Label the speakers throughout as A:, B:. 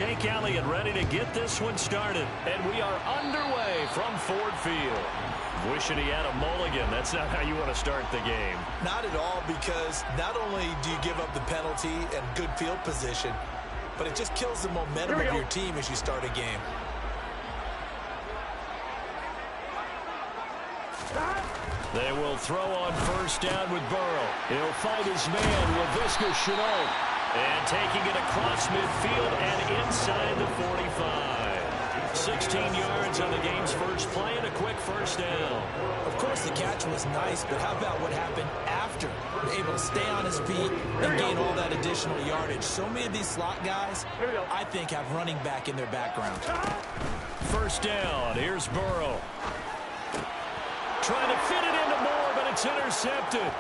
A: Jake Elliott ready to get this one started. And we are underway from Ford Field. Wishing he had a mulligan. That's not how you want to start the game.
B: Not at all, because not only do you give up the penalty and good field position, but it just kills the momentum of your team as you start a game.
A: They will throw on first down with Burrow. He'll find his man, LaVisca Chenault. And taking it across midfield and inside the 45. 16 yards on the game's first play and a quick first down.
B: Of course, the catch was nice, but how about what happened after? Able to stay on his feet and gain all that additional yardage. So many of these slot guys, I think, have running back in their background.
A: First down. Here's Burrow. Trying to fit it into Moore, but it's intercepted.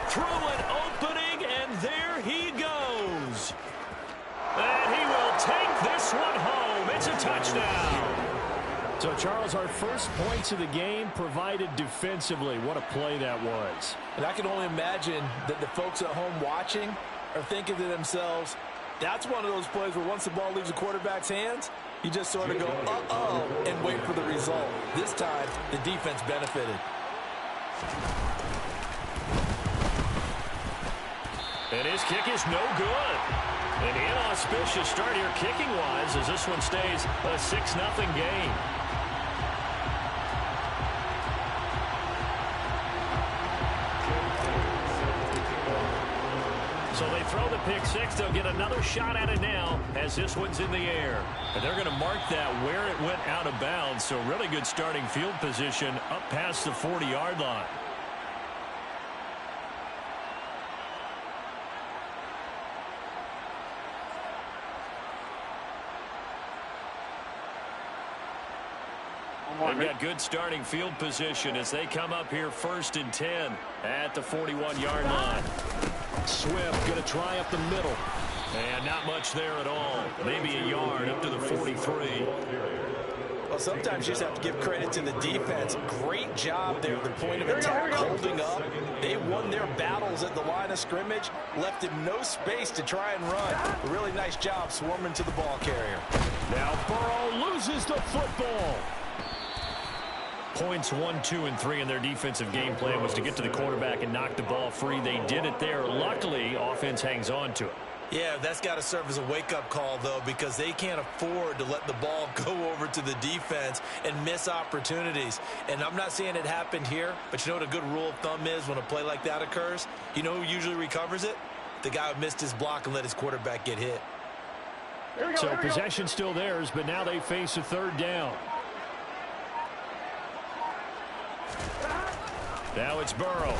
A: Through an opening, and there he goes. And he will take this one home. It's a touchdown. So, Charles, our first points of the game provided defensively. What a play that was.
B: And I can only imagine that the folks at home watching are thinking to themselves, that's one of those plays where once the ball leaves the quarterback's hands, you just sort of go, uh-oh, and wait for the result. This time, the defense benefited.
A: And his kick is no good. An inauspicious start here kicking-wise as this one stays a 6-0 game. So they throw the pick six. They'll get another shot at it now as this one's in the air. And they're going to mark that where it went out of bounds. So really good starting field position up past the 40-yard line. They've got good starting field position as they come up here 1st and 10 at the 41-yard line. Swift going to try up the middle. And not much there at all. Maybe a yard up to the 43.
B: Well, sometimes you just have to give credit to the defense. Great job there at the point of attack, holding up. They won their battles at the line of scrimmage, left him no space to try and run. A really nice job swarming to the ball carrier.
A: Now Burrow loses the football. Points 1, 2, and 3 in their defensive game plan was to get to the quarterback and knock the ball free. They did it there. Luckily, offense hangs on to it.
B: Yeah, that's got to serve as a wake-up call, though, because they can't afford to let the ball go over to the defense and miss opportunities. And I'm not saying it happened here, but you know what a good rule of thumb is when a play like that occurs? You know who usually recovers it? The guy who missed his block and let his quarterback get hit.
A: So possession still theirs, but now they face a third down. Now it's Burrow.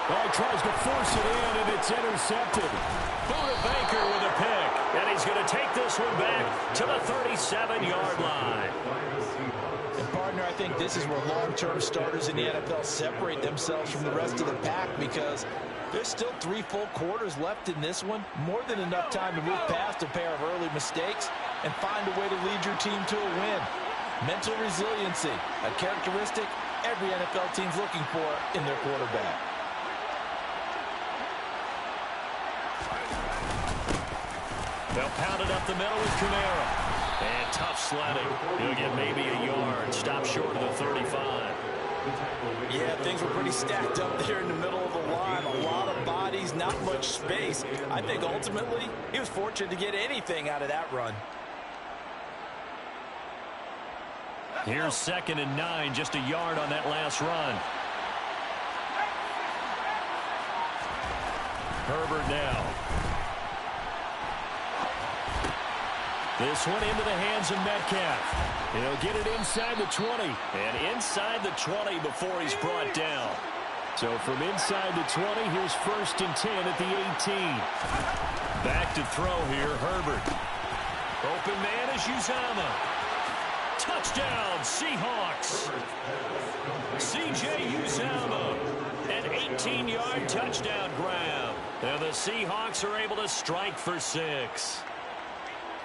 A: Oh, tries to force it in, and it's intercepted. Buda Baker with a pick, and he's going to take this one back to the 37-yard line.
B: And, partner, I think this is where long-term starters in the NFL separate themselves from the rest of the pack, because there's still 3 full quarters left in this one. More than enough time to move past a pair of early mistakes and find a way to lead your team to a win. Mental resiliency, a characteristic every NFL team's looking for in their quarterback.
A: They'll pound it up the middle with Kamara. And tough sledding. He'll get maybe a yard. Stop short of the 35.
B: Yeah, things were pretty stacked up there in the middle of the line. A lot of bodies, not much space. I think ultimately he was fortunate to get anything out of that run.
A: Here's 2nd and 9, just a yard on that last run. Herbert now. This one into the hands of Metcalf. He'll get it inside the 20. And inside the 20 before he's brought down. So from inside the 20, here's 1st and 10 at the 18. Back to throw here, Herbert. Open man is Uzama. Touchdown, Seahawks. C.J. Uzama. An 18-yard touchdown grab. And the Seahawks are able to strike for 6.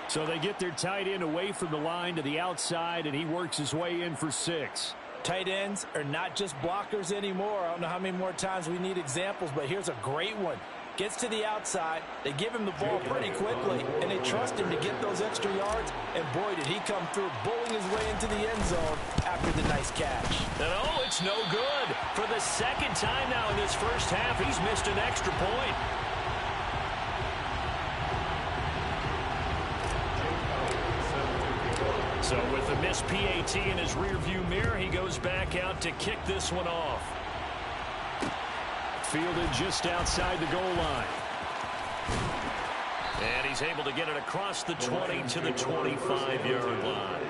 A: So they get their tight end away from the line to the outside, and he works his way in for 6.
B: Tight ends are not just blockers anymore. I don't know how many more times we need examples, but here's a great one. Gets to the outside. They give him the ball pretty quickly, and they trust him to get those extra yards. And boy, did he come through, bowling his way into the end zone after the nice catch.
A: And oh, it's no good. For the second time now in this first half, he's missed an extra point. So with a missed PAT in his rearview mirror, he goes back out to kick this one off. Fielded just outside the goal line. And he's able to get it across the 20 to the 25-yard line.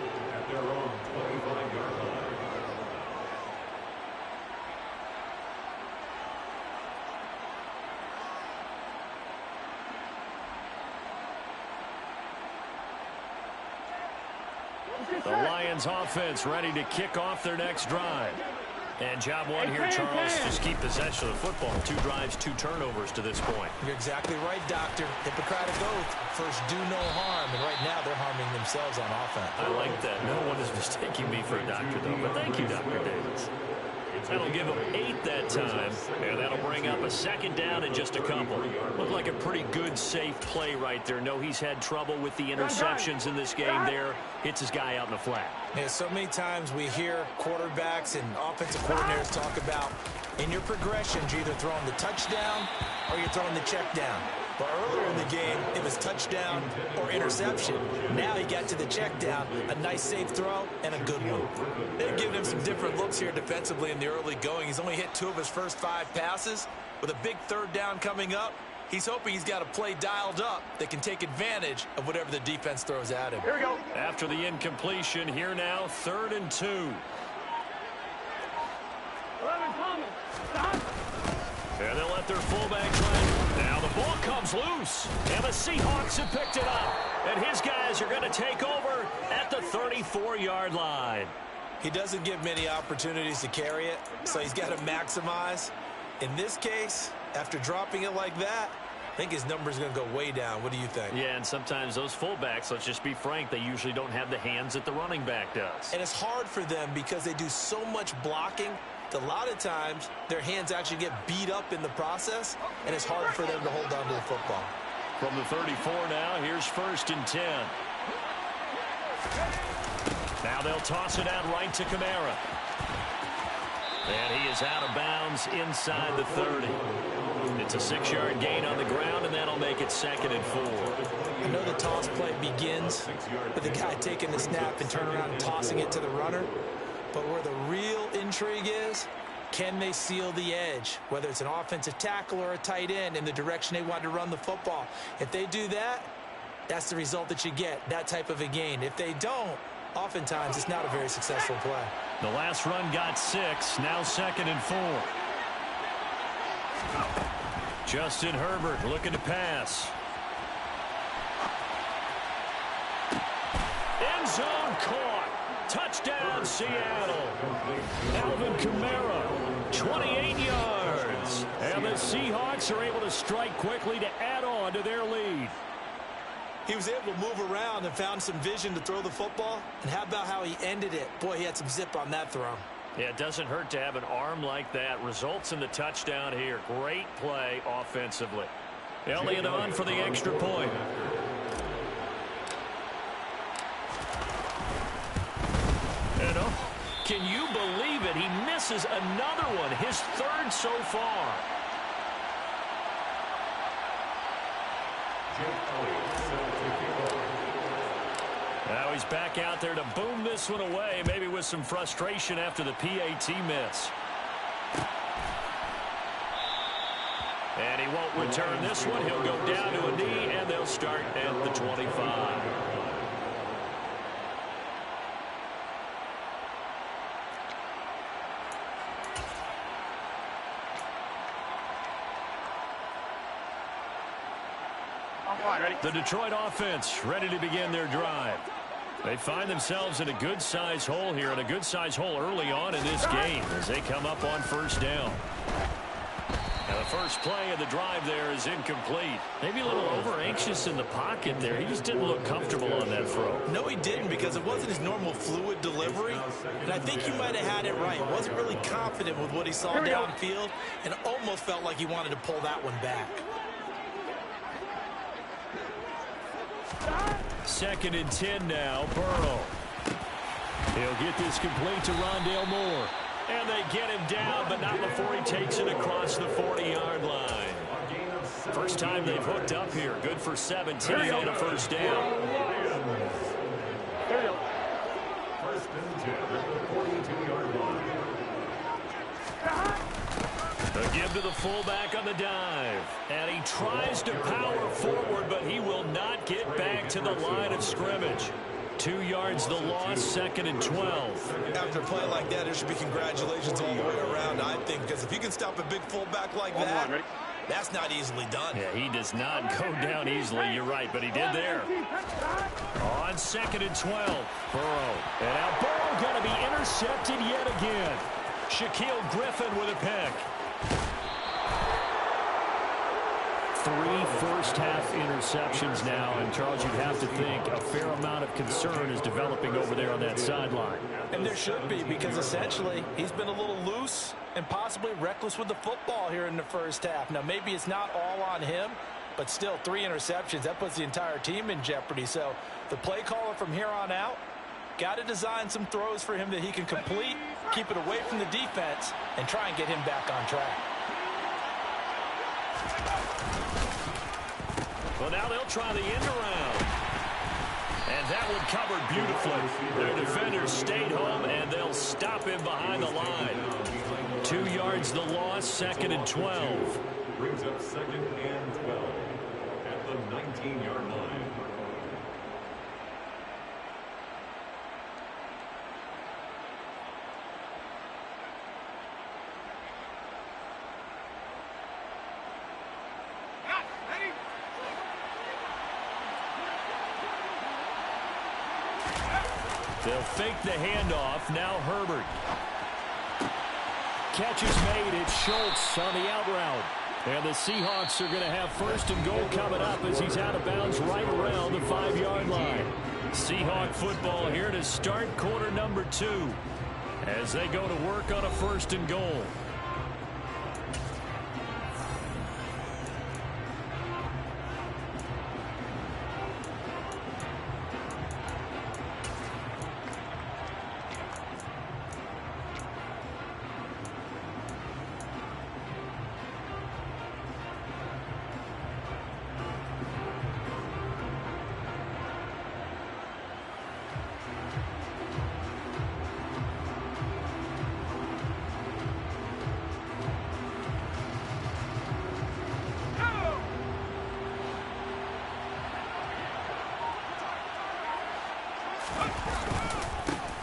A: The Lions offense ready to kick off their next drive. And job one here, Charles, just keep possession of the football. 2 drives, 2 turnovers to this point.
B: You're exactly right, Doctor. Hippocratic oath. First, do no harm. And right now, they're harming themselves on offense.
A: I like that. No one is mistaking me for a doctor, though. But thank you, Dr. Davis. That'll give them 8 that time, and that'll bring up a second down in just a couple. Looked like a pretty good, safe play right there. No, he's had trouble with the interceptions in this game there. Hits his guy out in the flat.
B: Yeah, so many times we hear quarterbacks and offensive coordinators talk about in your progressions, you're either throwing the touchdown or you're throwing the check down. But earlier in the game, it was touchdown or interception. Now he got to the check down, a nice safe throw, and a good one. They've given him some different looks here defensively in the early going. He's only hit 2 of his first 5 passes. With a big third down coming up, he's hoping he's got a play dialed up that can take advantage of whatever the defense throws at him.
A: Here we go. After the incompletion, here now, 3rd and 2.
C: 11 coming. Stop.
A: And they'll let their fullback try. Now the ball comes loose. And the Seahawks have picked it up. And his guys are going to take over at the 34-yard line.
B: He doesn't give many opportunities to carry it, so he's got to maximize. In this case, after dropping it like that, I think his number's going to go way down. What do you think?
A: Yeah, and sometimes those fullbacks, let's just be frank, they usually don't have the hands that the running back does.
B: And it's hard for them because they do so much blocking. A lot of times, their hands actually get beat up in the process, and it's hard for them to hold on to the football.
A: From the 34 now, here's 1st and 10. Now they'll toss it out right to Kamara. And he is out of bounds inside the 30. It's a 6-yard gain on the ground, and that'll make it 2nd and 4.
B: I know the toss play begins with the guy taking the snap and turning around and tossing it to the runner. But where the real intrigue is, can they seal the edge, whether it's an offensive tackle or a tight end, in the direction they want to run the football? If they do that, that's the result that you get, that type of a gain. If they don't, oftentimes it's not a very successful play.
A: The last run got 6, now 2nd and 4. Justin Herbert looking to pass. End zone caught. Touchdown, Seattle. Alvin Kamara, 28 yards. And the Seahawks are able to strike quickly to add on to their lead.
B: He was able to move around and found some vision to throw the football. And how about how he ended it? Boy, he had some zip on that throw.
A: Yeah, it doesn't hurt to have an arm like that. Results in the touchdown here. Great play offensively. Elliott on for the extra point. And oh, can you believe it? He misses another one, his 3rd so far. Now he's back out there to boom this one away, maybe with some frustration after the PAT miss. And he won't return this one. He'll go down to a knee, and they'll start at the 25. The Detroit offense ready to begin their drive. They find themselves in a good-sized hole here, and a good-sized hole early on in this game as they come up on 1st down. Now the first play of the drive there is incomplete. Maybe a little over-anxious in the pocket there. He just didn't look comfortable on that throw.
B: No, he didn't, because it wasn't his normal fluid delivery. And I think he might have had it right. Wasn't really confident with what he saw downfield, and almost felt like he wanted to pull that one back.
A: Second and 10 now, Burrow. He'll get this complete to Rondale Moore. And they get him down, but not before he takes it across the 40-yard line. First time they've hooked up here. Good for 17 and a first down.
D: First and 10 at the 42-yard line.
A: A give to the fullback on the dive. And he tries to power forward, but he will not get back to the line of scrimmage. 2 yards the loss, second and 12.
B: After a play like that, there should be congratulations all the way around, I think, because if you can stop a big fullback like that, that's not easily done.
A: Yeah, he does not go down easily, you're right, but he did there. On second and 12, Burrow. And now Burrow going to be intercepted yet again. Shaquille Griffin with a pick. 3 first-half interceptions now, and Charles, you'd have to think a fair amount of concern is developing over there on that sideline.
B: And there should be, because essentially he's been a little loose and possibly reckless with the football here in the first half. Now, maybe it's not all on him, but still 3 interceptions. That puts the entire team in jeopardy. So the play caller from here on out got to design some throws for him that he can complete, keep it away from the defense, and try and get him back on track.
A: Well, now they'll try the end around. And that one covered beautifully. Their defenders stayed home, and they'll stop him behind the line. 2 yards the loss, second and 12.
D: Brings up second and 12 at the 19-yard line.
A: They'll fake the handoff. Now Herbert. Catch is made. It's Schultz on the out route. And the Seahawks are going to have first and goal coming up as he's out of bounds right around the 5-yard line. Seahawk football here to start quarter number 2 as they go to work on a first and goal.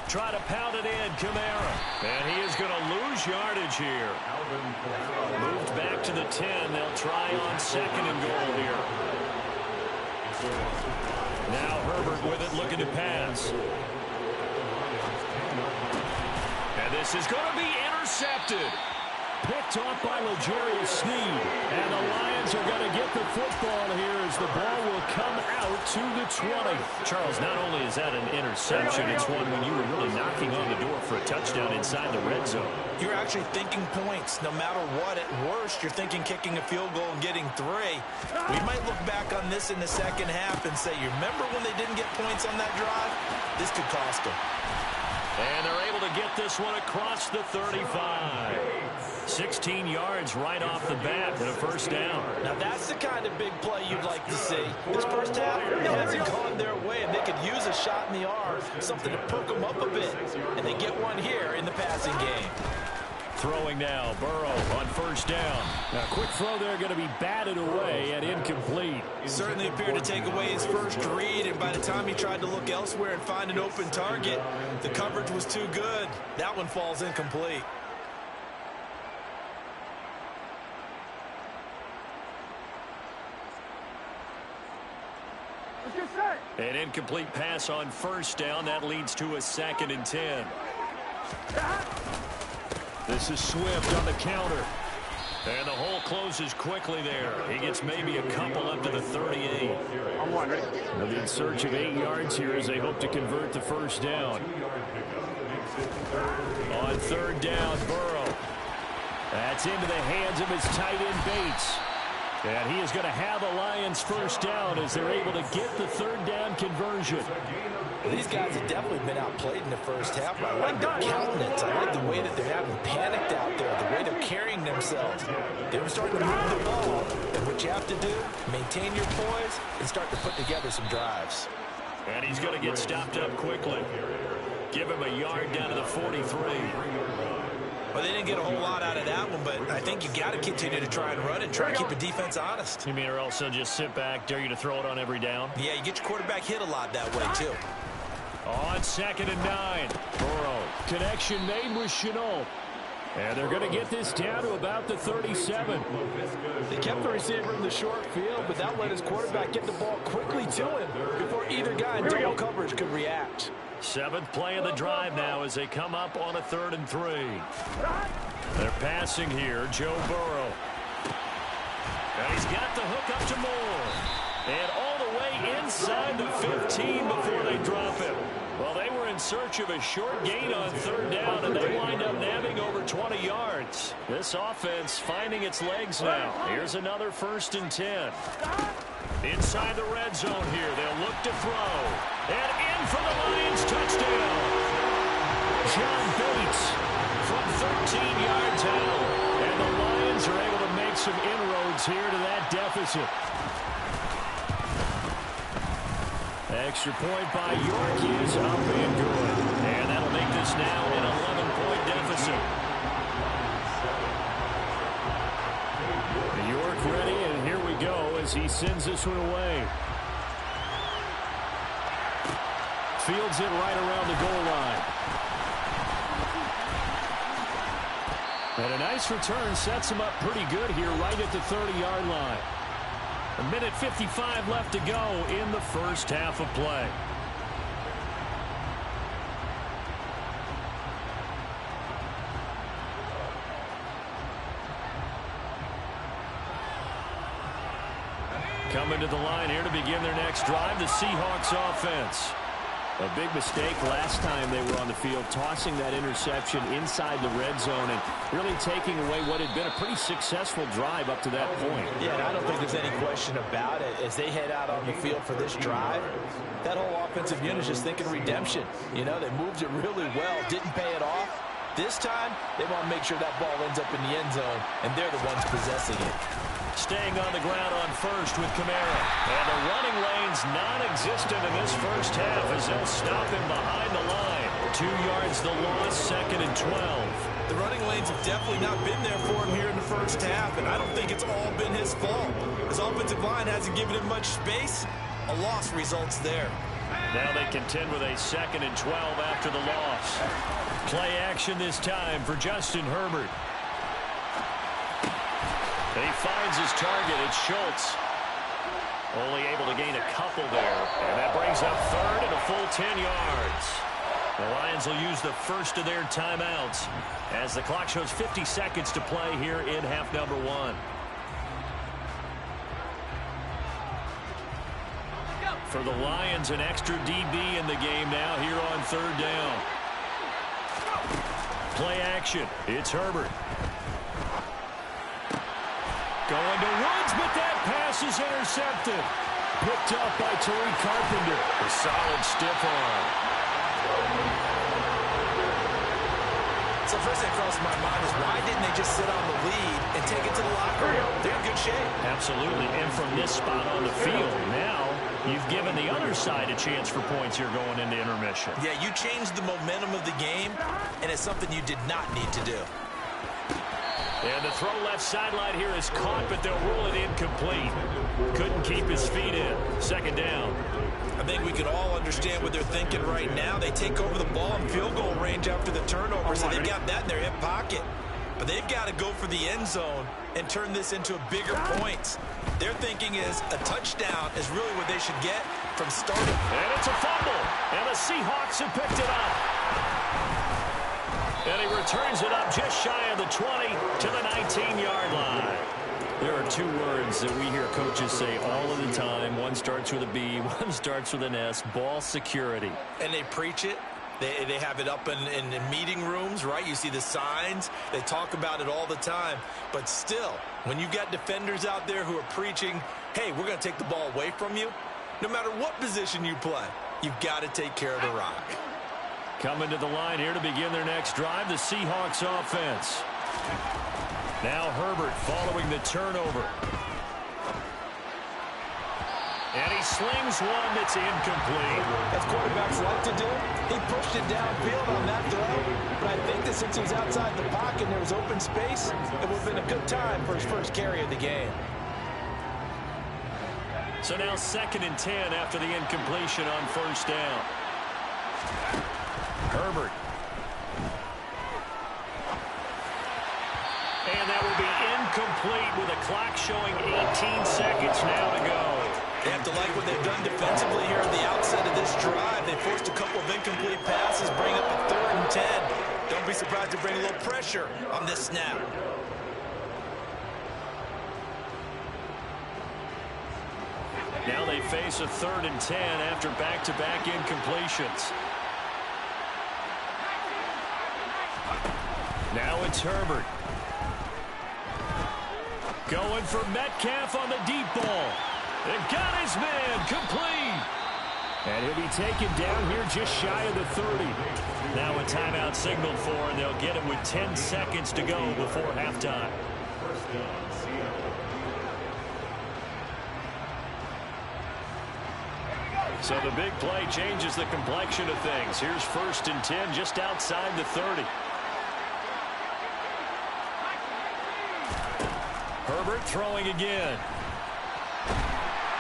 A: Try to pound it in, Kamara. And he is going to lose yardage here. Moved back to the 10. They'll try on second and goal here. Now Herbert with it, looking to pass. And this is going to be intercepted. Picked off by L'Jarius Sneed. And the Lions are going to get the football here as the ball will come out to the 20. Charles, not only is that an interception, it's one when you were really knocking on the door for a touchdown inside the red zone.
B: You're actually thinking points. No matter what, at worst, you're thinking kicking a field goal and getting 3. We might look back on this in the second half and say, you remember when they didn't get points on that drive? This could cost them.
A: And they're able to get this one across the 35. 16 yards right off the bat and a first down.
B: Now that's the kind of big play you'd like to see. This first half, it hasn't gone their way, and they could use a shot in the arm, something to perk them up a bit. And they get one here in the passing game.
A: Throwing now, Burrow on first down. A quick throw there going to be batted away and incomplete.
B: He certainly appeared to take away his first read, and by the time he tried to look elsewhere and find an open target, the coverage was too good. That one falls incomplete.
A: An incomplete pass on first down. That leads to a second and 10. This is Swift on the counter. And the hole closes quickly there. He gets maybe a couple up to the 38. They'll be in search of 8 yards here as they hope to convert the first down. On third down, Burrow. That's into the hands of his tight end, Bates. And he is going to have a Lions first down as they're able to get the third down conversion.
B: Well, these guys have definitely been outplayed in the first half, but I like their countenance. I like the way that they're having panicked out there, the way they're carrying themselves. They're starting to move the ball, and what you have to do, maintain your poise and start to put together some drives.
A: And he's going to get stopped up quickly. Give him a yard down to the 43.
B: Well, they didn't get a whole lot out of that one, but I think you got to continue to try and run and try to keep the defense honest.
A: You mean or else they'll just sit back, dare you to throw it on every down?
B: Yeah, you get your quarterback hit a lot that way, too.
A: On 2nd and 9. Burrow. Connection made with Chenault. And they're going to get this down to about the 37.
E: They kept the receiver in the short field, but that let his quarterback get the ball quickly to him before either guy in double coverage could react.
A: 7th play of the drive now as they come up on a 3rd and 3. They're passing here, Joe Burrow. And he's got the hook up to Moore. And all the way inside the 15 before they drop him. Well, they were in search of a short gain on 3rd down, and they wind up nabbing over 20 yards. This offense finding its legs now. Here's another 1st and 10. Inside the red zone here, they'll look to throw. And in for the Lions touchdown. John Bates from 13 yards out. And the Lions are able to make some inroads here to that deficit. Extra point by York is up and good. And that'll make this now an 11-point deficit. York ready, and here we go as he sends this one away. Fields it right around the goal line. And a nice return sets him up pretty good here right at the 30-yard line. A minute 55 left to go in the first half of play. Coming to the line here to begin their next drive, the Seahawks offense. A big mistake last time they were on the field, tossing that interception inside the red zone and really taking away what had been a pretty successful drive up to that point.
B: Yeah, and I don't think there's any question about it. As they head out on the field for this drive, that whole offensive unit is just thinking redemption. You know, they moved it really well, didn't pay it off. This time, they want to make sure that ball ends up in the end zone, and they're the ones possessing it.
A: Staying on the ground on first with Kamara. And the running lane's non-existent in this first half as they'll stop him behind the line. 2 yards the loss, 2nd and 12.
B: The running lanes have definitely not been there for him here in the first half, and I don't think it's all been his fault. His offensive line hasn't given him much space. A loss results there.
A: Now they contend with a 2nd and 12 after the loss. Play action this time for Justin Herbert. He finds his target. It's Schultz. Only able to gain a couple there. And that brings up 3rd and a full 10 yards. The Lions will use the first of their timeouts as the clock shows 50 seconds to play here in half number 1. For the Lions, an extra DB in the game now here on 3rd down. Play action. It's Herbert. Going to Woods, but that pass is intercepted. Picked up by Tariq Carpenter. A solid stiff arm.
B: So first thing across my mind is why didn't they just sit on the lead and take it to the locker room? They're in good shape.
A: Absolutely. And from this spot on the field, now you've given the other side a chance for points here going into intermission.
B: Yeah, you changed the momentum of the game, and it's something you did not need to do.
A: And the throw left sideline here is caught, but they'll rule it incomplete. Couldn't keep his feet in. 2nd down.
B: I think we can all understand what they're thinking right now. They take over the ball in field goal range after the turnover, so they've got that in their hip pocket. But they've got to go for the end zone and turn this into a bigger points. Their thinking is a touchdown is really what they should get from starting.
A: And it's a fumble. And the Seahawks have picked it up. And he returns it up just shy of the 20 to the 19-yard line. There are 2 words that we hear coaches say all of the time. One starts with a B, one starts with an S. Ball security.
B: And they preach it, They have it up in meeting rooms, right? You see the signs. They talk about it all the time. But still, when you got defenders out there who are preaching, hey, we're going to take the ball away from you, no matter what position you play, you've got to take care of the rock.
A: Coming to the line here to begin their next drive, the Seahawks offense. Now Herbert following the turnover. And he slings one that's incomplete.
E: As quarterbacks like to do, he pushed it downfield on that throw. But I think that since he was outside the pocket and there was open space, it would have been a good time for his first carry of the game.
A: So now 2nd and 10 after the incompletion on first down. Herbert. And that will be incomplete with a clock showing 18 seconds now to go.
B: They have to like what they've done defensively here at the outset of this drive. They forced a couple of incomplete passes, bring up a 3rd and 10. Don't be surprised to bring a little pressure on this snap.
A: Now they face a 3rd and 10 after back-to-back incompletions. Now it's Herbert. Going for Metcalf on the deep ball. They've got his man complete. And he'll be taken down here just shy of the 30. Now a timeout signaled for, and they'll get him with 10 seconds to go before halftime. So the big play changes the complexion of things. Here's 1st and 10 just outside the 30. Herbert throwing again.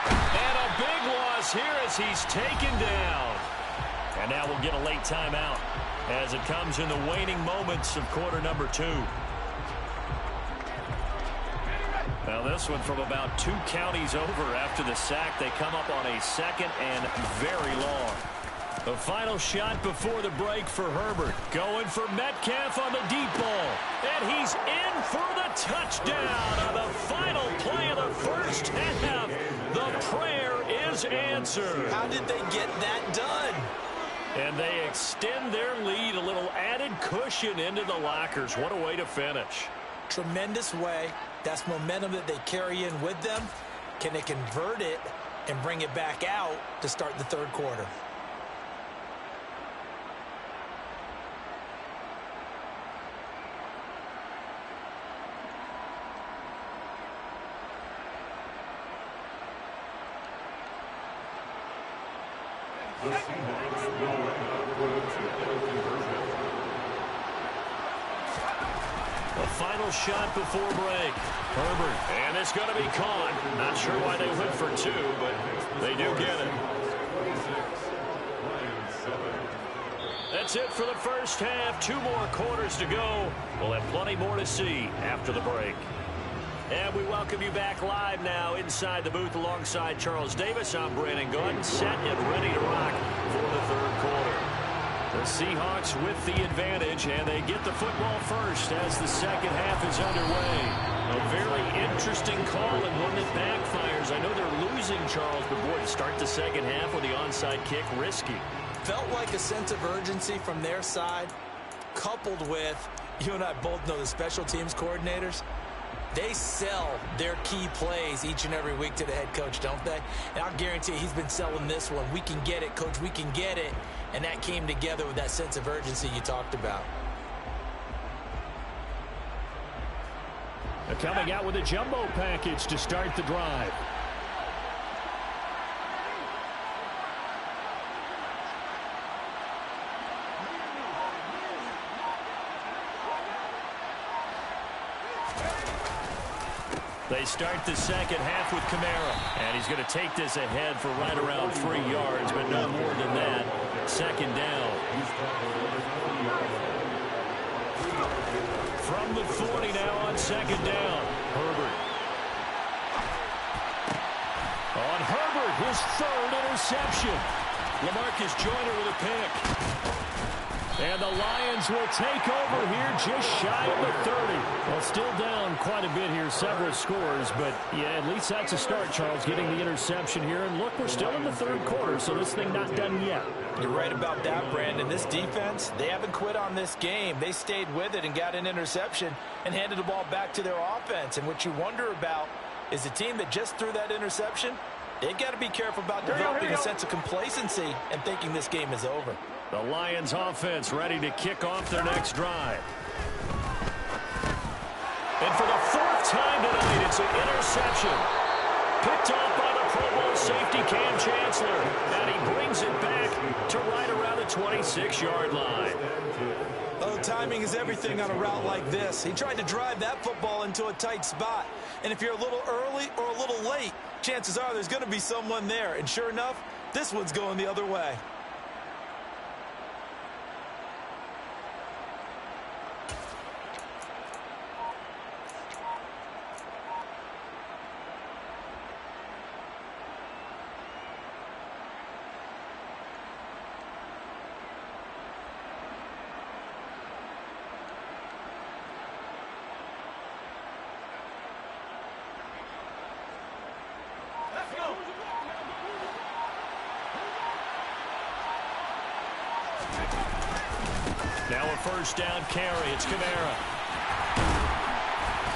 A: And a big loss here as he's taken down. And now we'll get a late timeout as it comes in the waning moments of quarter number 2. Now this one from about 2 counties over after the sack. They come up on a 2nd and very long. The final shot before the break for Herbert. Going for Metcalf on the deep ball. And he's in for the touchdown on the final play of the first half. The prayer is answered.
B: How did they get that done?
A: And they extend their lead, a little added cushion into the lockers. What a way to finish.
E: Tremendous way. That's momentum that they carry in with them. Can they convert it and bring it back out to start the 3rd quarter?
D: The Seahawks will line up for the 2-point conversion.
A: The final shot before break. Herbert. And it's going to be caught. Not sure why they went for 2, but they do get it. That's it for the first half. 2 more quarters to go. We'll have plenty more to see after the break. And we welcome you back live now inside the booth alongside Charles Davis. I'm Brandon Gordon, set and ready to rock for the 3rd quarter. The Seahawks with the advantage, and they get the football first as the 2nd half is underway. A very interesting call and one that backfires. I know they're losing, Charles, but boy, to start the 2nd half with the onside kick, risky.
E: Felt like a sense of urgency from their side, coupled with, you and I both know the special teams coordinators. They sell their key plays each and every week to the head coach, don't they? And I'll guarantee you he's been selling this one. We can get it, coach, we can get it. And that came together with that sense of urgency you talked about.
A: They're coming out with a jumbo package to start the drive. They start the 2nd half with Kamara. And he's going to take this ahead for right around 3 yards, but no more than that. 2nd down. From the 40 now on 2nd down. Herbert. On Herbert, his 3rd interception. LaMarcus Joyner with a pick. And the Lions will take over here just shy of the 30. Well, still down quite a bit here, several scores. But, yeah, at least that's a start, Charles, getting the interception here. And, look, we're still in the third quarter, so this thing not done yet.
E: You're right about that, Brandon. This defense, they haven't quit on this game. They stayed with it and got an interception and handed the ball back to their offense. And what you wonder about is the team that just threw that interception, they've got to be careful about developing a sense of complacency and thinking this game is over.
A: The Lions offense ready to kick off their next drive. And for the fourth time tonight, it's an interception. Picked off by the Pro Bowl safety Cam Chancellor. And he brings it back to right around the 26-yard line.
E: Oh, timing is everything on a route like this. He tried to drive that football into a tight spot. And if you're a little early or a little late, chances are there's going to be someone there. And sure enough, this one's going the other way.
A: Now a first down carry. It's Kamara.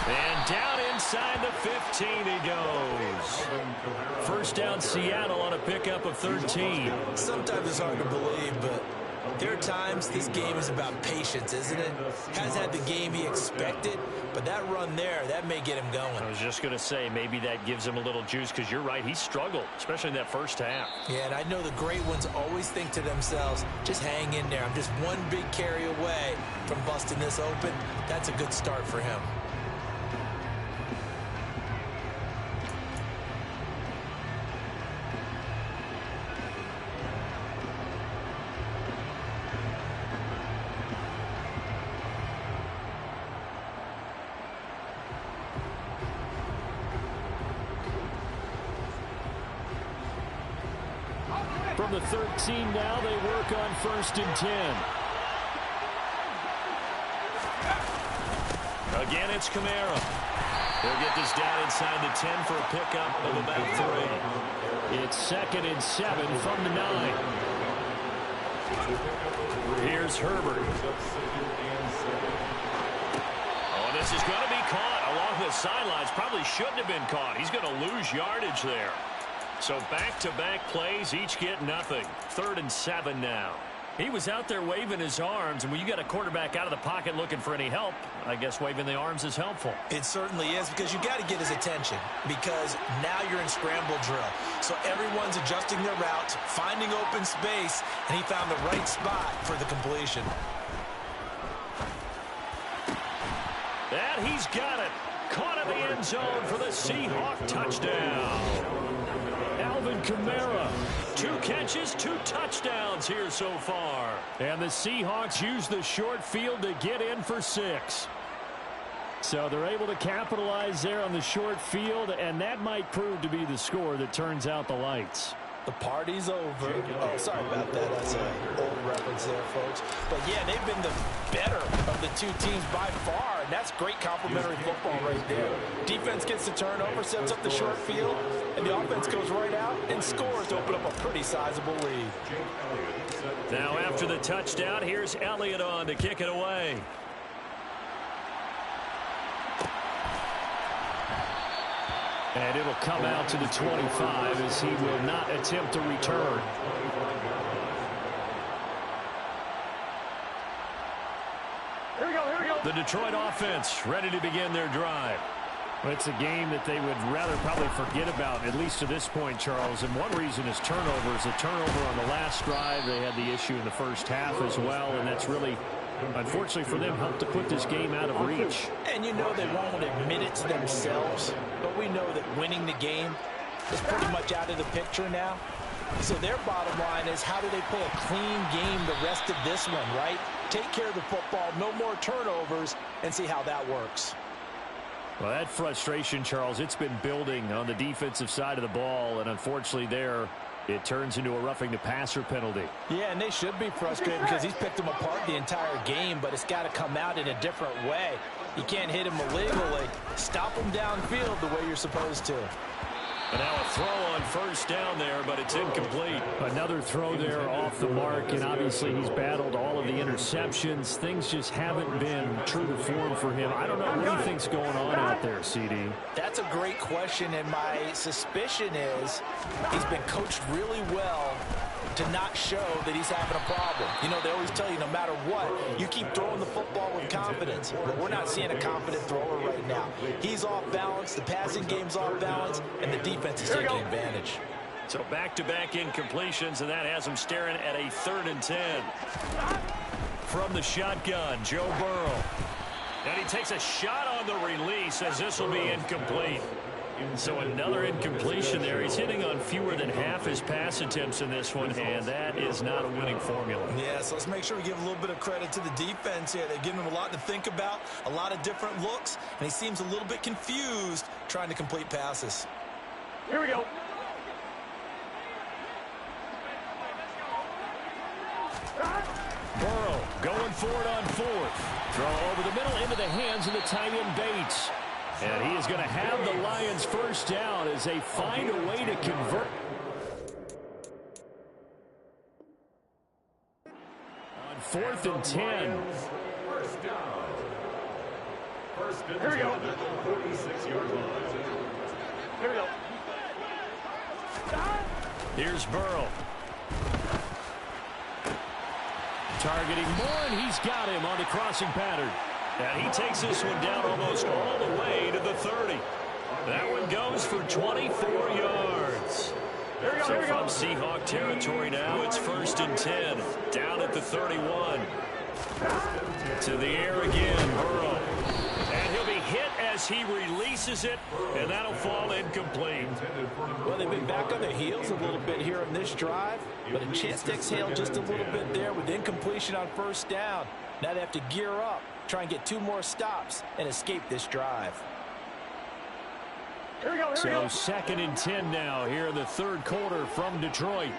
A: And down inside the 15 he goes. First down Seattle on a pickup of 13.
E: Sometimes it's hard to believe, but there are times this game is about patience, isn't it? Has had the game he expected, but that run there, that may get him going.
A: I was just going to say, maybe that gives him a little juice, because you're right, he struggled, especially in that first half.
E: Yeah, and I know the great ones always think to themselves, just hang in there. I'm just one big carry away from busting this open. That's a good start for him.
A: From the 13 now, they work on 1st and 10. Again, it's Kamara. They'll get this down inside the 10 for a pickup of about 3. It's 2nd and 7 from the 9. Here's Herbert. Oh, this is going to be caught along the sidelines. Probably shouldn't have been caught. He's going to lose yardage there. So back-to-back plays, each get nothing. 3rd and 7 now. He was out there waving his arms, and when you got a quarterback out of the pocket looking for any help, I guess waving the arms is helpful.
E: It certainly is, because you got to get his attention, because now you're in scramble drill. So everyone's adjusting their routes, finding open space, and he found the right spot for the completion.
A: And he's got it. Caught in the end zone for the Seahawk touchdown. Alvin Kamara, 2 catches, 2 touchdowns here so far. And the Seahawks use the short field to get in for 6. So they're able to capitalize there on the short field, and that might prove to be the score that turns out the lights.
E: The party's over. Oh, sorry about that. That's an old reference there, folks. But, yeah, they've been the better of the 2 teams by far, and that's great complimentary football right there. Defense gets the turnover, sets up the short field, and the offense goes right out and scores to open up a pretty sizable lead.
A: Now after the touchdown, here's Elliott on to kick it away. And it'll come out to the 25 as he will not attempt to return.
C: Here we go.
A: The Detroit offense ready to begin their drive. Well, it's a game that they would rather probably forget about, at least to this point, Charles. And one reason is turnovers. A turnover on the last drive. They had the issue in the first half as well, and that's really, unfortunately for them, helped to put this game out of reach.
E: And you know they won't admit it to themselves, but we know that winning the game is pretty much out of the picture now. So their bottom line is, how do they play a clean game the rest of this one, right? Take care of the football, no more turnovers, and see how that works.
A: Well, that frustration, Charles, it's been building on the defensive side of the ball, and unfortunately there, It turns into a roughing the passer penalty.
B: Yeah, and they should be frustrated because he's picked them apart the entire game, but it's got to come out in a different way. You can't hit him illegally. Stop him downfield the way you're supposed to.
A: And now a throw on first down there, but it's incomplete. Another throw there off the mark, and obviously he's battled all of the interceptions. Things just haven't been true to form for him. I don't know what he thinks going on out there, CD.
E: That's a great question, and my suspicion is he's been coached really well to not show that he's having a problem. You know, they always tell you no matter what, you keep throwing the football with confidence. But we're not seeing a confident thrower right now. He's off balance, the passing game's off balance, and the defense is taking advantage.
A: So back-to-back incompletions, and that has him staring at a 3rd and 10. From the shotgun, Joe Burrow. And he takes a shot on the release as this will be incomplete. So another incompletion there. He's hitting on fewer than half his pass attempts in this one, and that is not a winning formula.
E: Yeah, so let's make sure we give a little bit of credit to the defense here. They've given him a lot to think about, a lot of different looks, and he seems a little bit confused trying to complete passes.
C: Here we go.
A: Burrow going for it on 4th. Throw over the middle into the hands of the tight end Bates. And he is going to have the Lions first down as they find a way to convert. On 4th and 10.
D: First down. First and 10
C: Here we go.
D: at the 46-yard line.
C: Here we go.
A: Here's Burrow. Targeting Moore, and he's got him on the crossing pattern. And he takes this one down almost all the way to the 30. That one goes for 24 yards. So from Seahawk territory now, it's 1st and 10. Down at the 31. To the air again, Burrow. And he'll be hit as he releases it, and that'll fall incomplete.
B: Well, they've been back on their heels a little bit here on this drive, but a chance to exhale just a little bit there with incompletion on first down. Now they have to gear up, try and get 2 more stops, and escape this drive.
C: Here we go.
A: So 2nd and 10 now here in the 3rd quarter from Detroit.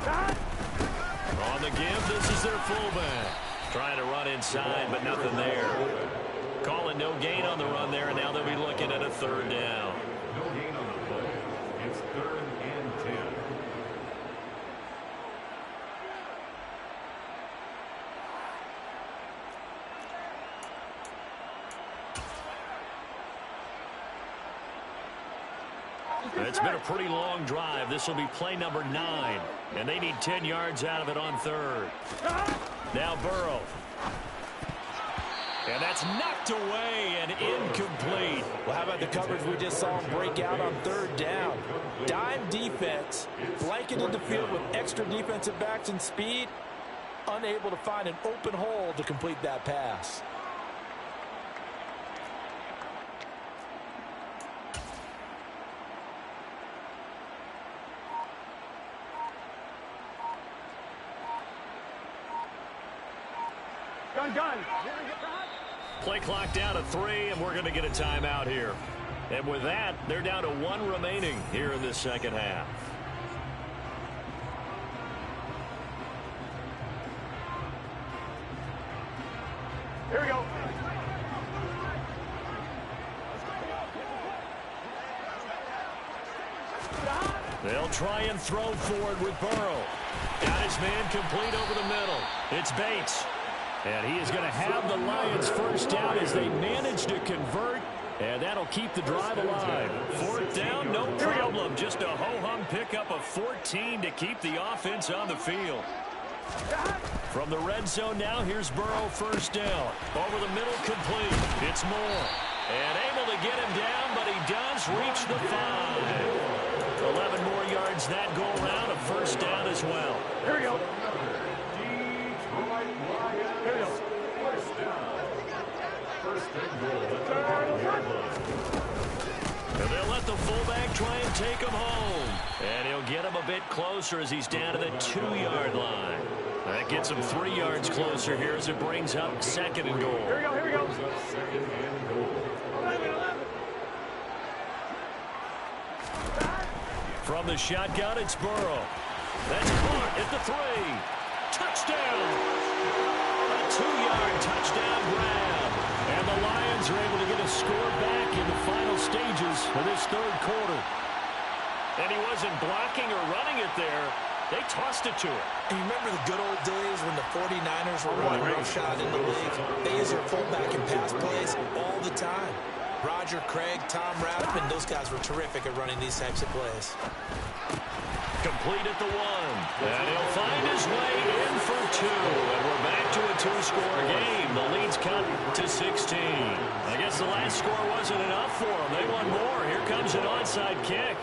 A: On the give, this is their fullback. Trying to run inside, but nothing there. Calling no gain on the run there, and now they'll be looking at a 3rd down.
D: No gain on the play. It's 3rd and 10.
A: It's been a pretty long drive. This will be play number 9, and they need 10 yards out of it on 3rd. Now Burrow. And that's knocked away and incomplete.
B: Well, how about the coverage we just saw him break out on 3rd down? Dime defense, blanketed the field with extra defensive backs and speed, unable to find an open hole to complete that pass.
C: Gun.
A: Play clock down to 3, and we're going to get a timeout here. And with that, they're down to 1 remaining here in this second half.
C: Here we go.
A: They'll try and throw forward with Burrow. Got his man complete over the middle. It's Bates. And he is going to have the Lions first down as they manage to convert. And that'll keep the drive alive. 4th down, no problem. Just a ho-hum pickup of 14 to keep the offense on the field. From the red zone now, here's Burrow first down. Over the middle, complete. It's Moore. And able to get him down, but he does reach the 5. 11 more yards that go around, a first down as well.
C: Here we go.
D: Detroit Lions.
C: Here we go.
D: First down. First and goal at the 5-yard line.
A: And they'll let the fullback try and take him home. And he'll get him a bit closer as he's down to the 2-yard line. That gets him 3 yards closer here as it brings up 2nd and goal.
C: Here we go. Here we go.
D: Second and goal.
A: From the shotgun, it's Burrow. That's caught at the 3. Touchdown! A 2-yard touchdown grab. And the Lions are able to get a score back in the final stages of this third quarter. And he wasn't blocking or running it there. They tossed it to him.
E: And you remember the good old days when the 49ers were running roughshod in the league? They use their fullback and pass plays all the time. Roger Craig, Tom Rathman, those guys were terrific at running these types of plays.
A: Complete at the 1. And he'll find his way in for 2. And we're back to a 2-score game. The lead's cut to 16. I guess the last score wasn't enough for them. They want more. Here comes an onside kick.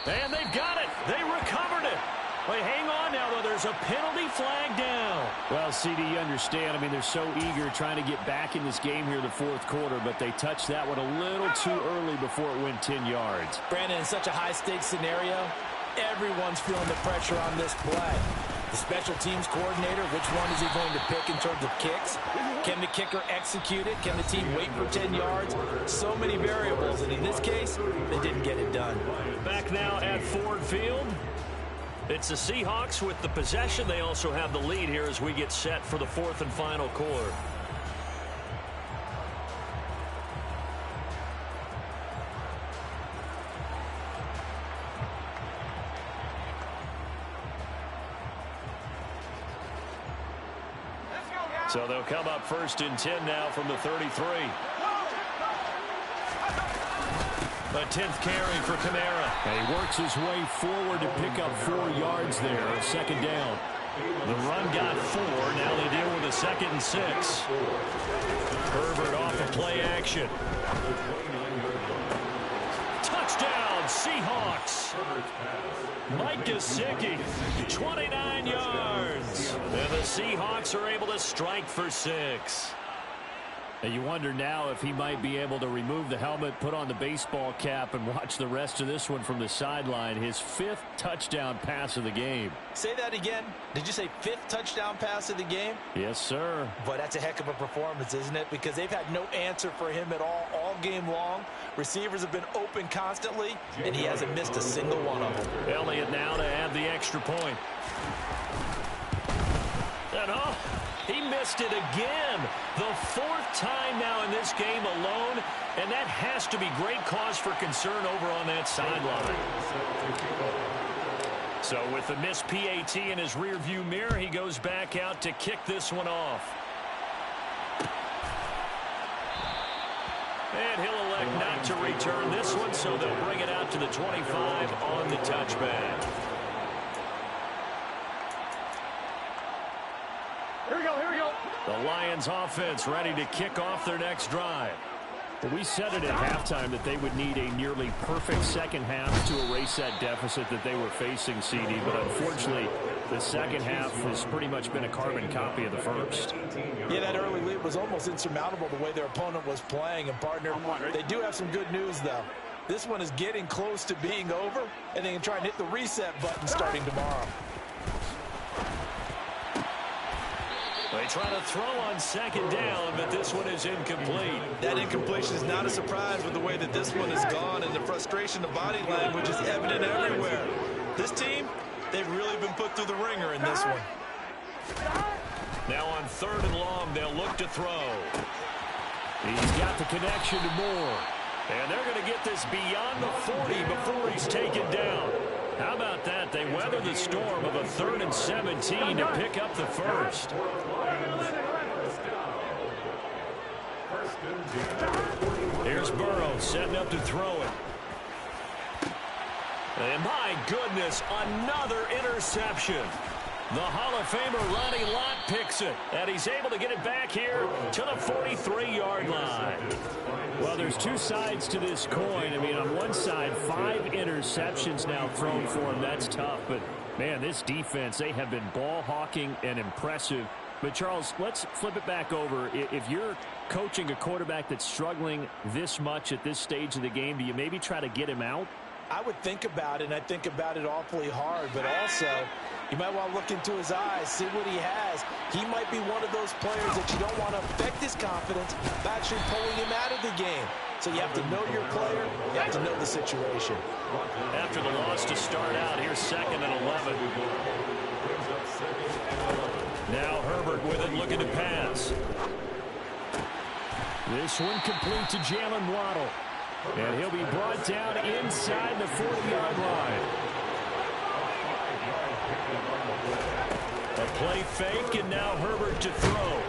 A: And they've got it. They recovered it. Wait, hang on now, though. There's a penalty flag down.
F: Well, CD, you understand. I mean, they're so eager trying to get back in this game here in the fourth quarter, but they touched that one a little too early before it went 10 yards.
E: Brandon, in such a high-stakes scenario, everyone's feeling the pressure on this play. The special teams coordinator, which one is he going to pick in terms of kicks? Can the kicker execute it? Can the team wait for 10 yards? So many variables, and in this case, they didn't get it done.
A: Back now at Ford Field. It's the Seahawks with the possession. They also have the lead here as we get set for the fourth and final quarter. So they'll come up first and 10 now from the 33. A 10th carry for Kamara.
F: And he works his way forward to pick up 4 yards there. Second down.
A: The run got 4. Now they deal with a 2nd and 6. Herbert off of play action. Touchdown, Seahawks. Mike Gesicki, 29 yards. And the Seahawks are able to strike for 6.
F: And you wonder now if he might be able to remove the helmet, put on the baseball cap, and watch the rest of this one from the sideline. His 5th touchdown pass of the game.
E: Say that again. Did you say 5th touchdown pass of the game?
F: Yes, sir.
E: Boy, that's a heck of a performance, isn't it? Because they've had no answer for him at all game long. Receivers have been open constantly, and he hasn't missed a single one of them.
A: Elliott now to add the extra point. And he missed it again. The 4th time now in this game alone, and that has to be great cause for concern over on that sideline. So with the missed PAT in his rearview mirror, he goes back out to kick this one off. And he'll elect not to return this one, so they'll bring it out to the 25 on the touchback.
C: Here we go, here we go.
A: The Lions offense ready to kick off their next drive.
F: Well, we said it at halftime that they would need a nearly perfect second half to erase that deficit that they were facing, CD. But unfortunately, the second half has pretty much been a carbon copy of the first.
E: Yeah, that early lead was almost insurmountable the way their opponent was playing. And, partner, they do have some good news, though. This one is getting close to being over, and they can try and hit the reset button starting tomorrow.
A: They try to throw on second down, but this one is incomplete.
B: That incompletion is not a surprise with the way that this one has gone, and the frustration of body language is evident everywhere. This team, they've really been put through the ringer in this one.
A: Now on 3rd and long, they'll look to throw.
F: He's got the connection to Moore.
A: And they're going to get this beyond the 40 before he's taken down. How about that? They weather the storm of a 3rd and 17 to pick up the first. Here's Burrow setting up to throw it. And my goodness, another interception. The Hall of Famer Ronnie Lott picks it, and he's able to get it back here to the 43-yard line.
F: Well, there's 2 sides to this coin. I mean, on one side, 5 interceptions now thrown for him. That's tough. But, man, this defense, they have been ball hawking and impressive. But, Charles, let's flip it back over. If you're coaching a quarterback that's struggling this much at this stage of the game, do you maybe try to get him out?
B: I would think about it, and I think about it awfully hard, but also you might want to look into his eyes, see what he has. He might be one of those players that you don't want to affect his confidence by actually pulling him out of the game. So you have to know your player, you have to know the situation.
F: After the loss to start out, here's 2nd and 11. Now Herbert with it, looking to pass. This one complete to Jalen Waddle. And he'll be brought down inside the 40-yard line. A play fake, and now Herbert to throw.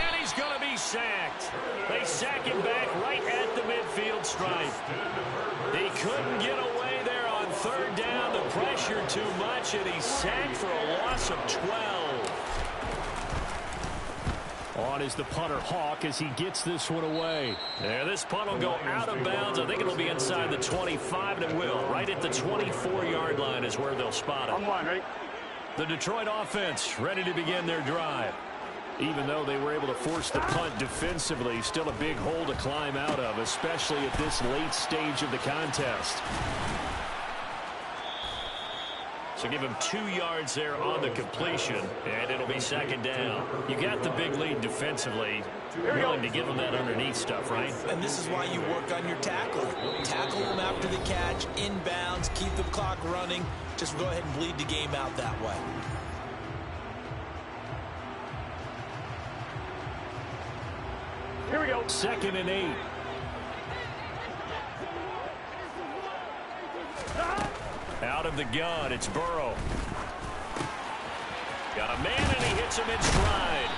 F: And he's going to be sacked. They sack him back right at the midfield stripe. He couldn't get away there on 3rd down. The pressure too much, and he's sacked for a loss of 12. On is the punter, Hawk, as he gets this one away. Yeah, this punt will go out of bounds. I think it'll be inside the 25, and it will. Right at the 24-yard line is where they'll spot it.
C: I'm one, right?
F: The Detroit offense ready to begin their drive. Even though they were able to force the punt defensively, still a big hole to climb out of, especially at this late stage of the contest. So give him 2 yards there on the completion, and it'll be 2nd down. You got the big lead defensively. Willing to give him that underneath stuff, right?
B: And this is why you work on your tackling. Tackle him after the catch, inbounds, keep the clock running. Just go ahead and bleed the game out that way.
C: Here we go.
F: 2nd and 8. Out of the gun, it's Burrow. Got a man, and he hits him in stride.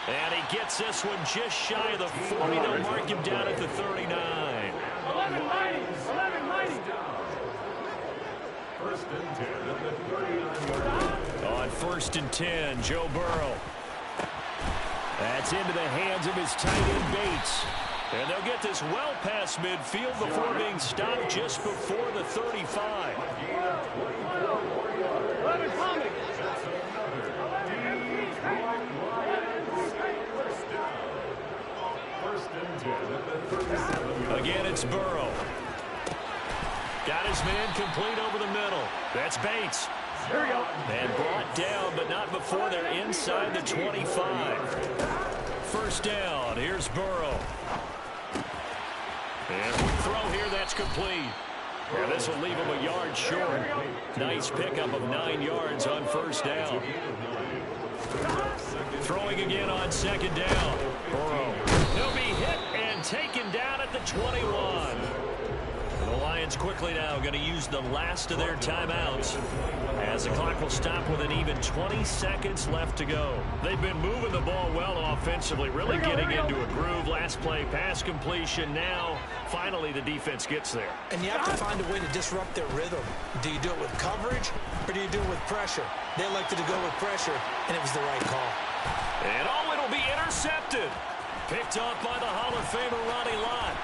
F: And he gets this one just shy of the 40. They'll mark him down at the 39.
C: 11 mighty. 11 mighty.
D: 1st and 10 at the 39-yard line.
F: On 1st and 10, Joe Burrow. That's into the hands of his tight end, Bates. And they'll get this well past midfield before being stopped just before the 35.
C: 11 coming.
F: Again, it's Burrow. Got his man complete over the middle. That's Bates.
C: Here we go.
F: And brought down, but not before they're inside the 25. 1st down. Here's Burrow. And throw here, that's complete. And this will leave him a yard short. Nice pickup of 9 yards on 1st down. Throwing again on 2nd down. Burrow. He'll be hit and taken down at the 21. The Lions quickly now going to use the last of their timeouts as the clock will stop with an even 20 seconds left to go. They've been moving the ball well offensively, really getting into a groove. Last play, pass completion. Now, finally, the defense gets there.
B: And you have to find a way to disrupt their rhythm. Do you do it with coverage, or do you do it with pressure? They elected to go with pressure, and it was the right call.
F: And it'll be intercepted. Picked up by the Hall of Famer Ronnie Lott.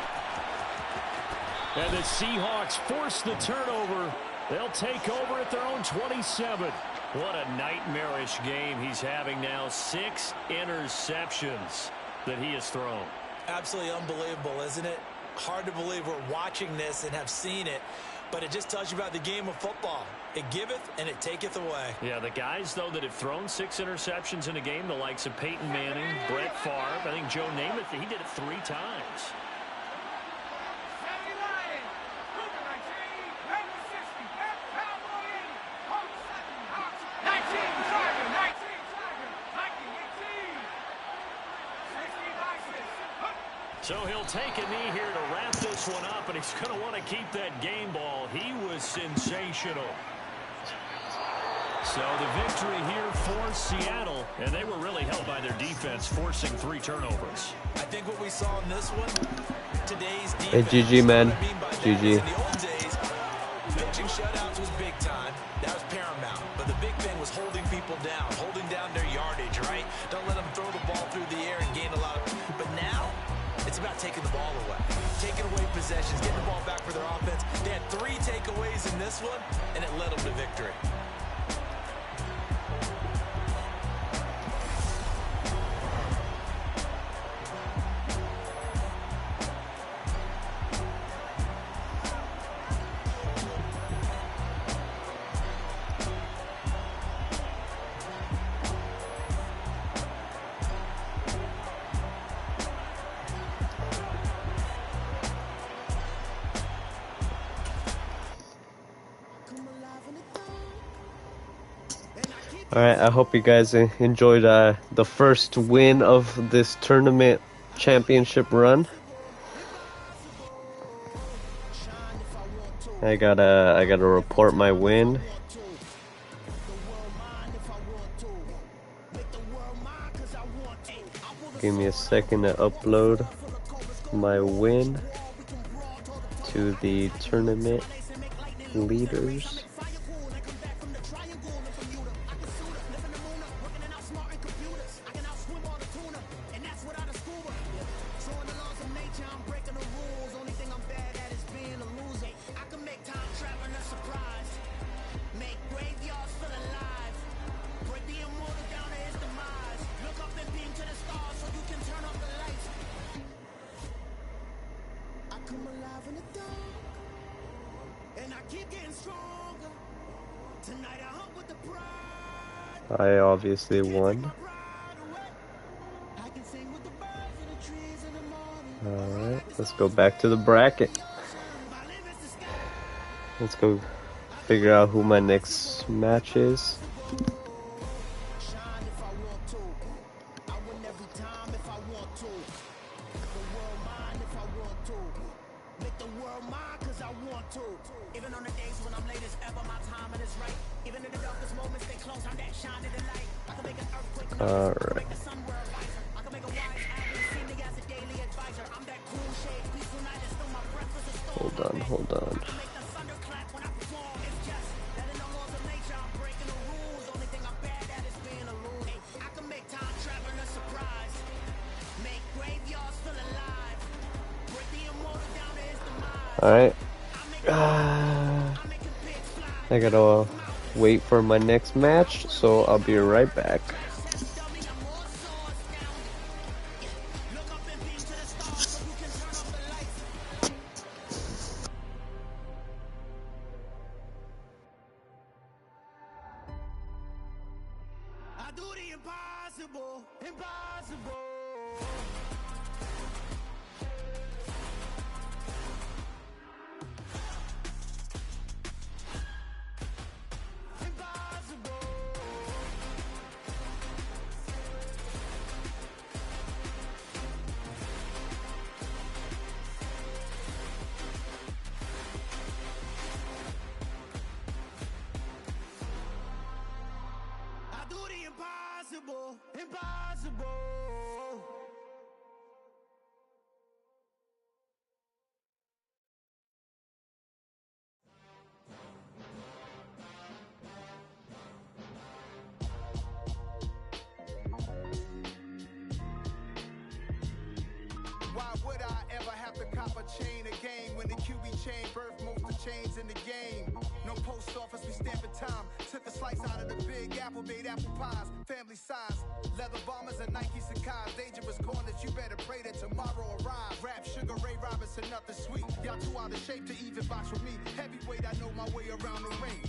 F: And the Seahawks force the turnover. They'll take over at their own 27. What a nightmarish game he's having now. 6 interceptions that he has thrown.
B: Absolutely unbelievable, isn't it? Hard to believe we're watching this and have seen it, but it just tells you about the game of football. It giveth and it taketh away.
F: Yeah, the guys, though, that have thrown 6 interceptions in a game, the likes of Peyton Manning, Brett Favre, I think Joe Namath, he did it 3 times. So he'll take a knee here to wrap this one up, and he's going to want to keep that game ball. He was sensational. So the victory here for Seattle, and they were really helped by their defense, forcing 3 turnovers.
B: I think what we saw in this one, today's defense.
G: Hey, GG, man. GG.
B: In the old days, pitching shutouts was big time. That was paramount. But the big thing was holding people down, holding down their yardage, right? Don't let them throw the ball through the air and gain a lot of. But now, it's about taking the ball away, taking away possessions, getting the ball back for their offense. They had 3 takeaways in this one, and it led them to victory.
G: Alright, I hope you guys enjoyed the first win of this tournament championship run. I gotta report my win. Give me a second to upload my win to the tournament leaders. I obviously won. Alright, let's go back to the bracket. Let's go figure out who my next match is. Alright. Hold on. Alright. I gotta wait for my next match, so I'll be right back.
H: Why would I ever have to cop a chain again when the QB chain birthed most of chains in the game? No post office, we stamping time. Took a slice out of the big apple, made apple pies, family size. Leather bombers and Nike Sacai's, dangerous corners, you better pray that tomorrow arrives. Rap Sugar Ray Robinson, nothing sweet. Y'all too out of shape to even box with me. Heavyweight, I know my way around the ring.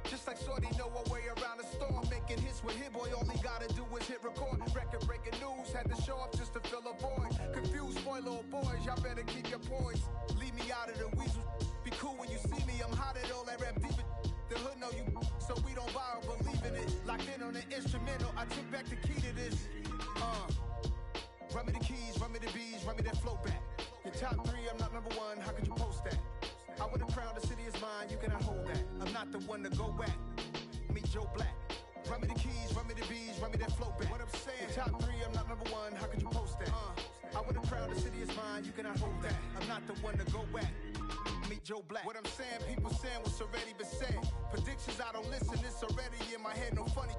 H: Just like Shorty know her way around the storm. Making hits with Hit Boy, all he gotta do is hit record. Record breaking news, had to show up just to fill a void. Confused boy, little boys, y'all better keep your poise. Leave me out of the weasel. Be cool when you see me, I'm hot at all that rap deep. The hood know you, so we don't borrow, believe in it. Locked in on the instrumental, I took back the key to this. Run me the keys, run me the bees, run me that flow back. Your top three, I'm not number one, how could you post that? I would have crowned the city is mine, you cannot hold that. I'm not the one to go back. Meet Joe Black. Run me the keys, run me the bees, run me that flow back. What I'm saying, your top three, I'm not number one, how could you post that? I would have crowned the city is mine, you cannot hold that. I'm not the one to go back. Meet Joe Black. What I'm saying, people saying what's already been said. Predictions, I don't listen, it's already in my head, no funny.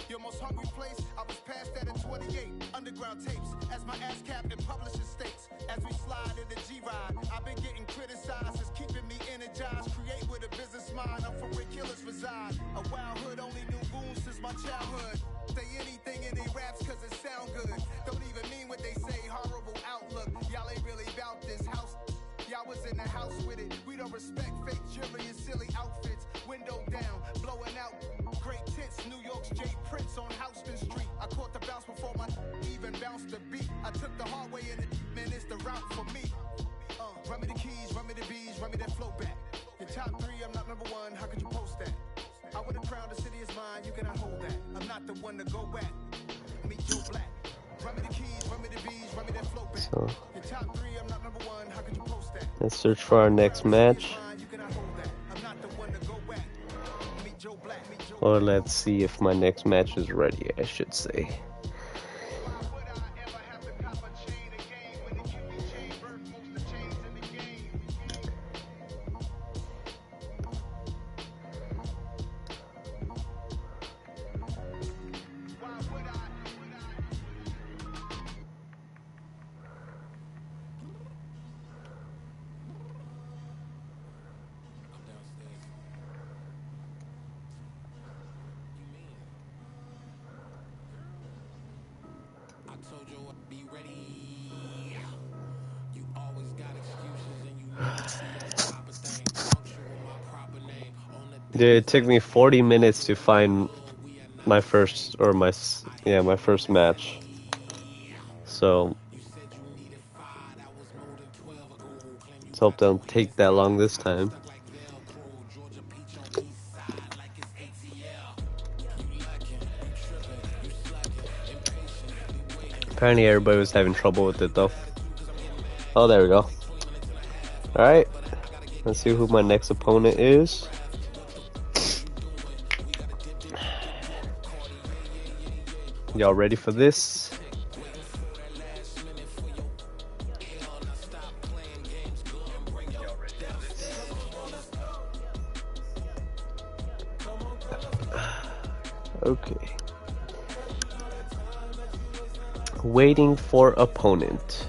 H: Your most hungry place, I was past that in 28. Underground tapes, as my ass cap in publishing states. As we slide in the G-Ride, I've been getting criticized, it's keeping me energized. Create with a business mind, I'm from where killers reside. A wild hood, only knew goons since my childhood. Say anything in they raps cause it sound good. Don't even mean what they say, horrible outlook. Y'all ain't really about this house. Y'all was in the house with it. We don't respect fake jewelry and silly outfits. Window down, blowing out great tits. New York's J. Prince on Houston Street. I caught the bounce before my even bounced the beat. I took the hard way in it, man, it's the route for me. Run me the keys, run me the bees, run me that flow back. Your top three, I'm not number one, how could you post that? I would have crowned the city is mine. mind, you cannot hold that. I'm not the one to go at. Meet Joe Black. Run me the keys, run me the bees, run me that flow back.
G: So
H: In top 3, I'm not number 1. How could you post that?
G: let's search for our next match.
H: You cannot hold that. I'm not the one to go at. Meet Joe Black. Meet Joe
G: Or let's see if my next match is ready, I should say. Dude, it took me 40 minutes to find my first match. So let's hope they don't take that long this time. Apparently everybody was having trouble with it though. Oh, there we go. Alright, let's see who my next opponent is. Y'all ready for this? Okay. Waiting for opponent.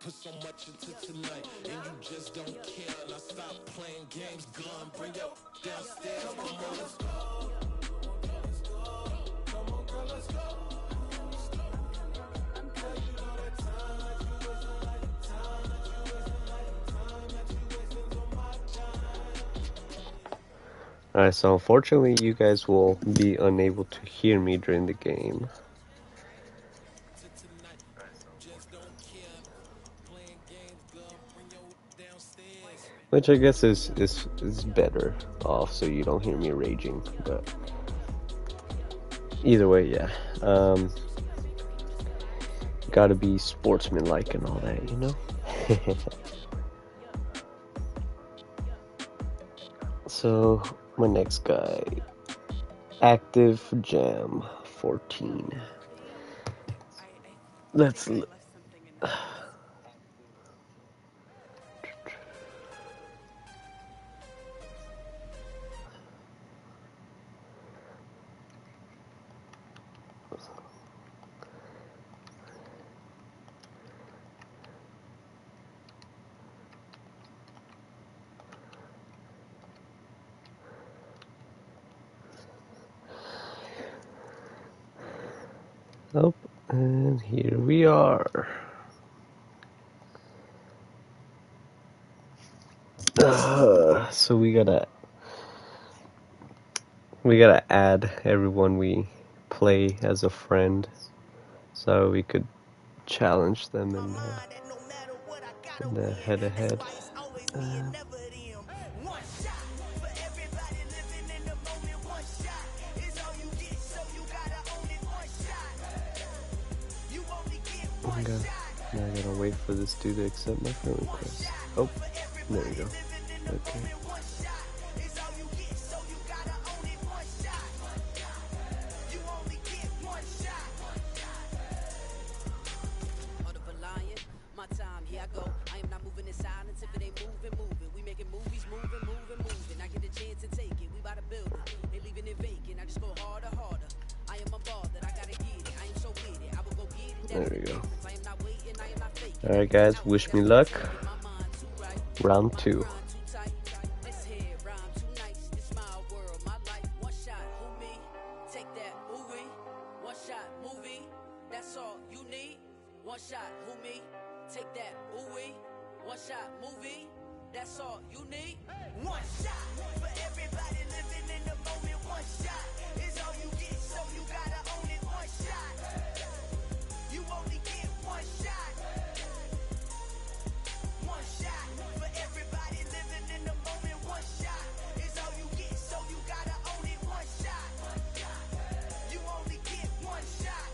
I: Put so much into tonight, and you just don't care. Now stop playing games, gun, bring your downstairs. Come on, let's go. Come on, girl, let's go.
G: Alright, so unfortunately you guys will be unable to hear me during the game. Which I guess is better off, so you don't hear me raging. But either way, yeah. Gotta be sportsmanlike and all that, you know? So, my next guy. Active Jam 14. Let's... Oh, and here we are. So we gotta add everyone we play as a friend, so we could challenge them in the head-to-head. Now I gotta wait for this dude to accept my friend request. Oh, there we go. Okay. There we go. Alright guys, wish me luck. Round 2.
J: That's all you need. One shot for everybody living in the moment. One shot is all you get, so you gotta own it. One shot. You only get one shot. One shot for everybody living in the moment. One shot is all you get, so you gotta own it. One shot. You only get one shot.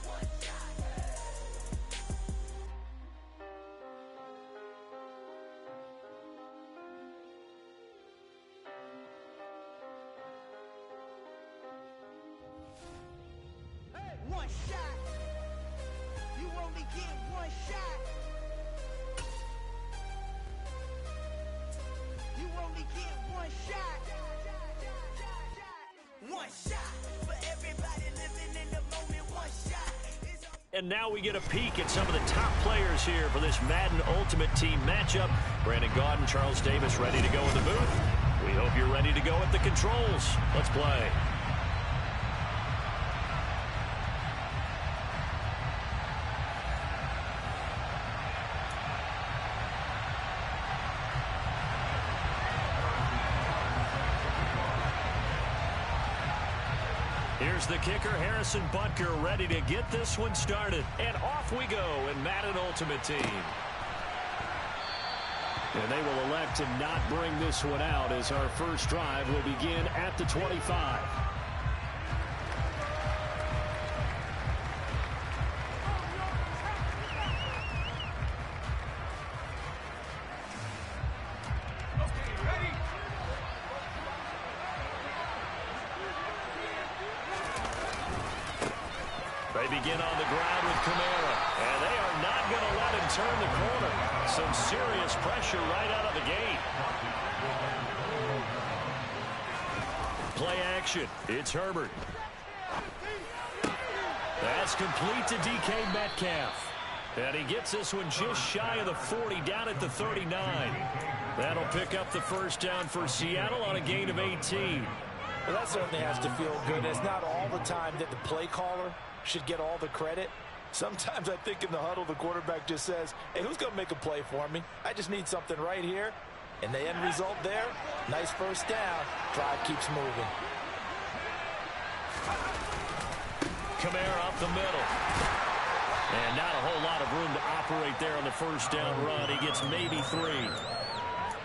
J: One shot. You only get one shot. You only get one shot. One shot for everybody living in the moment. One shot.
A: And now we get a peek at some of the top players here for this Madden Ultimate Team matchup. Brandon Gaudin, Charles Davis ready to go in the booth. We hope you're ready to go at the controls. Let's play. Here's the kicker, Harrison Butker, ready to get this one started. And off we go in Madden Ultimate Team. And they will elect to not bring this one out as our first drive will begin at the 25. They begin on the ground with Camara, and they are not going to let him turn the corner. Some serious pressure right out of the gate. Play action. It's Herbert. That's complete to DK Metcalf. And he gets this one just shy of the 40, down at the 39. That'll pick up the first down for Seattle on a gain of 18.
B: Well, that certainly has to feel good. It's not all the time that the play caller should get all the credit. Sometimes I think in the huddle, the quarterback just says, hey, who's going to make a play for me? I just need something right here. And the end result there, nice first down. Drive keeps moving.
A: Camara up the middle. And not a whole lot of room to operate there on the first down run. He gets maybe 3.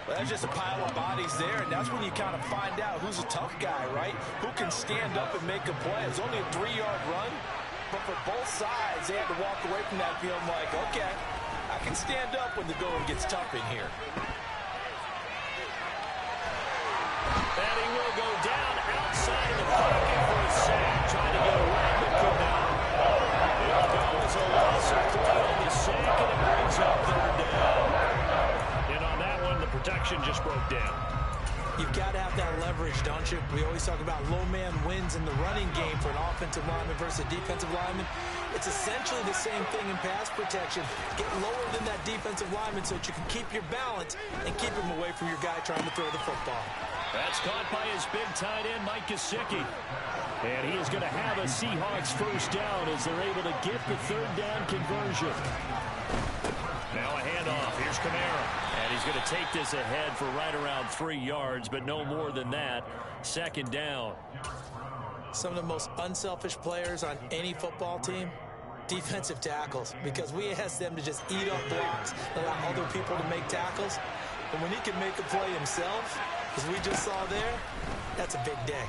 B: Well, that's just a pile of bodies there, and that's when you kind of find out who's a tough guy, right? Who can stand up and make a play. It's only a 3-yard run, but for both sides, they had to walk away from that feeling like, okay, I can stand up when the going gets tough in here.
A: And he will go down outside of the pocket for a sack. Trying to get around, but could not. It goes a loss of 3 on the sack, and it brings up 3rd down. And on that one, the protection just broke down.
E: You've got to have that leverage, don't you? We always talk about low man wins in the running game for an offensive lineman versus a defensive lineman. It's essentially the same thing in pass protection. Get lower than that defensive lineman so that you can keep your balance and keep him away from your guy trying to throw the football.
A: That's caught by his big tight end, Mike Gesicki. And he is going to have a Seahawks first down as they're able to get the 3rd down conversion. Now a handoff. Here's Camara. And he's going to take this ahead for right around 3 yards, but no more than that. 2nd down.
E: Some of the most unselfish players on any football team, defensive tackles, because we ask them to just eat up blocks, allow other people to make tackles. And when he can make a play himself, as we just saw there, that's a big day.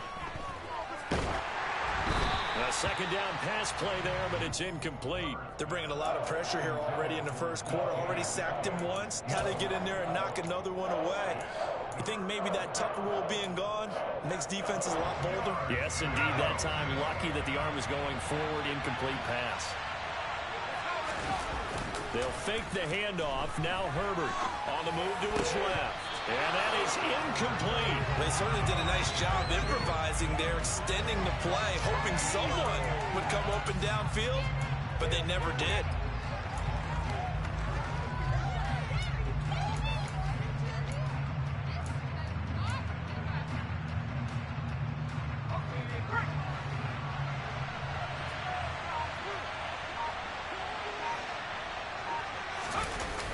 A: A 2nd down pass play there, but it's incomplete.
B: They're bringing a lot of pressure here already in the first quarter. Already sacked him once. Now they get in there and knock another one away. You think maybe that Tucker rule being gone makes defenses a lot bolder?
A: Yes, indeed. That time, lucky that the arm is going forward. Incomplete pass. They'll fake the handoff. Now Herbert on the move to his left. And that is incomplete.
B: They certainly did a nice job improvising there, extending the play, hoping someone would come open downfield, but they never did.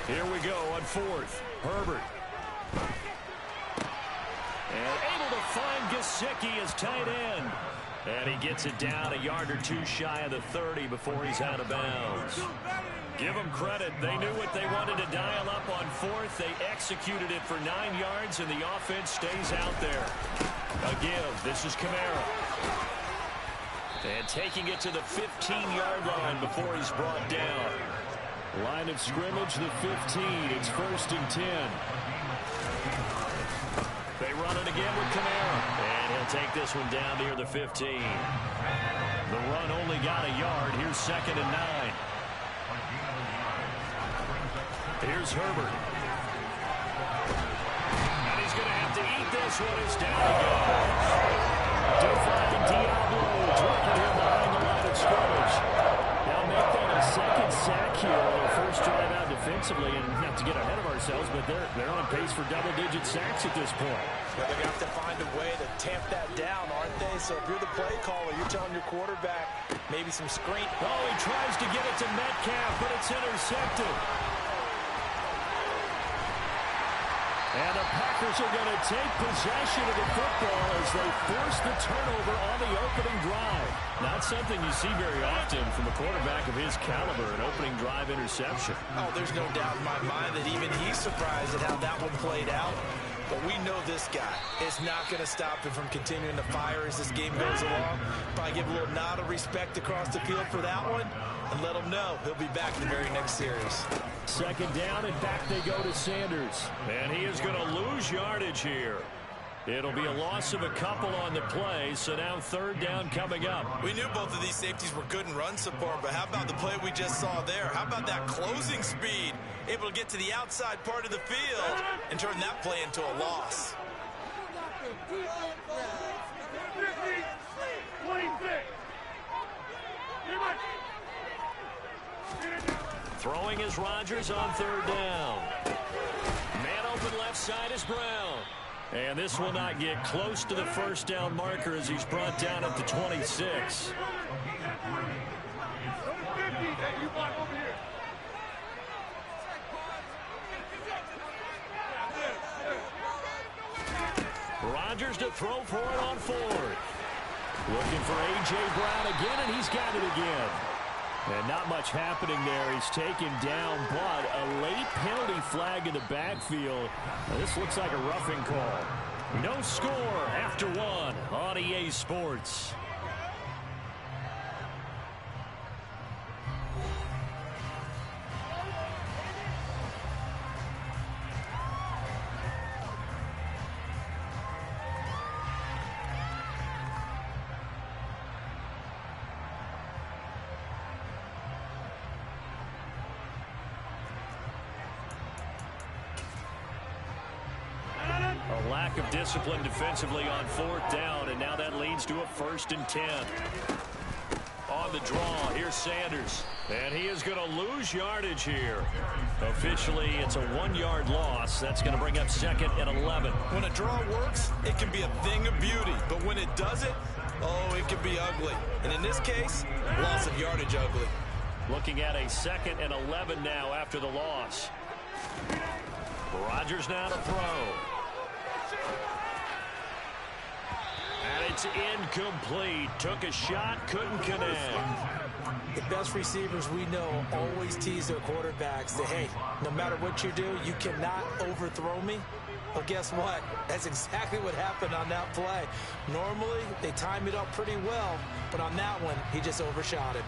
A: Here we go on fourth. Herbert. And able to find Gesicki as tight end. And he gets it down a yard or two shy of the 30 before he's out of bounds. Give them credit. They knew what they wanted to dial up on fourth. They executed it for 9 yards, and the offense stays out there. A give. This is Kamara. And taking it to the 15-yard line before he's brought down. Line of scrimmage, the 15. It's 1st and 10. They run it again with Kamara. And he'll take this one down near the 15. The run only got a yard. Here's 2nd and 9. Here's Herbert. And he's going to have to eat this one. It's down he goes. Deflecting Diablo. Dropping him behind the line of scrimmage. Now make that a 2nd sack here. Their first drive out defensively, and not to get ahead of ourselves, but they're on pace for double-digit sacks at this point.
E: Well, they're going to have to find a way to tamp that down, aren't they? So if you're the play caller, you're telling your quarterback maybe some screen.
A: Oh, he tries to get it to Metcalf, but it's intercepted. And the Packers are going to take possession of the football as they force the turnover on the opening drive. Not something you see very often from a quarterback of his caliber, an opening drive interception.
E: Oh, there's no doubt in my mind that even he's surprised at how that one played out. But we know this guy is not going to stop him from continuing to fire as this game goes along. Probably give a little nod of respect across the field for that one and let him know he'll be back in the very next series.
A: 2nd down, and back they go to Sanders. And he is going to lose yardage here. It'll be a loss of a couple on the play, so now 3rd down coming up.
E: We knew both of these safeties were good in run support, but how about the play we just saw there? How about that closing speed? Able to get to the outside part of the field and turn that play into a loss.
C: 26.
A: Throwing is Rodgers on 3rd down. Man open left side is Brown. And this will not get close to the 1st down marker as he's brought down at the 26. Rodgers to throw for it on 4th. Looking for A.J. Brown again, and he's got it again. And not much happening there. He's taken down, but a late penalty flag in the backfield. Now, this looks like a roughing call. No score after 1 on EA Sports. A lack of discipline defensively on 4th down, and now that leads to a 1st and 10. On the draw, here's Sanders. And he is going to lose yardage here. Officially, it's a 1-yard loss. That's going to bring up 2nd and 11.
E: When a draw works, it can be a thing of beauty. But when it doesn't, oh, it can be ugly. And in this case, loss of yardage ugly.
A: Looking at a 2nd and 11 now after the loss. Rodgers now to throw. And it's incomplete. Took a shot, couldn't connect.
E: The best receivers we know always tease their quarterbacks that, hey, no matter what you do, you cannot overthrow me. Well, guess what? That's exactly what happened on that play. Normally, they time it up pretty well, but on that one, he just overshot it.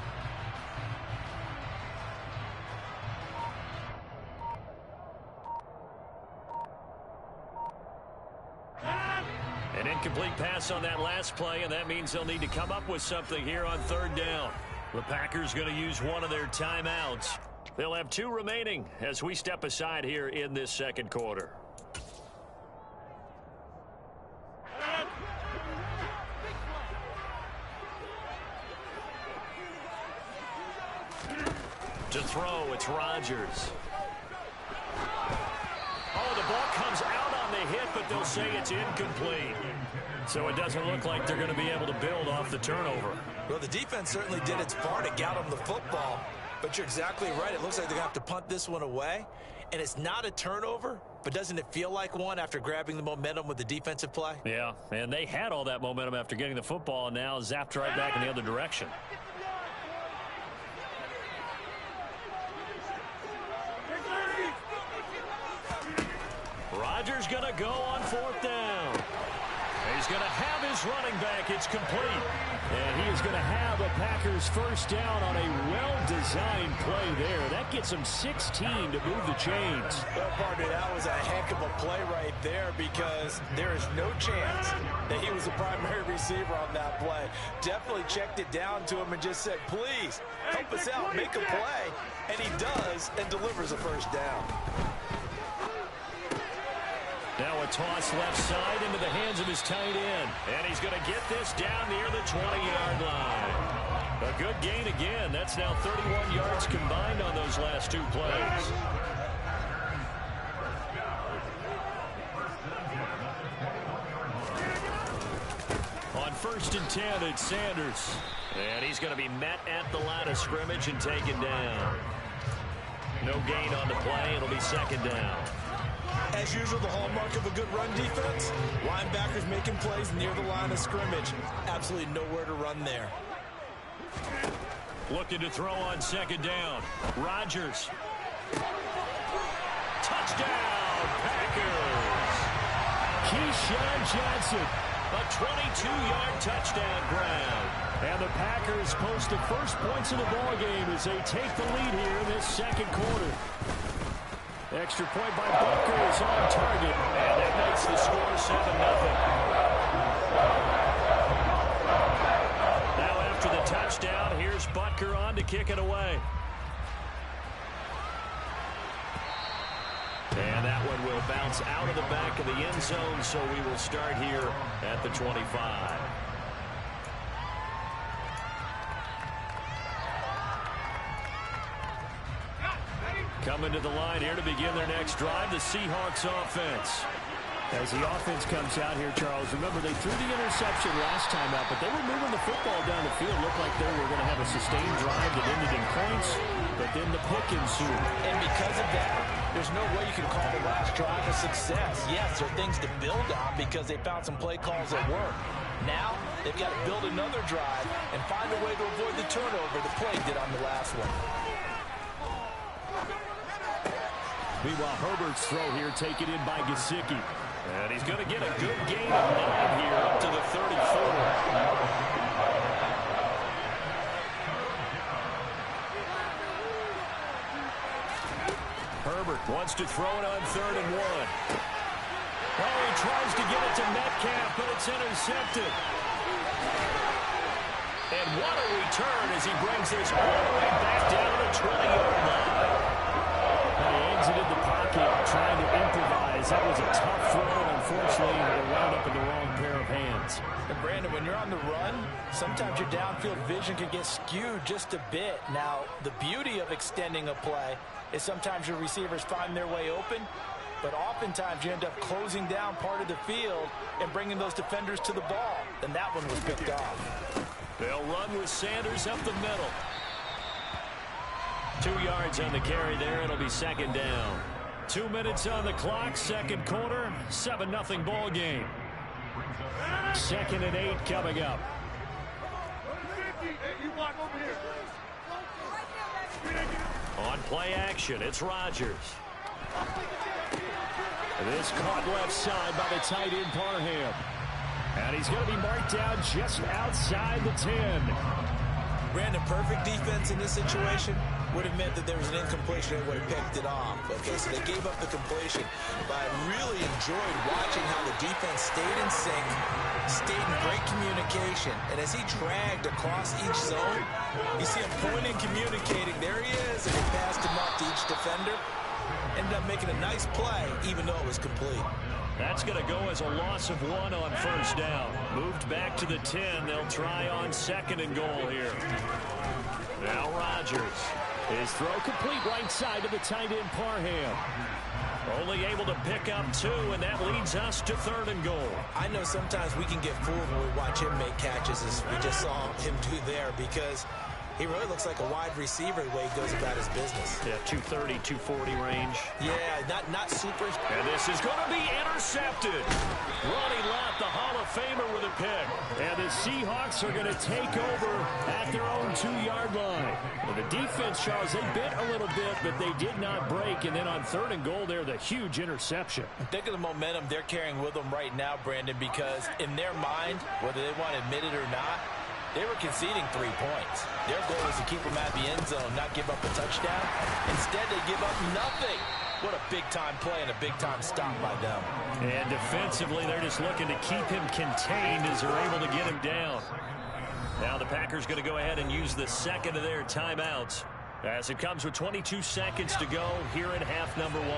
A: An incomplete pass on that last play, and that means they'll need to come up with something here on 3rd down. The Packers going to use one of their timeouts. They'll have 2 remaining as we step aside here in this 2nd quarter. To throw, it's Rodgers. Oh, the ball comes out on the hit, but they'll say it's incomplete. So it doesn't look like they're going to be able to build off the turnover.
E: Well, the defense certainly did its part to get them the football. But you're exactly right. It looks like they're going to have to punt this one away. And it's not a turnover, but doesn't it feel like one after grabbing the momentum with the defensive play?
F: Yeah, and they had all that momentum after getting the football, and now zapped right back in the other direction. Rodgers going to go on 4th down. He's going to have his running back. It's complete. And he is going to have a Packers first down on a well-designed play there. That gets him 16 to move the chains.
E: Well, partner, that was a heck of a play right there because there is no chance that he was the primary receiver on that play. Definitely checked it down to him and just said, please, help us out, make a play. And he does and delivers a first down.
F: Now a toss left side into the hands of his tight end. And he's going to get this down near the 20-yard line. A good gain again. That's now 31 yards combined on those last 2 plays. On 1st and 10, it's Sanders. And he's going to be met at the line of scrimmage and taken down. No gain on the play. It'll be 2nd down.
E: As usual, the hallmark of a good run defense, linebackers making plays near the line of scrimmage. Absolutely nowhere to run there.
F: Looking to throw on 2nd down. Rodgers. Touchdown, Packers. Keyshawn Johnson, a 22-yard touchdown grab. And the Packers post the first points of the ballgame as they take the lead here in this 2nd quarter. Extra point by Butker is on target, and that makes the score 7-0. Now after the touchdown, here's Butker on to kick it away. And that one will bounce out of the back of the end zone, so we will start here at the 25. Coming to the line here to begin their next drive, the Seahawks offense. As the offense comes out here, Charles, remember they threw the interception last time out, but they were moving the football down the field. Looked like they were going to have a sustained drive that ended in points, but then the pick ensued.
E: And because of that, there's no way you can call the last drive a success. Yes, there are things to build on because they found some play calls that work. Now, they've got to build another drive and find a way to avoid the turnover the play did on the last one.
F: Meanwhile, Herbert's throw here taken in by Gesicki. And he's going to get a good gain of 9 here up to the 34. Herbert wants to throw it on 3rd and 1. Oh, he tries to get it to Metcalf, but it's intercepted. And what a return as he brings this all the way back down to the 20-yard line. He exited the pocket trying to improvise. That was a tough throw, and unfortunately, it wound up in the wrong pair of hands.
E: And Brandon, when you're on the run, sometimes your downfield vision can get skewed just a bit. Now, the beauty of extending a play is sometimes your receivers find their way open, but oftentimes you end up closing down part of the field and bringing those defenders to the ball. And that one was picked off.
F: They'll run with Sanders up the middle. 2 yards on the carry there. It'll be 2nd down. 2 minutes on the clock. 2nd quarter. 7-0 ball game. 2nd and 8 coming up. On play action, it's Rodgers. This caught left side by the tight end Parham. And he's going to be marked down just outside the 10.
E: Brandon, perfect defense in this situation would have meant that there was an incompletion and would have picked it off. Okay, so they gave up the completion. But I really enjoyed watching how the defense stayed in sync, stayed in great communication. And as he dragged across each zone, you see him pointing, communicating. There he is, and he passed him up to each defender. Ended up making a nice play, even though it was complete.
F: That's going to go as a loss of 1 on 1st down. Moved back to the 10. They'll try on 2nd and goal here. Now Rodgers. His throw complete right side to the tight end Parham. Only able to pick up 2, and that leads us to 3rd and goal.
E: I know sometimes we can get fooled when we watch him make catches, as we just saw him do there, because He really looks like a wide receiver the way he goes about his business.
F: Yeah, 230, 240 range.
E: Yeah, not super.
A: And this is going to be intercepted. Ronnie Lott, the Hall of Famer, with a pick.
F: And the Seahawks are going to take over at their own 2-yard line. Well, the defense, Charles, they bit a little bit, but they did not break. And then on 3rd and goal there, the huge interception.
E: Think of the momentum they're carrying with them right now, Brandon, because in their mind, whether they want to admit it or not, they were conceding 3 points. Their goal was to keep them at the end zone, not give up a touchdown. Instead, they give up nothing. What a big-time play and a big-time stop by them.
F: And defensively, they're just looking to keep him contained as they're able to get him down. Now the Packers going to go ahead and use the second of their timeouts as it comes with 22 seconds to go here in half number 1.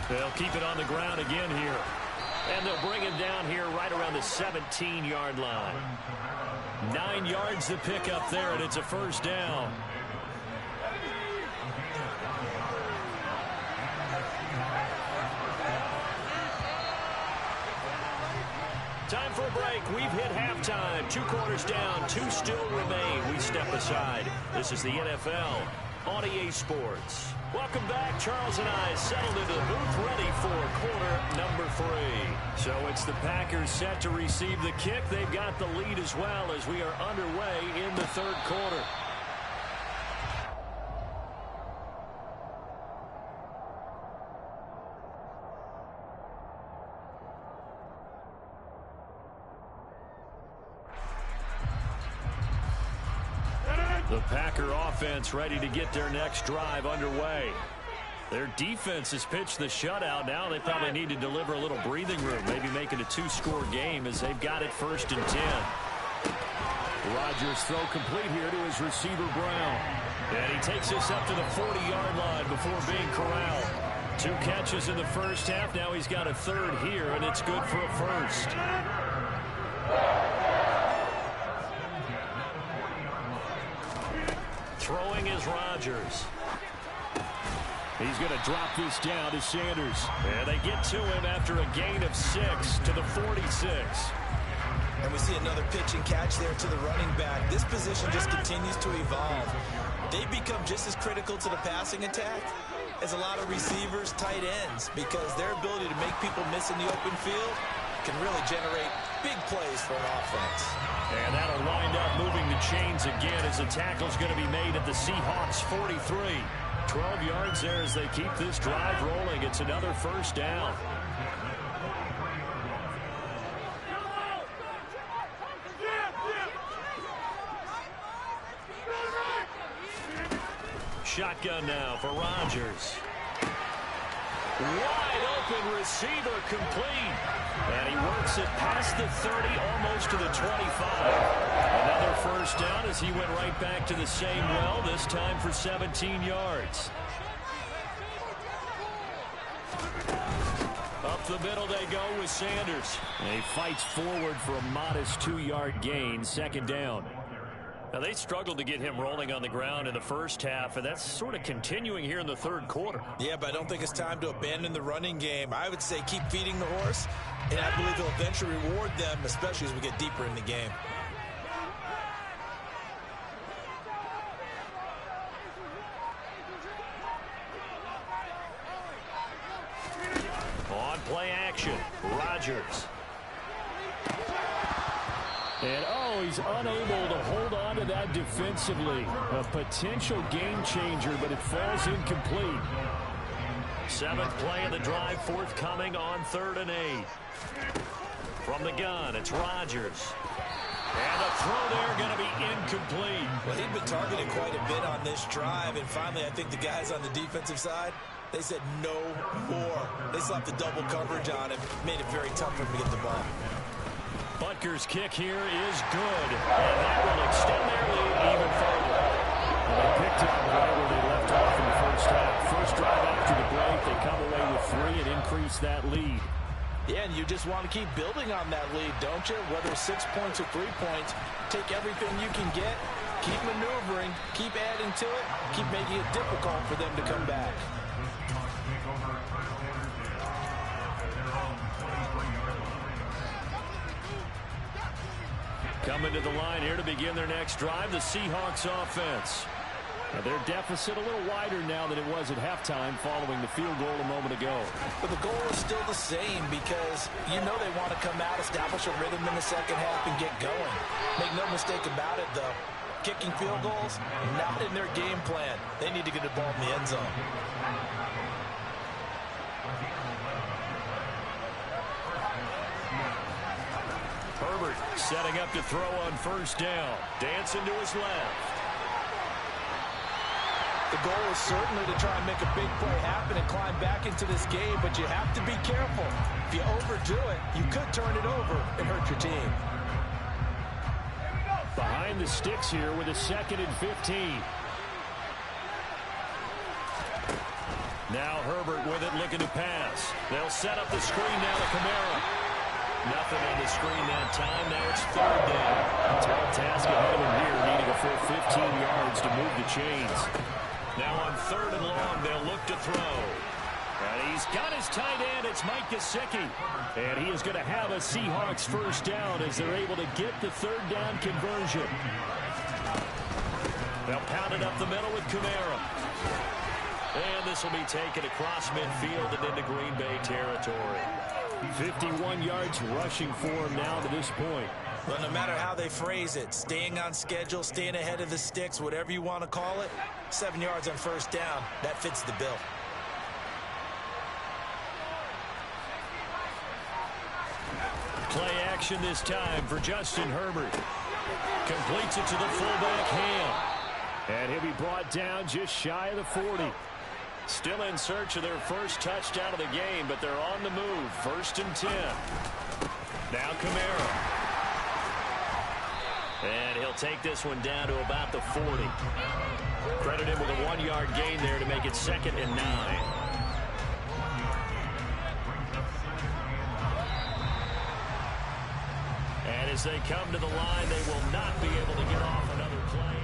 F: They'll keep it on the ground again here. And they'll bring him down here right around the 17-yard line. 9 yards to pick up there, and it's a first down. Time for a break. We've hit halftime. 2 quarters down, 2 still remain. We step aside. This is the NFL on EA Sports. Welcome back. Charles and I settled into the booth, ready for quarter number 3. So it's the Packers set to receive the kick. They've got the lead as well as we are underway in the 3rd quarter. The Packer offense ready to get their next drive underway. Their defense has pitched the shutout. Now they probably need to deliver a little breathing room, maybe make it a 2-score game as they've got it 1st and 10. Rodgers throw complete here to his receiver Brown. And he takes us up to the 40-yard line before being corralled. 2 catches in the first half. Now he's got a 3rd here, and it's good for a 1st. Throwing is Rodgers. He's going to drop this down to Sanders. And they get to him after a gain of 6 to the 46.
E: And we see another pitch and catch there to the running back. This position just continues to evolve. They become just as critical to the passing attack as a lot of receivers, tight ends, because their ability to make people miss in the open field can really generate big plays for an offense.
F: And that'll wind up moving the chains again as the tackle's going to be made at the Seahawks 43. 12 yards there as they keep this drive rolling. It's another first down. Shotgun now for Rodgers. Wide open receiver complete. And he works it past the 30, almost to the 25. Another first down as he went right back to the same well, this time for 17 yards. Up the middle they go with Sanders. And he fights forward for a modest 2-yard gain, 2nd down. Now, they struggled to get him rolling on the ground in the first half, and that's sort of continuing here in the 3rd quarter.
E: Yeah, but I don't think it's time to abandon the running game. I would say keep feeding the horse, and I believe he'll eventually reward them, especially as we get deeper in the game.
F: On play action, Rodgers. And, he's unable to hold on to that defensively. A potential game changer, but it falls incomplete. 7th play of the drive, forthcoming on 3rd and 8. From the gun, it's Rodgers. And the throw there going to be incomplete.
E: Well, he'd been targeted quite a bit on this drive, and finally I think the guys on the defensive side, they said no more. They slapped the double coverage on him, made it very tough for him to get the ball.
F: Butker's kick here is good, and that will extend their lead even further. And they picked up right where they left off in the first half. First drive after the break, they come away with 3 and increase that lead.
E: Yeah, and you just want to keep building on that lead, don't you? Whether 6 points or 3 points, take everything you can get, keep maneuvering, keep adding to it, keep making it difficult for them to come back.
A: Coming to the line here to begin their next drive, the Seahawks offense. Now their deficit a little wider now than it was at halftime following the field goal a moment ago.
E: But the goal is still the same because you know they want to come out, establish a rhythm in the second half, and get going. Make no mistake about it, though. Kicking field goals, not in their game plan. They need to get the ball in the end zone.
A: Herbert setting up to throw on first down. Dancing to his left.
B: The goal is certainly to try and make a big play happen and climb back into this game, but you have to be careful. If you overdo it, you could turn it over and hurt your team.
F: Behind the sticks here with a 2nd and 15.
A: Now Herbert with it, looking to pass. They'll set up the screen now to Kamara. Nothing on the screen that time. Now it's 3rd down. Tall task ahead of him here, needing a full 15 yards to move the chains. Now on 3rd and long, they'll look to throw. And he's got his tight end. It's Mike Gesicki. And he is going to have a Seahawks first down as they're able to get the 3rd down conversion. They'll pound it up the middle with Kamara. And this will be taken across midfield and into Green Bay territory.
F: 51 yards rushing for him now to this point.
E: Well, no matter how they phrase it, staying on schedule, staying ahead of the sticks, whatever you want to call it, 7 yards on first down, that fits the bill.
A: Play action this time for Justin Herbert. Completes it to the fullback Ham.
F: And he'll be brought down just shy of the 40.
A: Still in search of their first touchdown of the game, but they're on the move. 1st and 10. Now Kamara. And he'll take this one down to about the 40. Credit him with a 1-yard gain there to make it 2nd and 9. And as they come to the line, they will not be able to get off another play.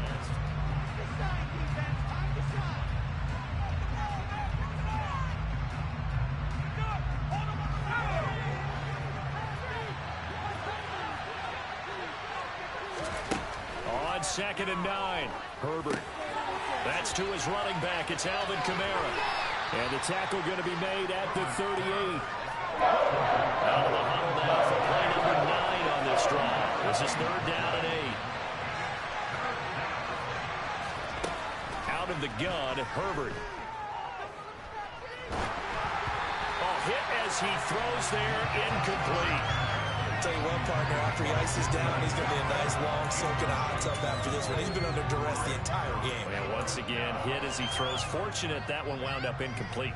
A: On 2nd and 9, Herbert. That's to his running back. It's Alvin Kamara.
F: And the tackle going to be made at the 38.
A: Out of the huddle now for play number 9 on this drive. This is 3rd down and 8. Out of the gun, Herbert. Oh, hit as he throws there, incomplete.
E: Tell you what, partner, after he ices down, he's going to be a nice, long soak in a hot tub after this one. He's been under duress the entire game.
A: And once again, hit as he throws. Fortunate that one wound up incomplete.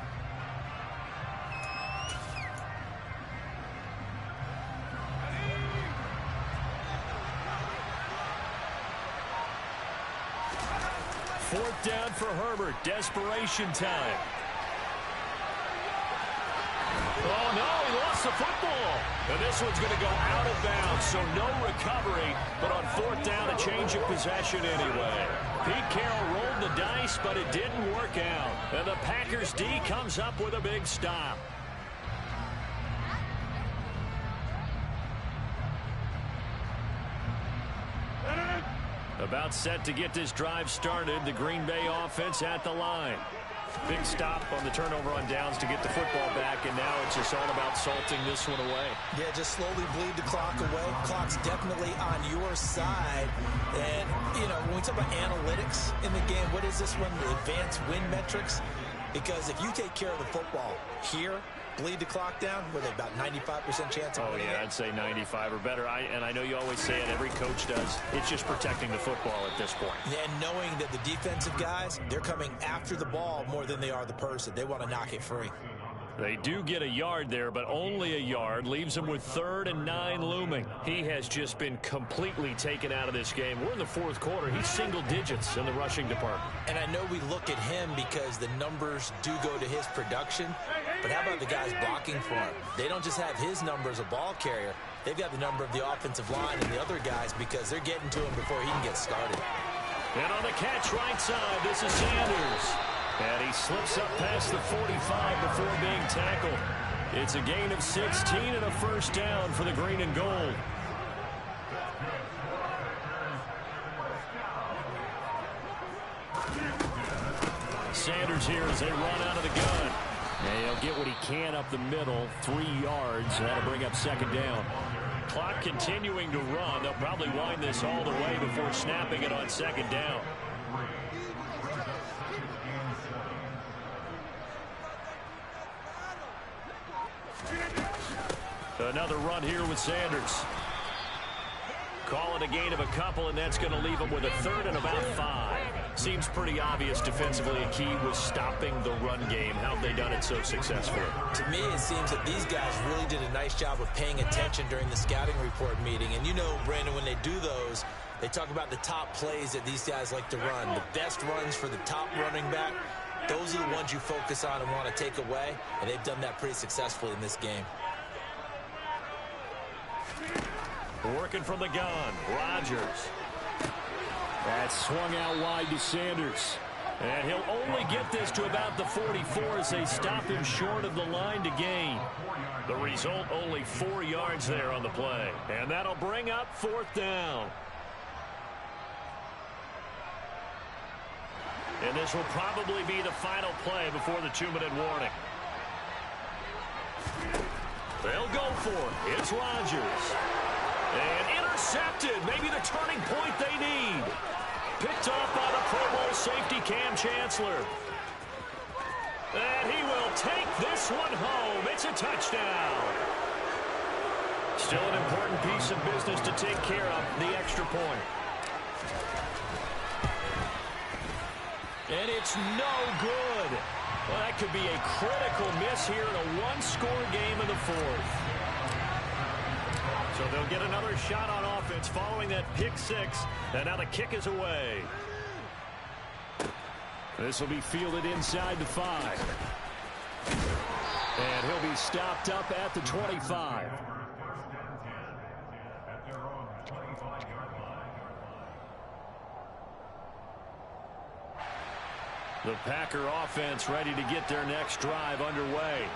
A: Fourth down for Herbert. Desperation time. Oh, no, he lost the football. And this one's going to go out of bounds, so no recovery. But on 4th down, a change of possession anyway. Pete Carroll rolled the dice, but it didn't work out. And the Packers D comes up with a big stop. About set to get this drive started. The Green Bay offense at the line. Big stop on the turnover on downs to get the football back, and now it's just all about salting this one away.
E: Yeah, just slowly bleed the clock away. Clock's definitely on your side. And, you know, when we talk about analytics in the game, what is this one? The advanced win metrics? Because if you take care of the football here, bleed the clock down, with about 95% chance of winning.
A: Oh, yeah, I'd say 95 or better. And I know you always say it, every coach does. It's just protecting the football at this point.
E: And knowing that the defensive guys, they're coming after the ball more than they are the person. They want to knock it free.
A: They do get a yard there, but only a yard. Leaves them with 3rd and 9 looming. He has just been completely taken out of this game. We're in the 4th quarter. He's single digits in the rushing department.
E: And I know we look at him because the numbers do go to his production. But how about the guys blocking for him? They don't just have his number as a ball carrier. They've got the number of the offensive line and the other guys because they're getting to him before he can get started.
A: And on the catch right side, this is Sanders. And he slips up past the 45 before being tackled. It's a gain of 16 and a first down for the green and gold. Sanders here as they run out of the gun. And he'll get what he can up the middle, 3 yards. That'll bring up second down. Clock continuing to run. They'll probably wind this all the way before snapping it on second down. Another run here with Sanders. Call it a gain of a couple, and that's going to leave them with a third and about 5. Seems pretty obvious defensively a key was stopping the run game. How have they done it so successfully?
E: To me, it seems that these guys really did a nice job of paying attention during the scouting report meeting. And you know, Brandon, when they do those, they talk about the top plays that these guys like to run. The best runs for the top running back, those are the ones you focus on and want to take away. And they've done that pretty successfully in this game.
A: Working from the gun, Rodgers. That's swung out wide to Sanders. And he'll only get this to about the 44 as they stop him short of the line to gain. The result, only 4 yards there on the play. And that'll bring up fourth down. And this will probably be the final play before the 2-minute warning. They'll go for it. It's Rodgers. And intercepted. Maybe the turning point they need. Picked off by the Pro Bowl safety Cam Chancellor. And he will take this one home. It's a touchdown. Still an important piece of business to take care of, the extra point. And it's no good. Well, that could be a critical miss here in a one-score game in the fourth. So they'll get another shot on offense following that pick six. And now the kick is away. This will be fielded inside the 5. And he'll be stopped up at the 25. The Packer offense ready to get their next drive underway.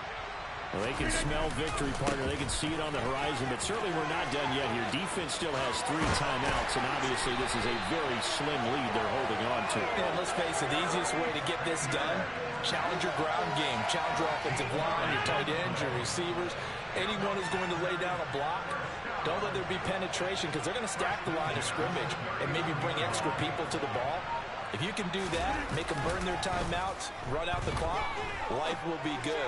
A: Well, they can smell victory, partner. They can see it on the horizon, but certainly we're not done yet here. Defense still has 3 timeouts, and obviously this is a very slim lead they're holding on to.
E: And let's face it, the easiest way to get this done, challenge your ground game, challenge your offensive line, your tight ends, your receivers, anyone who's going to lay down a block. Don't let there be penetration because they're going to stack the line of scrimmage and maybe bring extra people to the ball. If you can do that, make them burn their timeouts, run out the clock, life will be good.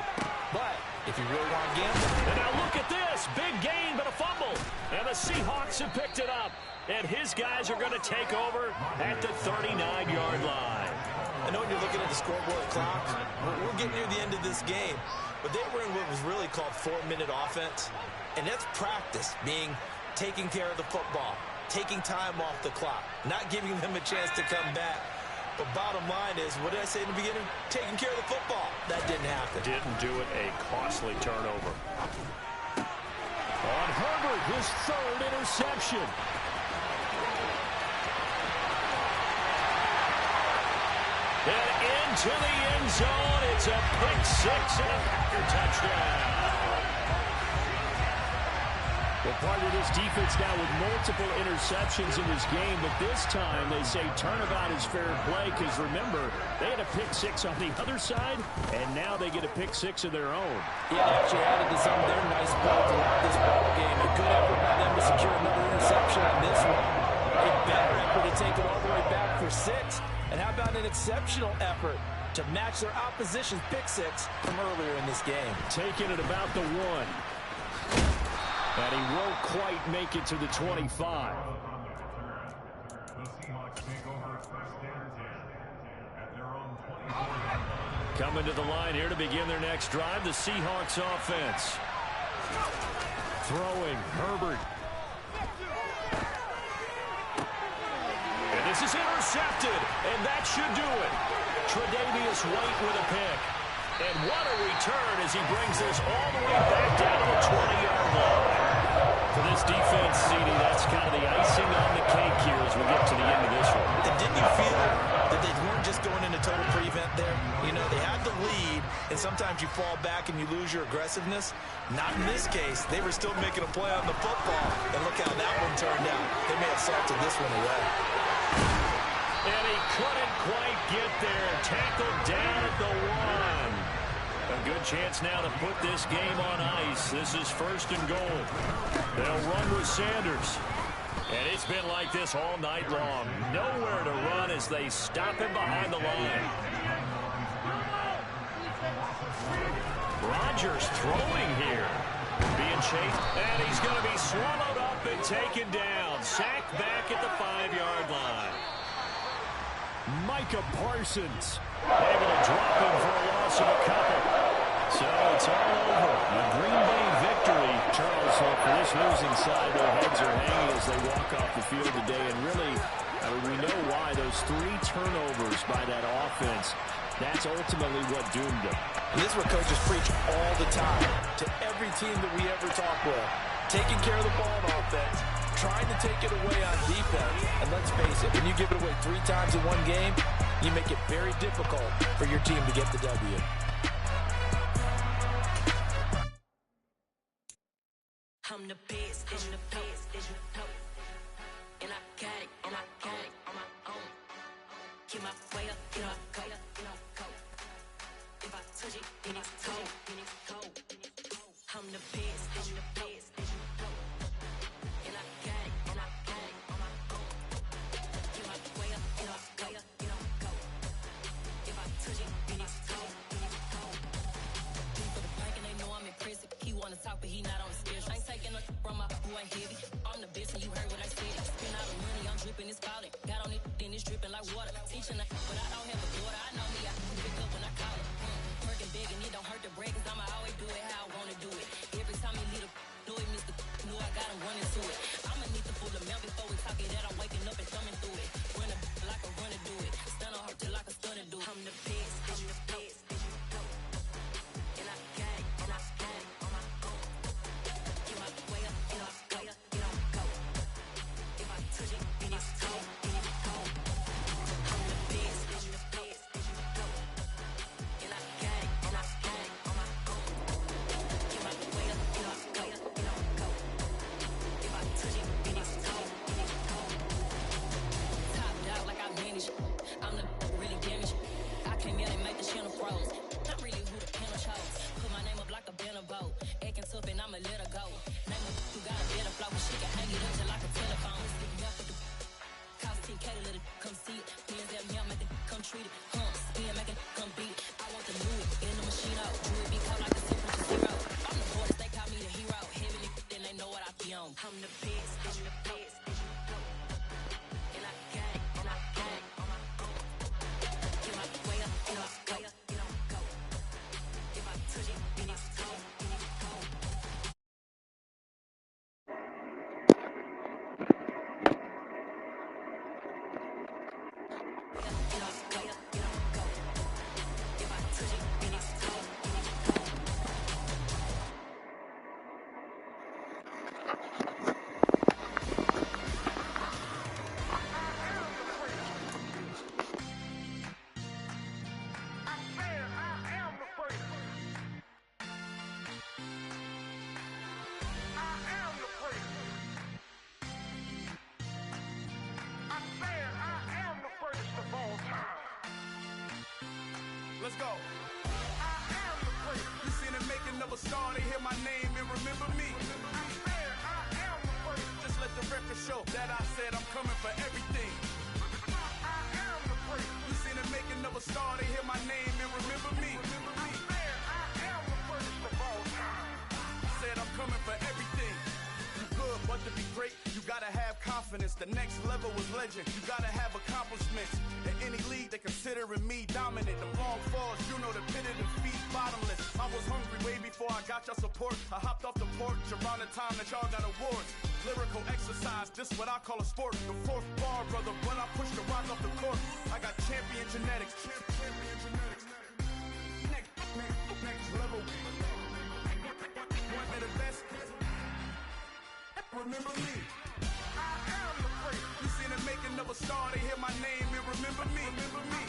E: But if you really want to gamble.
A: And now look at this. Big gain, but a fumble. And the Seahawks have picked it up. And his guys are going to take over at the 39-yard line.
E: I know when you're looking at the scoreboard clock, we're getting near the end of this game. But they were in what was really called 4-minute offense. And that's practice, being taking care of the football, taking time off the clock, not giving them a chance to come back. But bottom line is, what did I say in the beginning? Taking care of the football. That didn't happen.
A: Didn't do it. A costly turnover. On Herbert, his 3rd interception. And into the end zone. It's a pick 6 and a Packer touchdown. Well, part of this defense now with multiple interceptions in this game, but this time they say turnabout is fair play because, remember, they had a pick 6 on the other side, and now they get a pick 6 of their own.
E: Yeah, they actually added to some of their nice play throughout this ball game. A good effort by them to secure another interception on this one. A better effort to take it all the way back for 6. And how about an exceptional effort to match their opposition's pick 6 from earlier in this game?
A: Taking it about the 1. And he won't quite make it to the 25. Coming to the line here to begin their next drive, the Seahawks offense. Throwing, Herbert. And this is intercepted, and that should do it. Tre'Davious White with a pick. And what a return as he brings this all the way back down to the 20-yard line. For this defense, CD, that's kind of the icing on the cake here as we get to the end of this one.
E: And didn't you feel that they weren't just going into total prevent there? You know, they had the lead, and sometimes you fall back and you lose your aggressiveness. Not in this case. They were still making a play on the football, and look how that one turned out. They may have salted this one away.
A: And he couldn't quite get there. Tackled down at the 1. A good chance now to put this game on ice. This is 1st and goal. They'll run with Sanders. And it's been like this all night long. Nowhere to run as they stop him behind the line. Rodgers throwing here. Being chased, and he's going to be swallowed up and taken down. Sacked back at the 5-yard line. Micah Parsons able to drop him for a loss of a couple. So it's all over. A Green Bay victory. Charles, for this losing side, their heads are hanging as they walk off the field today. And really, we know why. Those 3 turnovers by that offense, that's ultimately what doomed them.
E: And this is what coaches preach all the time to every team that we ever talk with. Taking care of the ball on offense, trying to take it away on defense. And let's face it, when you give it away 3 times in one game, you make it very difficult for your team to get the W.
J: I'm the best, I'm the best, and I got it, and I got it on my own. Keep my way up, get up, go, go. If I touch it, then it's cold, I'm the best, I'm the best, and I got it, and I got it on my own. Keep my way up, get up, go, go. If I touch it, then it's cold, for the bank and they know I'm impressive. He wanna talk, but he not on the schedule. I ain't taking a from my boy ain't heavy. I'm the best and you heard what I said. Spend all the money, I'm dripping, it's falling. Got on it, then it's dripping like water. Teaching but I don't have a daughter. I know me, I can pick up when I call it. Working big and it don't hurt to break, cause I'ma always do it how I wanna do it. Every time he lead a do it, Mr. Knew I got him running to it. I'ma need to pull the mail before we talk it that I'm waking up and thumbing through it. Run like a runner do it. Stun on her till like a stunner do it. I'm the best, I'm the best. And I got it, and I got it on my own. Get my way up, get up, go. If I touch it, then it's cold, I'm the best, I'm the best. And I got it, and I got it on my own. Get my way up, get up, go. If I touch it, then it's cold, Top dog like I manage. I'm the really damaged. I came out and make the channel froze. Not really who the panel chose. Put my name up like a banner boat. Acting tough and I'ma let her go. Name her who got a better flow, but she can hang it up just like a telephone. Cost 10K to let it come see it. Hands that me, I make it come treat it. Spin, make it come beat it. I want the new it in the machine out. Drew it be cold like a temperature 0. I'm the boys, they call me the hero. Heaven it, then they know what I be on. I'm the best, I'm the best. And I got it, and I got it on my own. Get my way up, get up, go. If I touch it, then it's cold,
H: Let's go. I am the great. You seen the making of a star, they hear my name and remember me. I am the great. Just let the record show that I said I'm coming for everything. I am the great. You seen the making of a star, they hear my name and remember me. I am the greatest of all time. Said I'm coming for everything. You good, but to be great, you gotta have confidence. The next level was legend. You gotta have accomplishments. In any league, they considering me dominant. The long falls, you know the pit of defeat, bottomless. I was hungry way before I got your support. I hopped off the porch around the time that y'all got awards. Lyrical exercise, this what I call a sport. The fourth bar, brother, when I push the rock off the court. I got champion genetics. Next level. One of the best. Remember me. I am the great. You seen the making of a star, they hear my name and remember me. Remember me.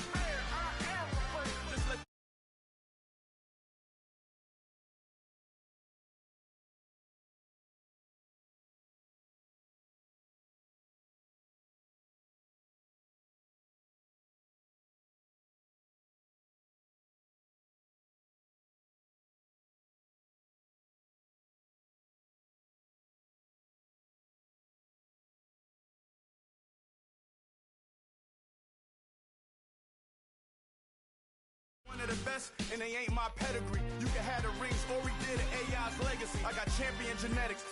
H: the best, and they ain't my pedigree. You can have the rings, or we did AI's legacy. I got champion genetics.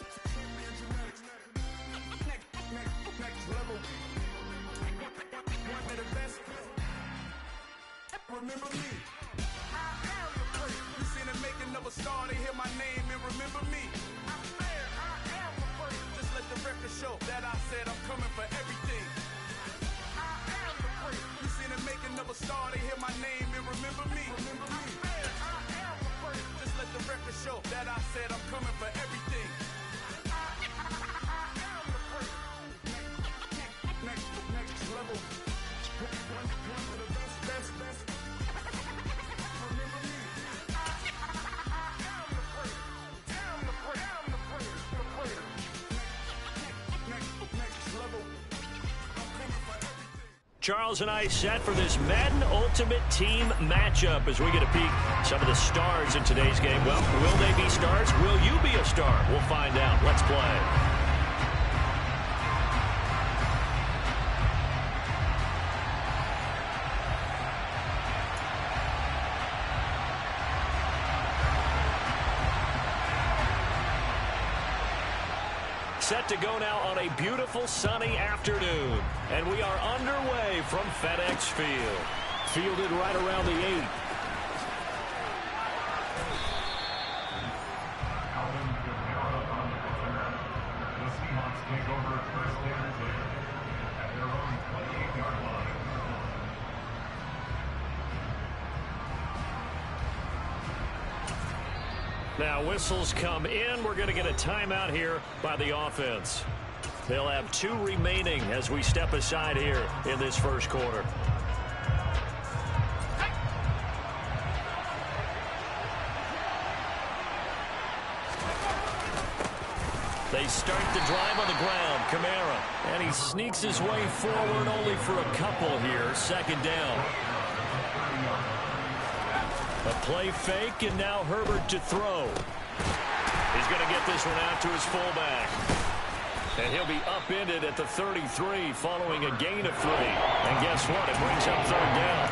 H: Next level. One of the best. Remember me. You seen the making of a star, they hear my name and remember me. Just let the record show that I said I'm coming for everything. You seen the making of a star, they hear my name and remember me. Just let the record show that I said I'm coming for everything. Next level. One of the best. Remember me. Next level. I'm coming for everything.
F: Charles and I set for this Madden Ultimate Team matchup as we get a peek some of the stars in today's game. Well, will they be stars? Will you be a star? We'll find out. Let's play. Set to go now on a beautiful sunny afternoon. And we are underway from FedEx Field. Fielded right around the 8.
D: The Seahawks take over at first and 10 at their own 28-yard line.
F: Now whistles come in. We're going to get a timeout here by the offense. They'll have 2 remaining as we step aside here in this first quarter. They start the drive on the ground. Kamara. And he sneaks his way forward only for a couple here. Second down. A play fake, and now Herbert to throw. He's going to get this one out to his fullback. And he'll be upended at the 33 following a gain of 3. And guess what? It brings up third down.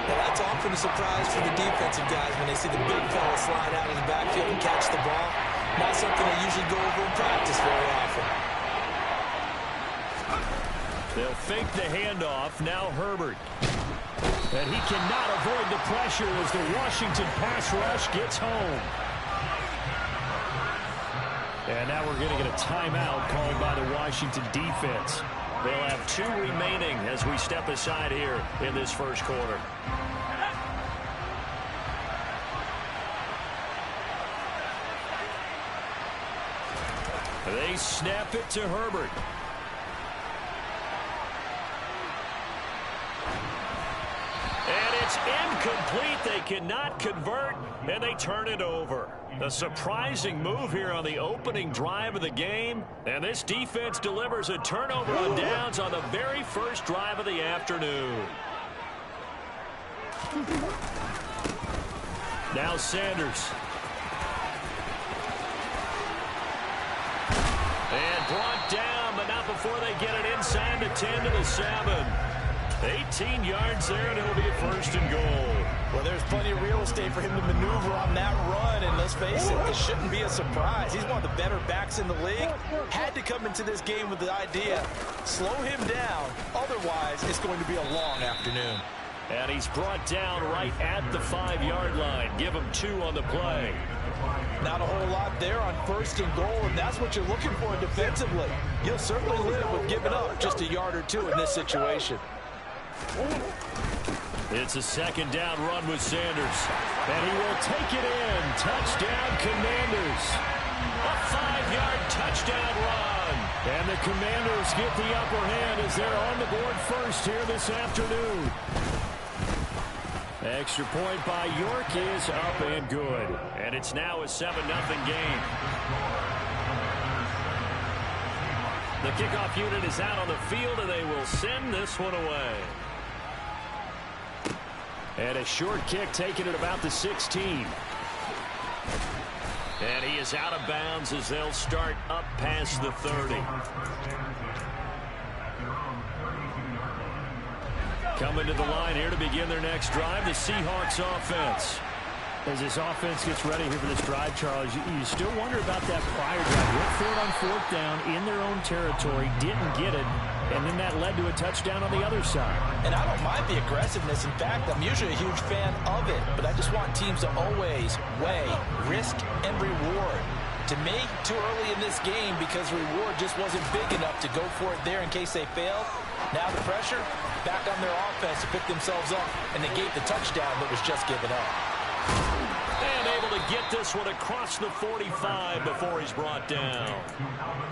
E: Well, that's often a surprise for the defensive guys when they see the big fella slide out of the backfield and catch the ball. Not something they usually go over in practice very often.
F: They'll fake the handoff. Now Herbert. And he cannot avoid the pressure as the Washington pass rush gets home. And now we're going to get a timeout called by the Washington defense. They'll have 2 remaining as we step aside here in this first quarter. They snap it to Herbert. And it's incomplete. They cannot convert, and they turn it over. A surprising move here on the opening drive of the game. And this defense delivers a turnover on downs on the very first drive of the afternoon. Now Sanders. And brought down, but not before they get it inside the 10 to the 7. 18 yards there, and it'll be a first and goal.
B: Well, there's plenty of real estate for him to maneuver on that run, and let's face it, it shouldn't be a surprise. He's one of the better backs in the league. Had to come into this game with the idea, slow him down, otherwise it's going to be a long afternoon.
F: And he's brought down right at the 5-yard line. Give him 2 on the play.
B: Not a whole lot there on first and goal, and that's what you're looking for defensively. You'll certainly live with giving up just a yard or 2 in this situation.
F: It's a second down run with Sanders. And he will take it in. Touchdown, Commanders. A 5-yard touchdown run. And the Commanders get the upper hand as they're on the board first here this afternoon. Extra point by York is up and good. And it's now a 7-0 game. The kickoff unit is out on the field, and they will send this one away. And a short kick taken at about the 16. And he is out of bounds as they'll start up past the 30.
A: Coming to the line here to begin their next drive, the Seahawks offense.
F: As this offense gets ready here for this drive, Charles, you still wonder about that prior drive. Went for it on 4th down in their own territory, didn't get it, and then that led to a touchdown on the other side.
E: And I don't mind the aggressiveness. In fact, I'm usually a huge fan of it, but I just want teams to always weigh risk and reward. To me, too early in this game because reward just wasn't big enough to go for it there in case they failed. Now the pressure back on their offense to pick themselves up and negate the touchdown that was just given up.
A: And able to get this one across the 45 before he's brought down.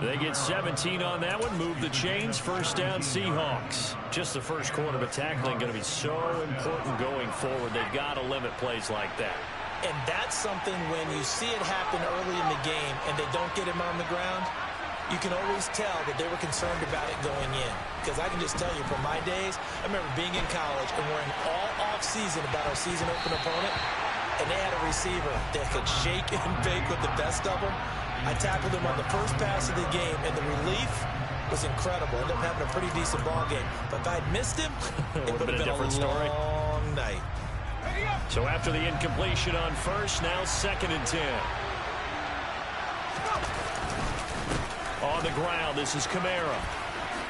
A: They get 17 on that one, move the chains, 1st down Seahawks. Just the first quarter, but tackling going to be so important going forward. They've got to limit plays like that.
E: And that's something when you see it happen early in the game and they don't get him on the ground, you can always tell that they were concerned about it going in. Because I can just tell you from my days, I remember being in college and worrying all off-season about our season-open opponent, and they had a receiver that could shake and bake with the best of them. I tackled him on the first pass of the game, and the relief was incredible. Ended up having a pretty decent ball game. But if I'd missed him, it would have been a different story. Long night.
A: So after the incompletion on 1st, now 2nd and 10. On the ground, this is Kamara.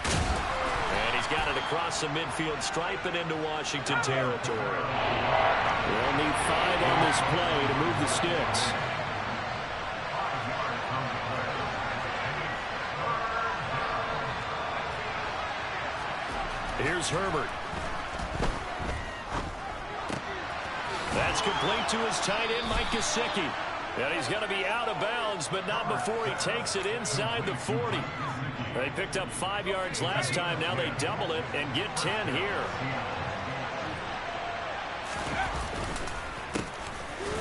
A: And he's got it across the midfield stripe and into Washington territory. They'll need 5 on this play to move the sticks. Here's Herbert. That's complete to his tight end, Mike Gesicki. And he's going to be out of bounds, but not before he takes it inside the 40. They picked up 5 yards last time. Now they double it and get 10 here.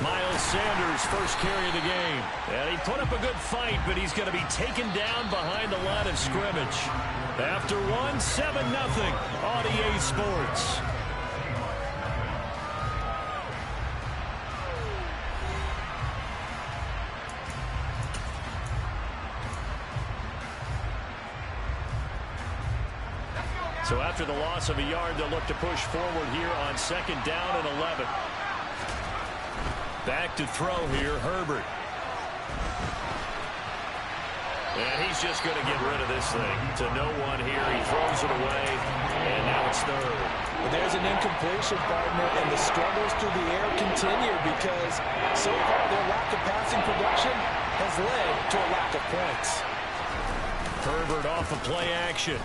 A: Miles Sanders, first carry of the game. And he put up a good fight, but he's going to be taken down behind the line of scrimmage. After 7-0 on EA Sports. So after the loss of a yard, they'll look to push forward here on 2nd down and 11. Back to throw here, Herbert. And he's just going to get rid of this thing to no one here. He throws it away, and now it's 3rd.
E: Well, there's an incompletion, partner, and the struggles through the air continue because so far their lack of passing production has led to a lack of points.
A: Herbert off of play action.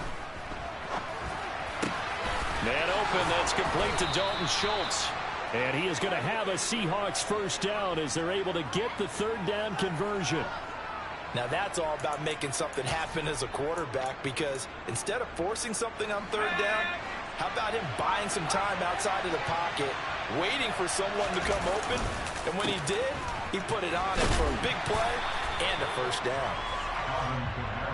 A: Man open, that's complete to Dalton Schultz. And he is going to have a Seahawks 1st down as they're able to get the 3rd down conversion.
E: Now that's all about making something happen as a quarterback because instead of forcing something on 3rd down, how about him buying some time outside of the pocket, waiting for someone to come open, and when he did, he put it on him for a big play and a 1st down.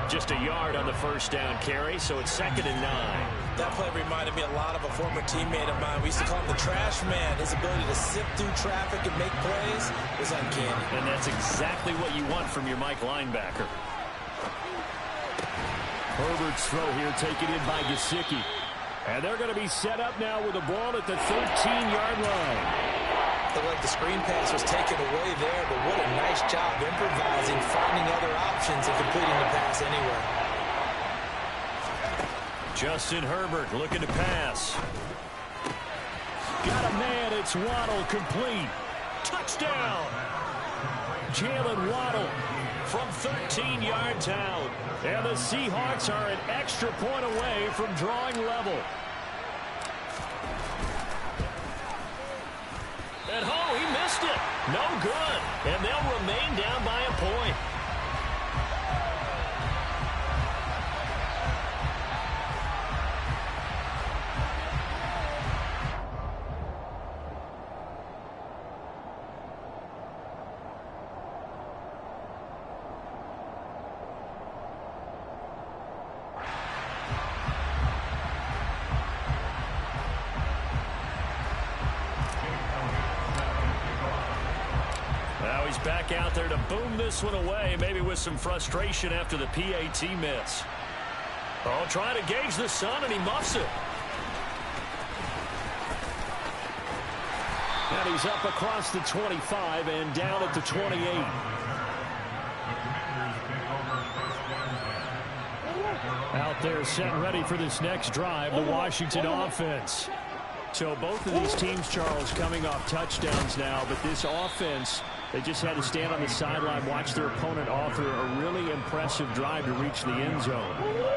A: Just a yard on the 1st down carry, so it's 2nd and 9.
E: That play reminded me a lot of a former teammate of mine. We used to call him the trash man. His ability to sift through traffic and make plays was uncanny.
A: And that's exactly what you want from your Mike linebacker. Herbert's throw here taken in by Gesicki. And they're going to be set up now with the ball at the 13-yard line.
E: Looked like the screen pass was taken away there, but what a nice job improvising, finding other options, and completing the pass anyway.
A: Justin Herbert looking to pass. Got a man, it's Waddle, complete. Touchdown! Jalen Waddle from 13 yards out. And the Seahawks are an extra point away from drawing level. And he missed it. No good. And they'll remain down by a point. Back out there to boom this one away, maybe with some frustration after the PAT miss. Trying to gauge the sun, and he muffs it. and he's up across the 25 and down at the 28.
F: Out there set and ready for this next drive, the Washington offense. So both of these teams, Charles, coming off touchdowns now, but this offense, they just had to stand on the sideline, watch their opponent offer a really impressive drive to reach the end zone.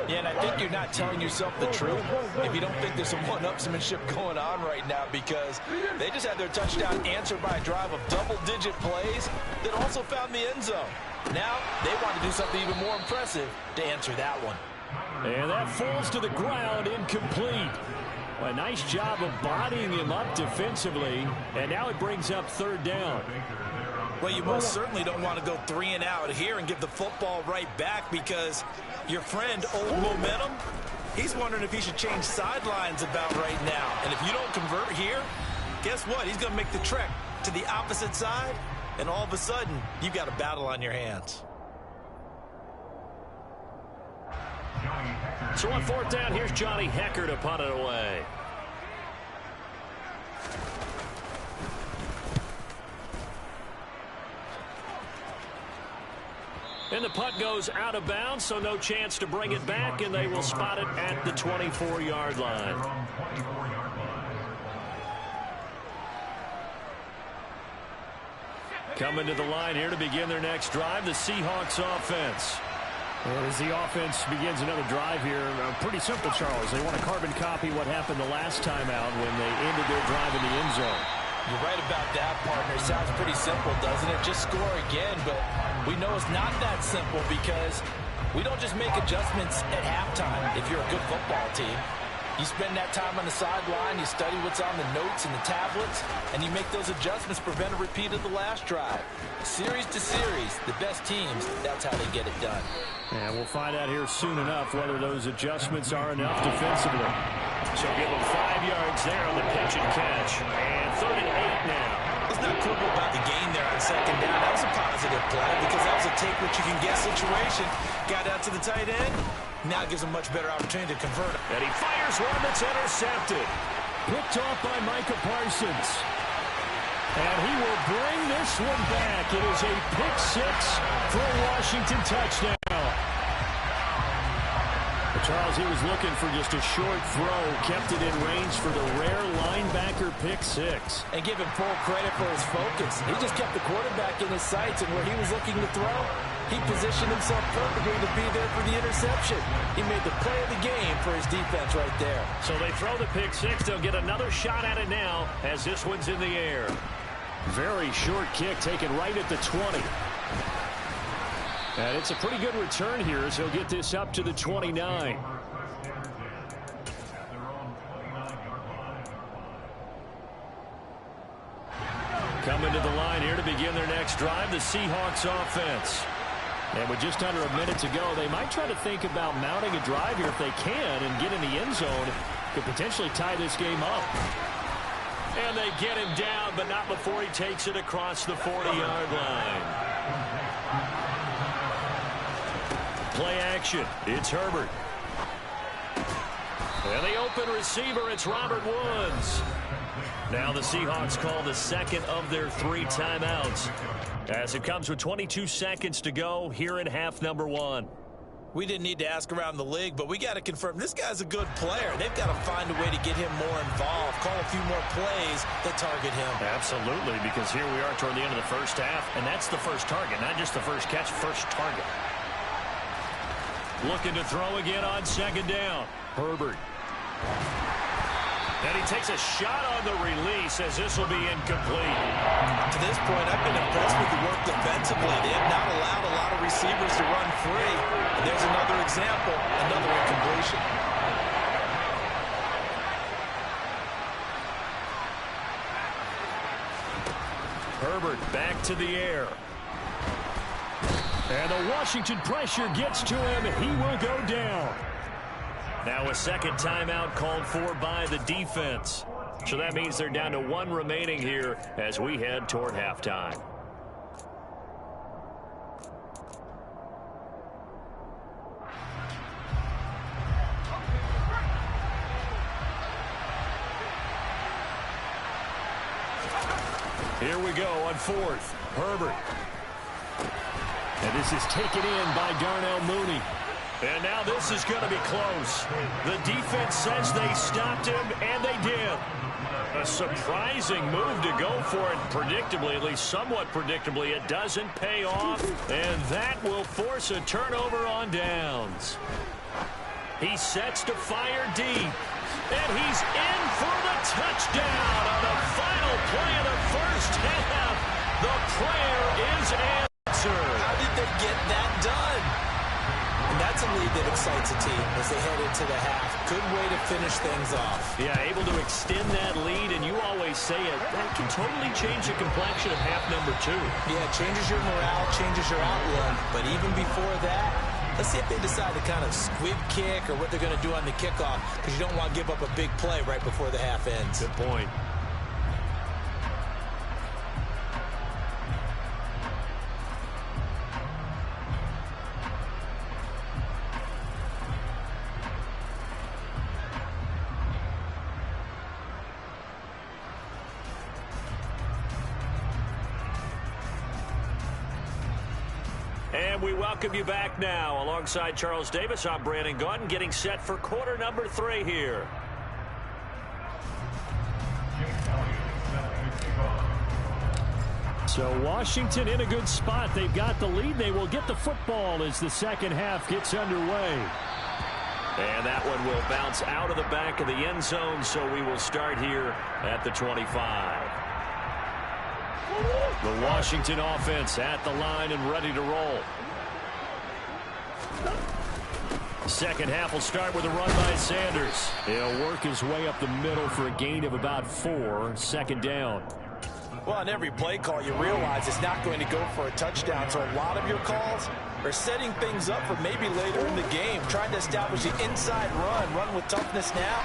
B: Yeah, and I think you're not telling yourself the truth if you don't think there's some one-upsmanship going on right now, because they just had their touchdown answered by a drive of double-digit plays that also found the end zone. Now they want to do something even more impressive to answer that one.
A: And that falls to the ground, incomplete. A nice job of bodying him up defensively, and now it brings up third down.
E: Well, you most certainly don't want to go 3 and out here and give the football right back, because your friend, Old Momentum, he's wondering if he should change sidelines about right now. And if you don't convert here, guess what? He's going to make the trek to the opposite side, and all of a sudden, you've got a battle on your hands.
A: So on fourth down, here's Johnny Hecker to punt it away. And the punt goes out of bounds, so no chance to bring it back, and they will spot it at the 24-yard line. Coming to the line here to begin their next drive, the Seahawks offense.
F: And as the offense begins another drive here, pretty simple, Charles. They want to carbon copy what happened the last time out when they ended their drive in the end zone.
E: You're right about that, partner. Sounds pretty simple, doesn't it? Just score again, but we know it's not that simple, because we don't just make adjustments at halftime if you're a good football team. You spend that time on the sideline, you study what's on the notes and the tablets, and you make those adjustments to prevent a repeat of the last drive. Series to series, the best teams, that's how they get it done.
F: And we'll find out here soon enough whether those adjustments are enough defensively.
A: So give them 5 yards there on the pitch and catch. And 3rd and 8 now.
E: Let's not quibble about the gain there on second down. That was a positive play, because that was a take-what-you-can-get situation. Got out to the tight end. Now gives him much better opportunity to convert.
A: And he fires one that's intercepted.
F: Picked off by Micah Parsons. And he will bring this one back. It is a pick six for a Washington touchdown. But Charles, he was looking for just a short throw, kept it in range for the rare linebacker pick six.
E: And give him full credit for his focus. He just kept the quarterback in his sights, and where he was looking to throw, he positioned himself perfectly to be there for the interception. He made the play of the game for his defense right there.
A: So they throw the pick six. They'll get another shot at it now as this one's in the air.
F: Very short kick taken right at the 20.
A: And it's a pretty good return here as he'll get this up to the 29. Coming to the line here to begin their next drive, the Seahawks offense. And with just under a minute to go, they might try to think about mounting a drive here if they can and get in the end zone. Could potentially tie this game up. And they get him down, but not before he takes it across the 40-yard line. Play action. It's Herbert. And the open receiver, it's Robert Woods. Now the Seahawks call the second of their 3 timeouts, as it comes with 22 seconds to go here in half number 1.
E: We didn't need to ask around the league, but we got to confirm this guy's a good player. They've got to find a way to get him more involved, call a few more plays that target him.
A: Absolutely, because here we are toward the end of the first half, and that's the first target, not just the first catch, first target. Looking to throw again on second down. Herbert. And he takes a shot on the release, as this will be incomplete.
E: To this point, I've been impressed with the work defensively. They have not allowed a lot of receivers to run free. And there's another example, another incompletion.
A: Herbert back to the air. And the Washington pressure gets to him. He will go down. Now a second timeout called for by the defense. So that means they're down to 1 remaining here as we head toward halftime. Here we go on fourth. Herbert. And this is taken in by Darnell Mooney. And now this is going to be close. The defense says they stopped him, and they did. A surprising move to go for it. Predictably, at least somewhat predictably, it doesn't pay off. And that will force a turnover on downs. He sets to fire deep. And he's in for the touchdown on the final play of the first half. The prayer is answered.
E: How did they get that done? And that's a lead that excites a team as they head into the half. Good way to finish things off.
A: Yeah, able to extend that lead, and you always say it, that can totally change the complexion of half number 2.
E: Yeah, it changes your morale, changes your outlook. But even before that, let's see if they decide to kind of squib kick or what they're going to do on the kickoff, because you don't want to give up a big play right before the half ends.
A: Good point. And we welcome you back now. Alongside Charles Davis, I'm Brandon Gaudin, getting set for quarter number 3 here.
F: So Washington in a good spot. They've got the lead. They will get the football as the second half gets underway.
A: And that one will bounce out of the back of the end zone, so we will start here at the 25. The Washington offense at the line and ready to roll. Second half will start with a run by Sanders. He'll work his way up the middle for a gain of about 4. Second down.
E: Well, on every play call, you realize it's not going to go for a touchdown. So a lot of your calls are setting things up for maybe later in the game, trying to establish the inside run with toughness now.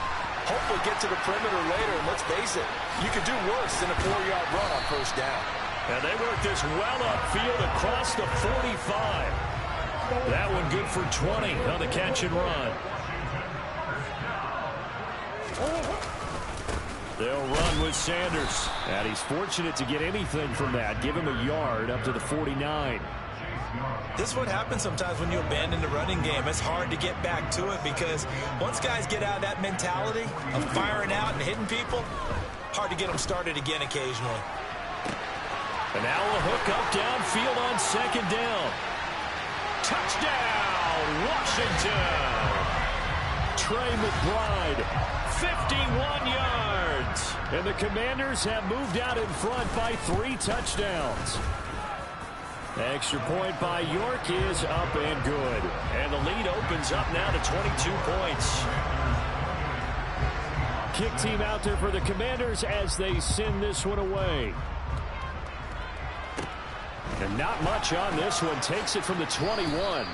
E: Hopefully get to the perimeter later, and let's face it, you could do worse than a 4-yard run on first down.
A: And they work this well upfield across the 45. That one good for 20 on the catch and run. They'll run with Sanders. And he's fortunate to get anything from that. Give him a yard up to the 49.
E: This is what happens sometimes when you abandon the running game. It's hard to get back to it because once guys get out of that mentality of firing out and hitting people, hard to get them started again occasionally.
A: And now a hook up downfield on second down. Touchdown, Washington. Trey McBride, 51 yards. And the Commanders have moved out in front by 3 touchdowns. Extra point by York is up and good. And the lead opens up now to 22 points.
F: Kick team out there for the Commanders as they send this one away. And not much on this one. Takes it from the 21.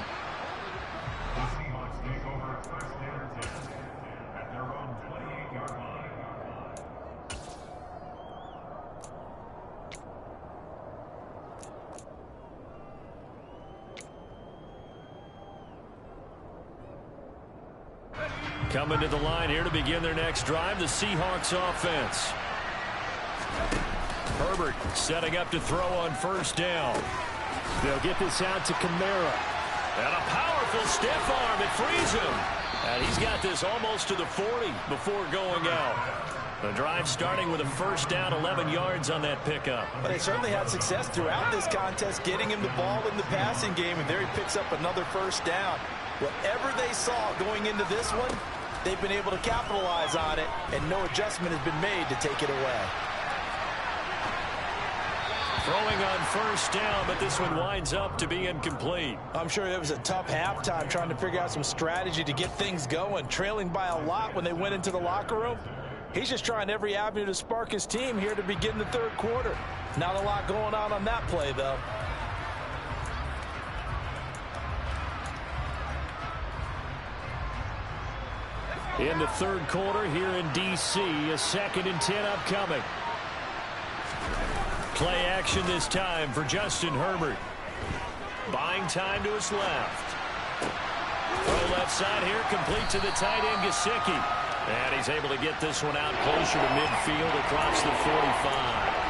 A: Coming to the line here to begin their next drive, the Seahawks offense. Herbert setting up to throw on first down.
F: They'll get this out to Kamara.
A: And a powerful stiff arm. It frees him. And he's got this almost to the 40 before going out. The drive starting with a first down, 11 yards on that pickup.
E: But they certainly had success throughout this contest, getting him the ball in the passing game, and there he picks up another first down. Whatever they saw going into this one, they've been able to capitalize on it, and no adjustment has been made to take it away.
A: Throwing on first down, but this one winds up to be incomplete.
E: I'm sure it was a tough halftime trying to figure out some strategy to get things going, trailing by a lot when they went into the locker room. He's just trying every avenue to spark his team here to begin the third quarter. Not a lot going on that play, though.
F: In the third quarter here in D.C., a 2nd and 10 upcoming.
A: Play action this time for Justin Herbert. Buying time to his left. Throw left side here, complete to the tight end, Gesicki. And he's able to get this one out closer to midfield across the 45.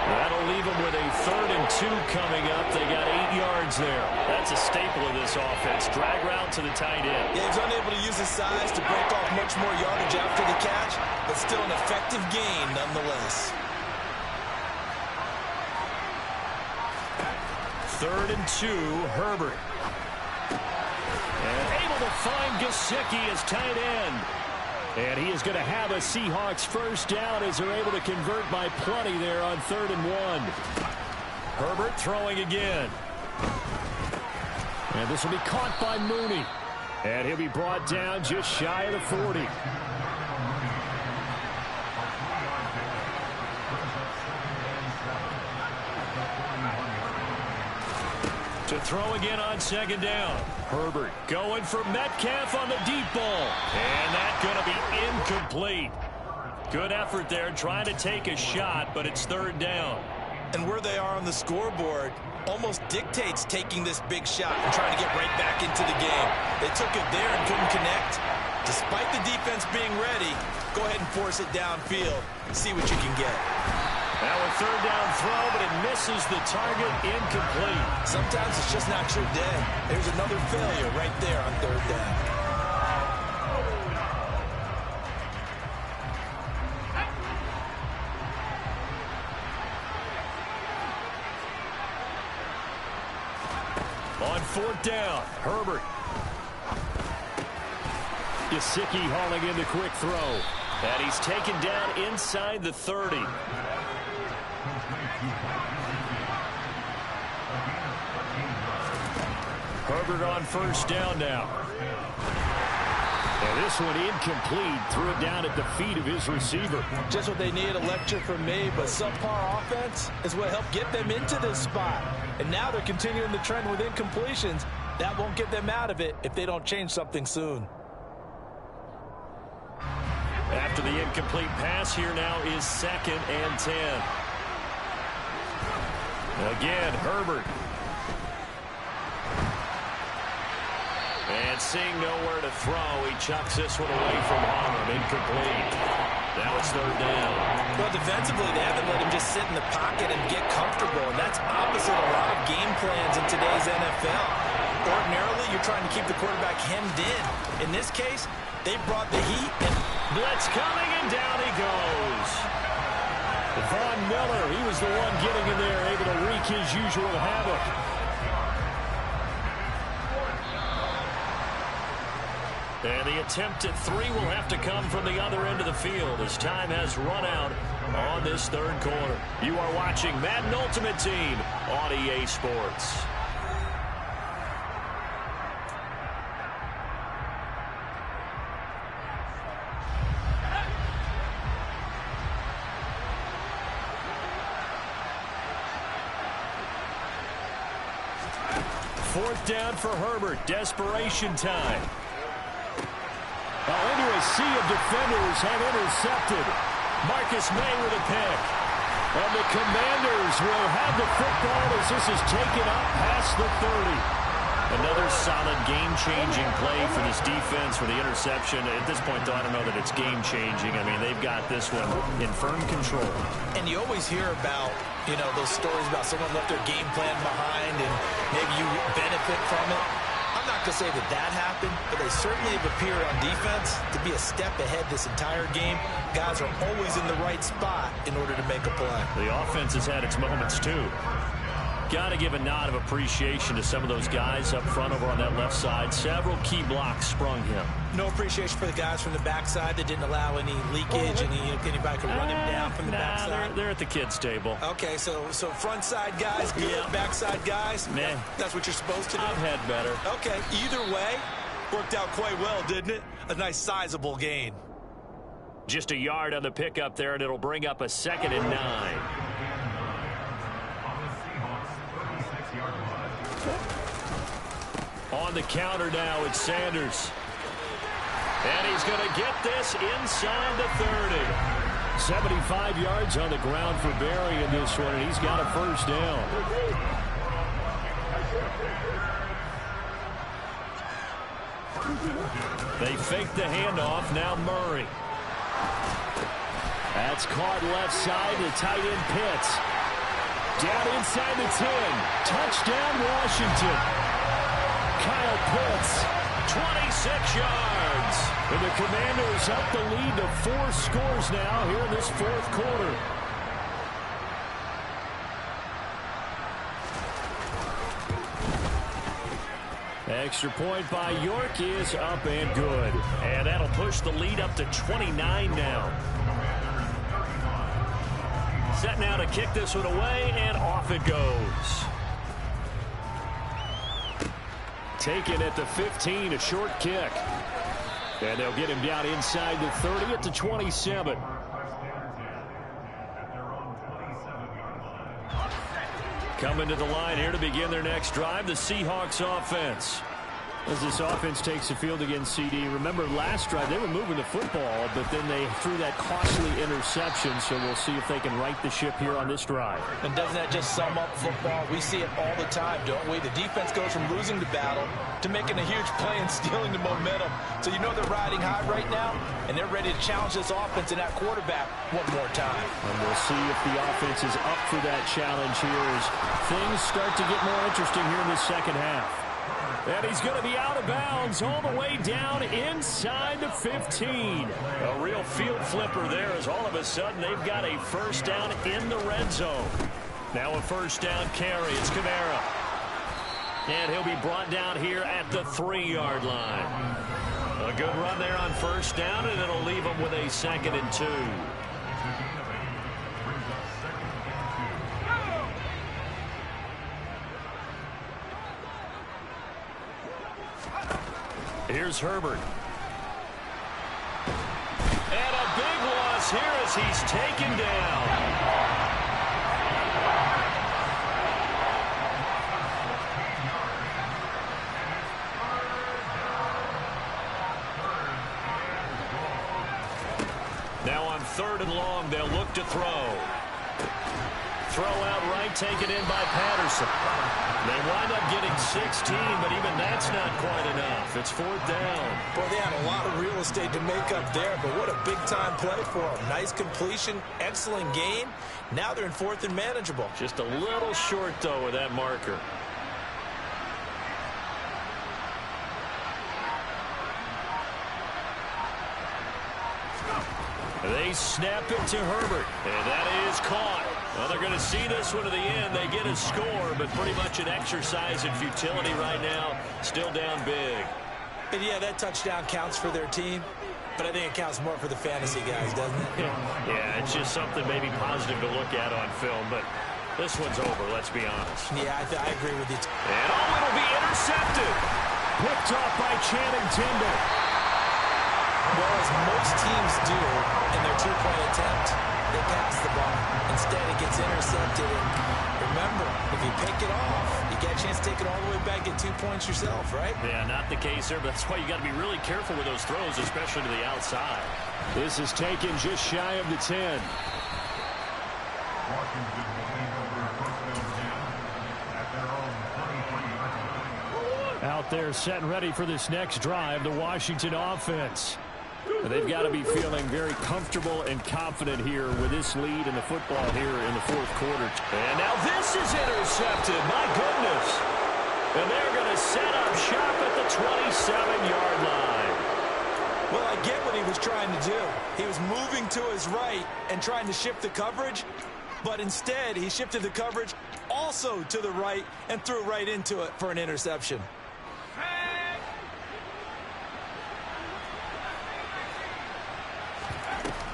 A: That'll leave them with a 3rd and 2 coming up. They got 8 yards there. That's a staple of this offense. Drag route to the tight end.
E: Yeah, he's unable to use his size to break off much more yardage after the catch, but still an effective gain nonetheless.
A: 3rd and 2, Herbert. And able to find Gesicki as tight end. And he is going to have a Seahawks first down as they're able to convert by plenty there on 3rd and 1. Herbert throwing again. And this will be caught by Mooney. And he'll be brought down just shy of the 40. To throw again on 2nd down. Herbert going for Metcalf on the deep ball. And that's going to be incomplete. Good effort there trying to take a shot, but it's 3rd down.
E: And where they are on the scoreboard almost dictates taking this big shot and trying to get right back into the game. They took it there and couldn't connect. Despite the defense being ready, go ahead and force it downfield. See what you can get.
A: Now a 3rd down throw, but it misses the target, incomplete.
E: Sometimes it's just not your day. There's another failure right there on 3rd down.
A: On 4th down, Herbert. Gesicki hauling in the quick throw. And he's taken down inside the 30. Herbert on 1st down now. And this one incomplete. Threw it down at the feet of his receiver.
E: Just what they need, a lecture from me, but subpar offense is what helped get them into this spot. And now they're continuing the trend with incompletions. That won't get them out of it if they don't change something soon.
A: After the incomplete pass, here now is 2nd and 10. Again, Herbert. And seeing nowhere to throw, he chucks this one away from harm. Incomplete. Now it's 3rd down.
E: Well, defensively, they haven't let him just sit in the pocket and get comfortable, and that's opposite a lot of game plans in today's NFL. Ordinarily, you're trying to keep the quarterback hemmed in. In this case, they brought the heat, and
A: blitz coming, and down he goes. Von Miller, he was the one getting in there, able to wreak his usual havoc. And the attempt at 3 will have to come from the other end of the field as time has run out on this 3rd quarter. You are watching Madden Ultimate Team on EA Sports. Fourth down for Herbert. Desperation time. Into a sea of defenders have intercepted. Marcus May with a pick. And the Commanders will have the football as this is taken up past the 30. Another solid game-changing play for this defense for the interception. At this point, though, I don't know that it's game-changing. I mean, they've got this one in firm control.
E: And you always hear about, you know, those stories about someone left their game plan behind and maybe you benefit from it. I'm not going to say that that happened, but they certainly have appeared on defense to be a step ahead this entire game. Guys are always in the right spot in order to make a play.
A: The offense has had its moments, too. Got to give a nod of appreciation to some of those guys up front over on that left side. Several key blocks sprung him.
E: No appreciation for the guys from the backside that didn't allow any leakage, and anybody could run him down from the backside.
A: They're at the kids' table.
E: Okay, so front side guys, good. Yeah. Backside guys,
A: man,
E: that's what you're supposed to do.
A: I've had better.
E: Okay, either way, worked out quite well, didn't it? A nice sizable gain.
A: Just a yard on the pickup there, and it'll bring up a 2nd and 9. On the counter now, it's Sanders. And he's going to get this inside the 30. 75 yards on the ground for Barry in this one, and he's got a first down. They fake the handoff, now Murray. That's caught left side to tight end Pitts.
F: Down inside the 10. Touchdown, Washington. Kyle Pitts, 26 yards. And the Commanders up the lead to 4 scores now here in this fourth quarter. Extra point by York is up and good. And that'll push the lead up to 29 now. Set now to kick this one away, and off it goes. Taken at the 15, a short kick. And they'll get him down inside the 30 at the 27. Coming to the line here to begin their next drive, the Seahawks offense. As this offense takes the field against CD, remember last drive they were moving the football, but then they threw that costly interception, so we'll see if they can right the ship here on this drive.
B: And doesn't that just sum up football? We see it all the time, don't we? The defense goes from losing the battle to making a huge play and stealing the momentum. So you know they're riding high right now, and they're ready to challenge this offense and that quarterback one more time.
F: And we'll see if the offense is up for that challenge here as things start to get more interesting here in the second half. And he's going to be out of bounds all the way down inside the 15. A real field flipper there as all of a sudden they've got a first down in the red zone. Now a first down carry. It's Kamara. And he'll be brought down here at the 3-yard line. A good run there on first down, and it'll leave him with a 2nd and 2. Here's Herbert. And a big loss here as he's taken down. Now on 3rd and long, they'll look to throw. Throw out right, taken in by Patterson. They wind up getting 16, but even that's not quite enough. It's 4th down.
E: Boy, they had a lot of real estate to make up there, but what a big-time play for them. Nice completion, excellent game. Now they're in 4th and manageable.
F: Just a little short, though, with that marker. They snap it to Herbert, and that is caught. Well, they're going to see this one to the end. They get a score, but pretty much an exercise in futility right now. Still down big.
E: And yeah, that touchdown counts for their team, but I think it counts more for the fantasy guys, doesn't it?
F: Yeah, it's just something maybe positive to look at on film, but this one's over, let's be honest.
E: Yeah, I agree with you.
F: And it'll be intercepted. Picked off by Channing Tindall.
E: Well, as most teams do in their 2-point attempt, they pass the ball. Instead, it gets intercepted. And remember, if you pick it off, you get a chance to take it all the way back, get 2 points yourself, right?
F: Yeah, not the case there, but that's why you got to be really careful with those throws, especially to the outside. This is taken just shy of the 10. Out there set and ready for this next drive, the Washington offense. They've got to be feeling very comfortable and confident here with this lead in the football here in the 4th quarter. And now this is intercepted. My goodness. And they're going to set up shop at the 27-yard line.
E: Well, I get what he was trying to do. He was moving to his right and trying to shift the coverage, but instead he shifted the coverage also to the right and threw right into it for an interception.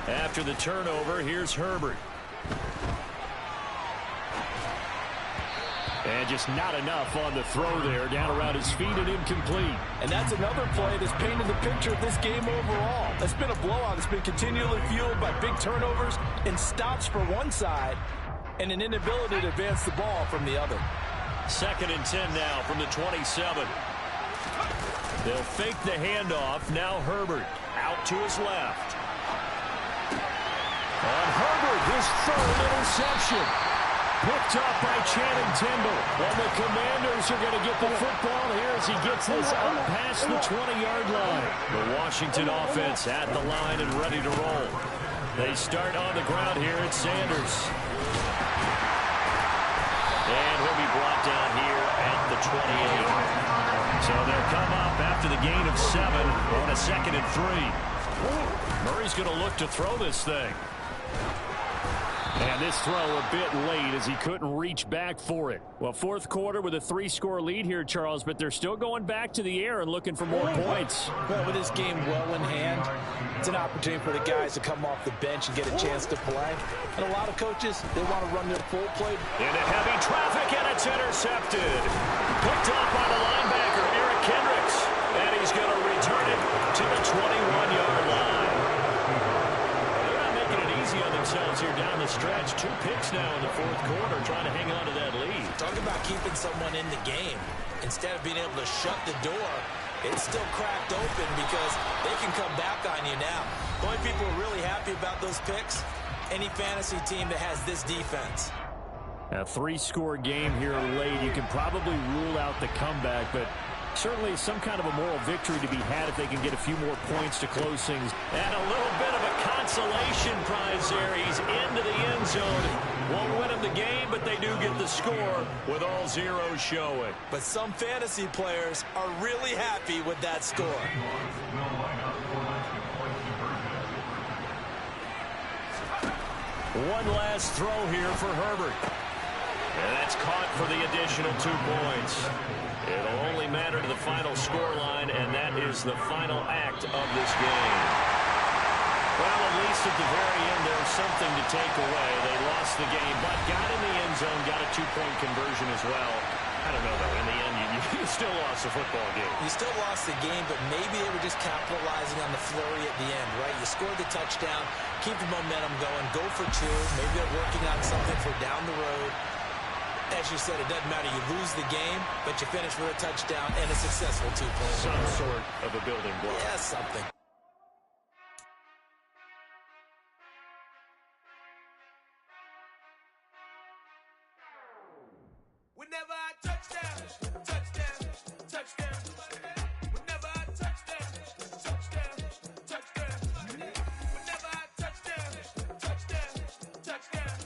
F: After the turnover, here's Herbert. And just not enough on the throw there. Down around his feet and incomplete.
E: And that's another play that's painted the picture of this game overall. It's been a blowout. It's been continually fueled by big turnovers and stops for one side and an inability to advance the ball from the other.
F: 2nd and 10 now from the 27. They'll fake the handoff. Now Herbert out to his left. And Herbert, his 3rd interception. Picked up by Channing Tindall. And the Commanders are going to get the football here as he gets this up past the 20-yard line. The Washington offense at the line and ready to roll. They start on the ground here at Sanders.
A: And he'll be brought down here at the 28. So they'll come up after the gain of 7 on a 2nd and 3. Murray's going to look to throw this thing. And this throw a bit late as he couldn't reach back for it. Well, fourth quarter with a 3-score lead here, Charles, but they're still going back to the air and looking for more points.
B: Well, with this game well in hand, it's an opportunity for the guys to come off the bench and get a chance to play. And a lot of coaches, they want to run their full play.
A: Into heavy traffic, and it's intercepted. Picked up by the linebacker, Eric Kendricks. And he's going to return it to the 21-yard line. On themselves here down the stretch. 2 picks now in the fourth quarter, trying to hang on to that lead.
E: Talk about keeping someone in the game. Instead of being able to shut the door, it's still cracked open because they can come back on you now. The only people who are really happy about those picks, any fantasy team that has this defense.
F: A 3-score game here late. You can probably rule out the comeback, but certainly some kind of a moral victory to be had if they can get a few more points to close things.
A: And a little bit of a consolation prize there. He's into the end zone. Won't win him the game, but they do get the score with all zeros showing.
E: But some fantasy players are really happy with that score.
A: One last throw here for Herbert. And that's caught for the additional 2 points. It'll only matter to the final scoreline, and that is the final act of this game. Well, at least at the very end, there's something to take away. They lost the game, but got in the end zone, got a 2-point conversion as well. I don't know, though. In the end, you still lost the football game.
E: You still lost the game, but maybe they were just capitalizing on the flurry at the end, right? You scored the touchdown, keep the momentum going, go for 2. Maybe they're working on something for down the road. As you said, it doesn't matter. You lose the game, but you finish with a touchdown and a successful 2-point.
A: Some sort of a building block.
E: Yeah, something.
J: Whenever I touchdown, touchdown, touchdown. Whenever I touchdown, touchdown, touchdown. Whenever I touchdown, touchdown, touchdown.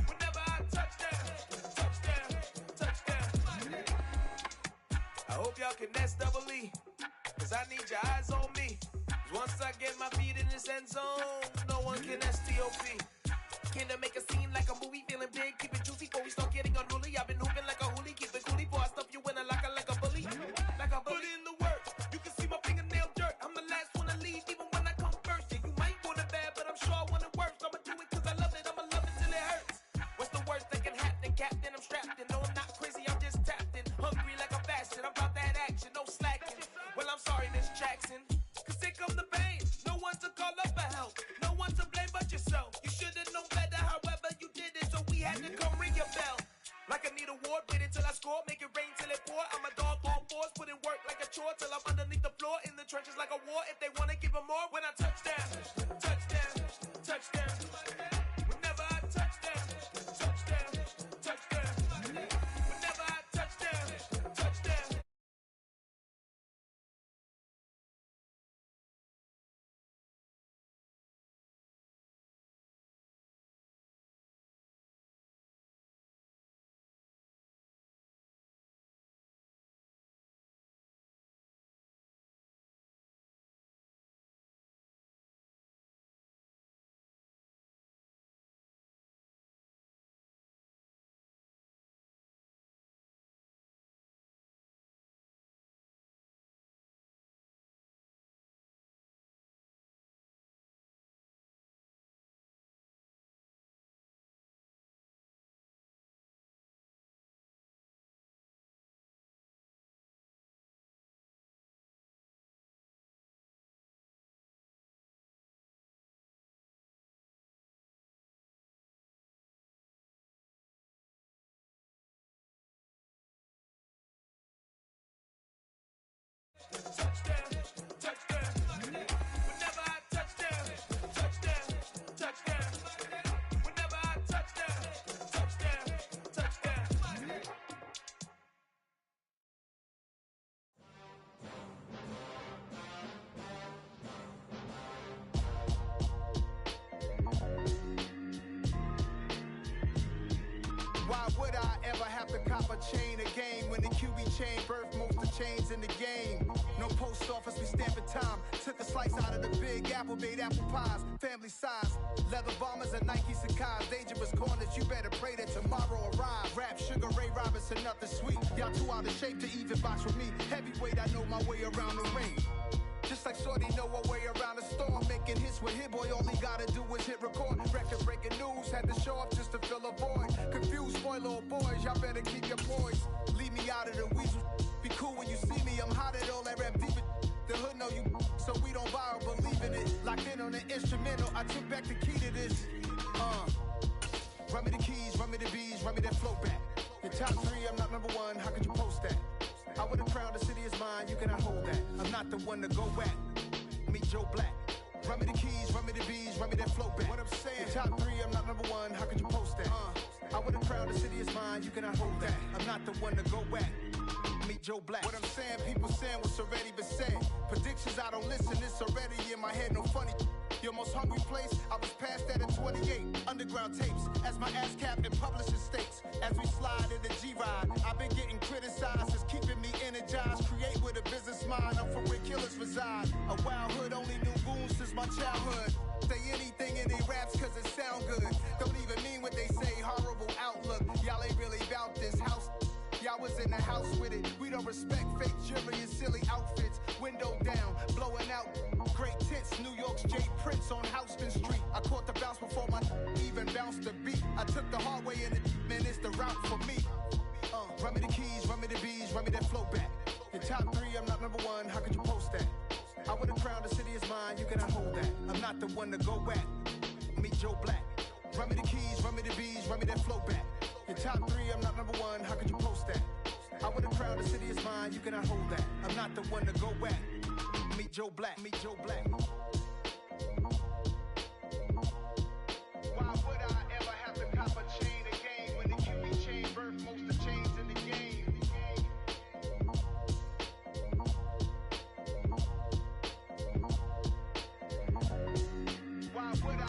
J: Whenever I touchdown, touchdown, touchdown. I hope y'all can nest double E, cause I need your eyes on me. Once I get my feet in this end zone, no one can STOP. Can I make a scene like a movie, feeling big, keep it juicy before we start getting unruly. I've been hooping like a hoolie, keep it coolie before I stuff you in a locker like a bully. Like a bully. Put in the work, you can see my fingernail dirt. I'm the last one to leave, even when I come first. Yeah, you might want it bad, but I'm sure I want it worse. I'ma do it cause I love it, I'ma love it till it hurts. What's the worst that can happen, Captain? I'm strapped in, no I'm not crazy, I'm just tapped in. Hungry like a fashion, I'm about that action, no slacking. Well, I'm sorry, Miss Jackson, cause here come the pain. No one to call up for help, no one to blame but yourself. You should've known better, however you did it, so we had to come ring your bell. Like I need a award, wait until I score, make it rain till it pour. I'm a dog on force, put in work like a chore till I'm underneath the floor, in the trenches like a war. If they wanna give them more, when I touchdown, touchdown, touchdown. Whenever I touchdown, touchdown, touchdown. Whenever I touchdown, touchdown. Touchdown, touchdown. Whenever I touchdown, touchdown, touchdown. Whenever I touchdown, touchdown, touchdown. Why would I ever
H: chain, birth most of chains in the game. No post office, we stamping time. Took a slice out of the big apple, made apple pies. Family size, leather bombers and Nike Sacai's. Dangerous corners, you better pray that tomorrow arrives. Rap, Sugar Ray Robinson, nothing sweet. Y'all too out of shape to even box with me. Heavyweight, I know my way around the ring. Just like Shorty know her way around the storm. Making hits with Hit Boy, all he gotta do is hit record. Record breaking news, had to show up just to fill a void. Confused boy, little boys, y'all better keep your poise. Leave me out of the weasel. Be cool when you see me, I'm hot at all that rap deep. The hood know you, so we don't borrow, believe in it. Locked in on the instrumental, I took back the key to this. Run me the keys, run me the bees, run me that flow back. Your top three, I'm not number one, how could you post that? I would have crowned the city is mine, you cannot hold that. I'm not the one to go back. Meet Joe Black. Run me the keys, run me the bees, run me that flow back. What I'm saying, your top three, I'm not number one, how could you post that? I would have crowned the city is mine, you cannot hold that. I'm not the one to go back. Meet Joe Black. What I'm saying, people saying what's already been said. Predictions, I don't listen, it's already in my head, no funny. Your most hungry place, I was past that at 28. Underground tapes, as my ass cap in publishing states. As we slide in the G-Ride, I've been getting criticized, it's keeping me energized. Create with a business mind, I'm from where killers reside. A wild hood, only knew goons since my childhood. Say anything in they raps cause it sound good. Don't even mean what they say, horrible outlook. Y'all ain't really about this house. Y'all was in the house with it. We don't respect fake jewelry and silly outfits. Window down, blowing out great tits. New York's J. Prince on Houston Street. I caught the bounce before my even bounced the beat. I took the hard way and it, man, it's the route for me. Run me the keys, run me the bees, run me that flow back. Your top three, I'm not number one, how could you post that? I would have crowned the city is mine, you cannot hold that. I'm not the one to go back. Meet Joe Black. Run me the keys, run me the bees, run me that flow back. Your top three, I'm not number one, how could you post that? I would have crowned the city is mine, you cannot hold that. I'm not the one to go back. Meet Joe Black, meet Joe Black. Why would I ever have to cop a chain again when the QB chain birth most of chains in the game? Why would I?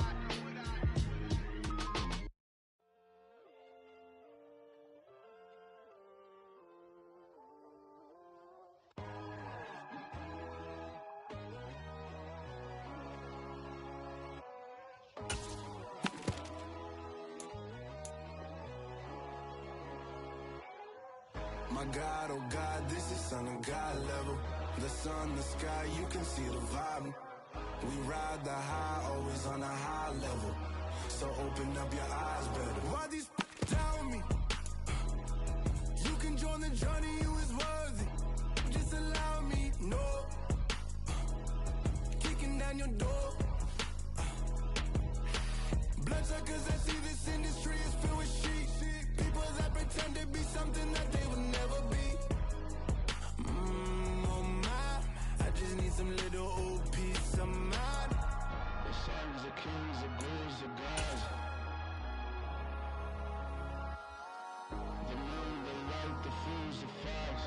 I: My God, oh God, this is Son of God level. The sun, the sky, you can see the vibe. We ride the high, always on a high level. So open up your eyes better. Why these down me? You can join the journey, you is worthy. Just allow me, no. Kicking down your door. Bloodsuckers that see this industry is filled with sheep. People that pretend to be something that they will never be. Oh my, I just need some little old peace of mind. The sons of kings, the ghouls, the gods. The moon, the light, the fools, the fogs.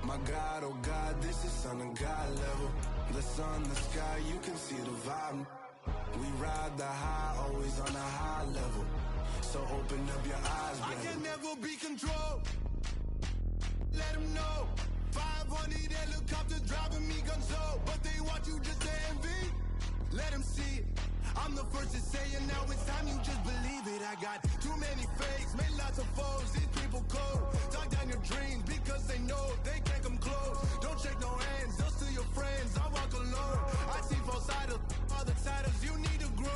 I: My God, oh God, this is Son of God level. The sun, the sky, you can see the vibe. We ride the high, always on a high level. So open up your eyes, baby. I can never be controlled. Let them know. 500 helicopters driving me gonzo. But they want you just to envy. Let them see it. I'm the first to say it, now it's time you just believe it. I got too many fakes, made lots of foes. These people cold. Talk down your dreams because they know they can't come close. Don't shake no hands, those to your friends. I walk alone. I see false idols, other titles. You need to grow.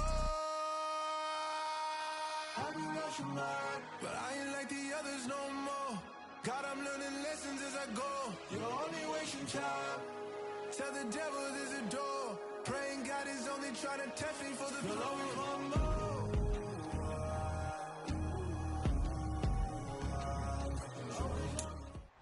I: I be lost your mind, but I ain't like the others no more. God, I'm learning lessons as I go. You're only wasting time. Tell the devil there's a door. Praying God is only trying to test me for the glory.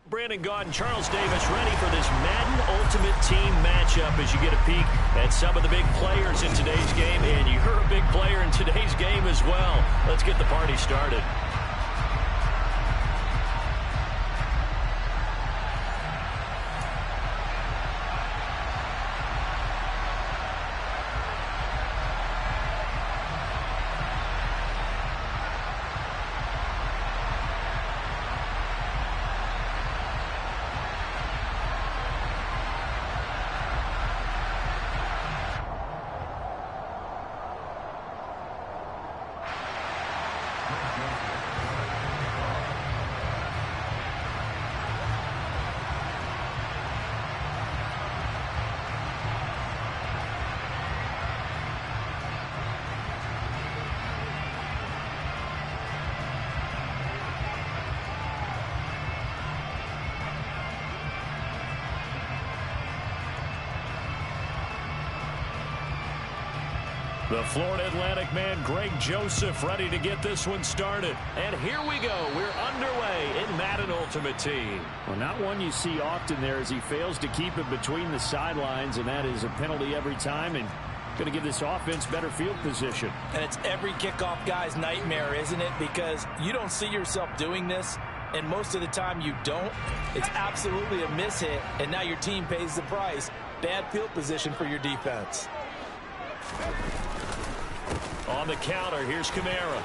A: Brandon Gaudin, Charles Davis ready for this Madden Ultimate Team matchup as you get a peek at some of the big players in today's game. And you're a big player in today's game as well. Let's get the party started. The Florida Atlantic man, Greg Joseph, ready to get this one started. And here we go. We're underway in Madden Ultimate Team.
F: Well, not one you see often there as he fails to keep it between the sidelines, and that is a penalty every time, and going to give this offense better field position.
E: And it's every kickoff guy's nightmare, isn't it? Because you don't see yourself doing this, and most of the time you don't. It's absolutely a mishit, and now your team pays the price. Bad field position for your defense.
A: On the counter, here's Kamara.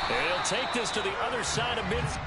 A: He'll take this to the other side of midfield.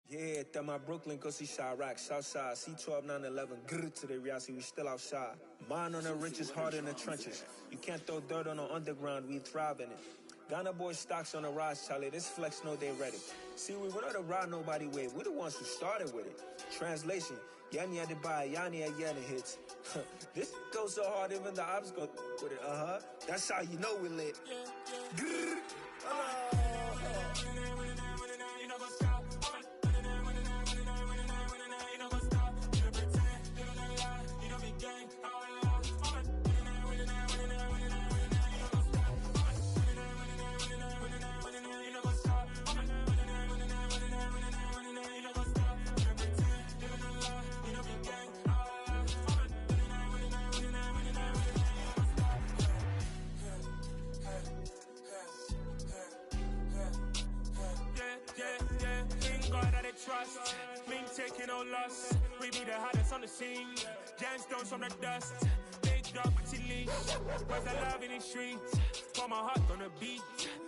K: Yeah, that my Brooklyn, go see Chirac, Southside, C12, 911, grr to the reality, we still outside. Mine on the riches, hard in the trenches. You can't throw dirt on the underground, we thrive in it. Ghana boys stocks on the rise, Charlie, this flex know they ready. See, we not the ride nobody wave, we the ones who started with it. Translation, Yanni had to buy, Yanni had Yanni hits. This goes so hard, even the ops go with it, That's how you know we lit. Grr,
L: trust, me taking no loss. We be the hottest on the scene. Gemstones from the dust. Big dog to leash. Was the love in the streets. Pour my heart on the beat.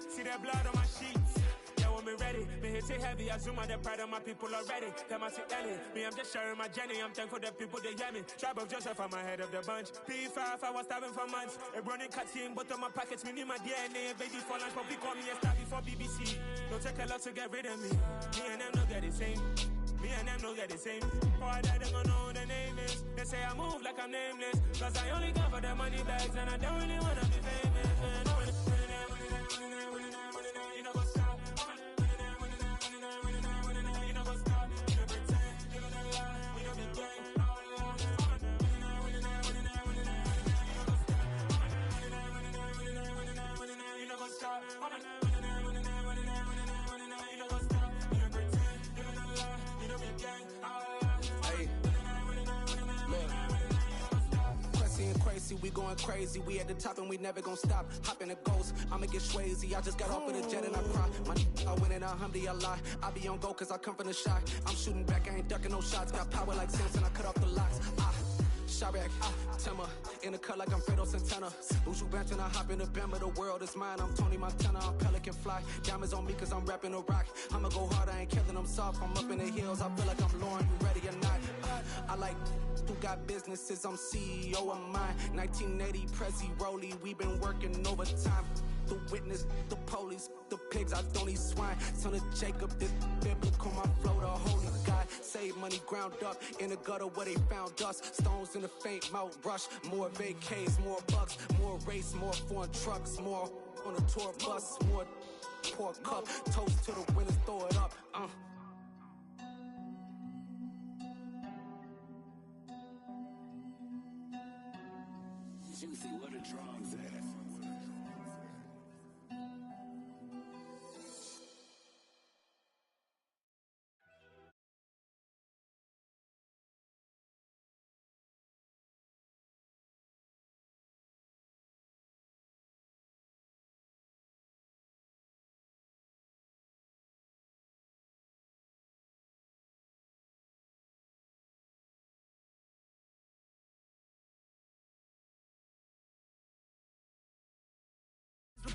L: See that blood on my sheets. Yeah, when me ready, me hit it heavy. I zoom out the pride of my people already. Them I see Ellie. Me, I'm just sharing my journey. I'm thankful that people they hear me. Tribe of Joseph, I'm ahead of the bunch. P5, I was starving for months. A running cut seeing both of my pockets. Me need my DNA. Baby for lunch, but we call me a star before BBC. Don't take a lot to get rid of me. Me and them don't get the same. Me and them don't get the same. For that, they don't know who the name is. They say I move like I'm nameless. Cause I only come for the money bags and I don't really wanna be famous. You know what's up? You know what's up? You don't pretend. You don't lie. We don't be gang. You know what's up?
M: We going crazy, we at the top and we never gonna stop. Hop in a ghost, I'ma get swayzy. I just got off of the jet and I cry. I win in a Humvee, I lie. I be on go cause I come from the shot. I'm shooting back, I ain't ducking no shots. Got power like Samson, I cut off the locks. Chirac, Timmer, in the cut like I'm Fredo Santana. Buju Banton, I hop in the Bama, the world is mine. I'm Tony Montana, I'm Pelican Fly. Diamonds on me cause I'm rapping a rock. I'ma go hard, I ain't killing them soft. I'm up in the hills, I feel like I'm Lauren, you ready or not? I like who got businesses, I'm CEO of mine. 1980 Prezi Rolly, we been working overtime. The witness, the police, the pigs, I don't eat swine. Son of Jacob, this biblical, my flow, the holy God. Save money ground up in the gutter where they found us. Stones in the faint mouth rush. More vacays, more bucks, more race, more foreign trucks, more on a tour bus, more pour cup. Toast to the winners, throw it up.
N: Juicy, what a drums at.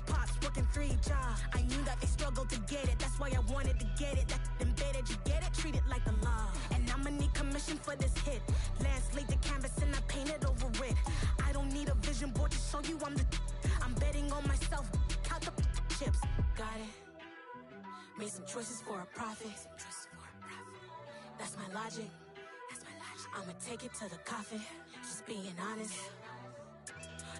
O: Pops working 3 jobs. I knew that they struggled to get it. That's why I wanted to get it. That embedded, you get it? Treat it like the law. And I'ma need commission for this hit. Last laid the canvas and I painted over it. I don't need a vision board to show you I'm betting on myself. Count the chips. Got it. Made some choices for a profit. That's my logic. I'ma take it to the coffin. Just being honest.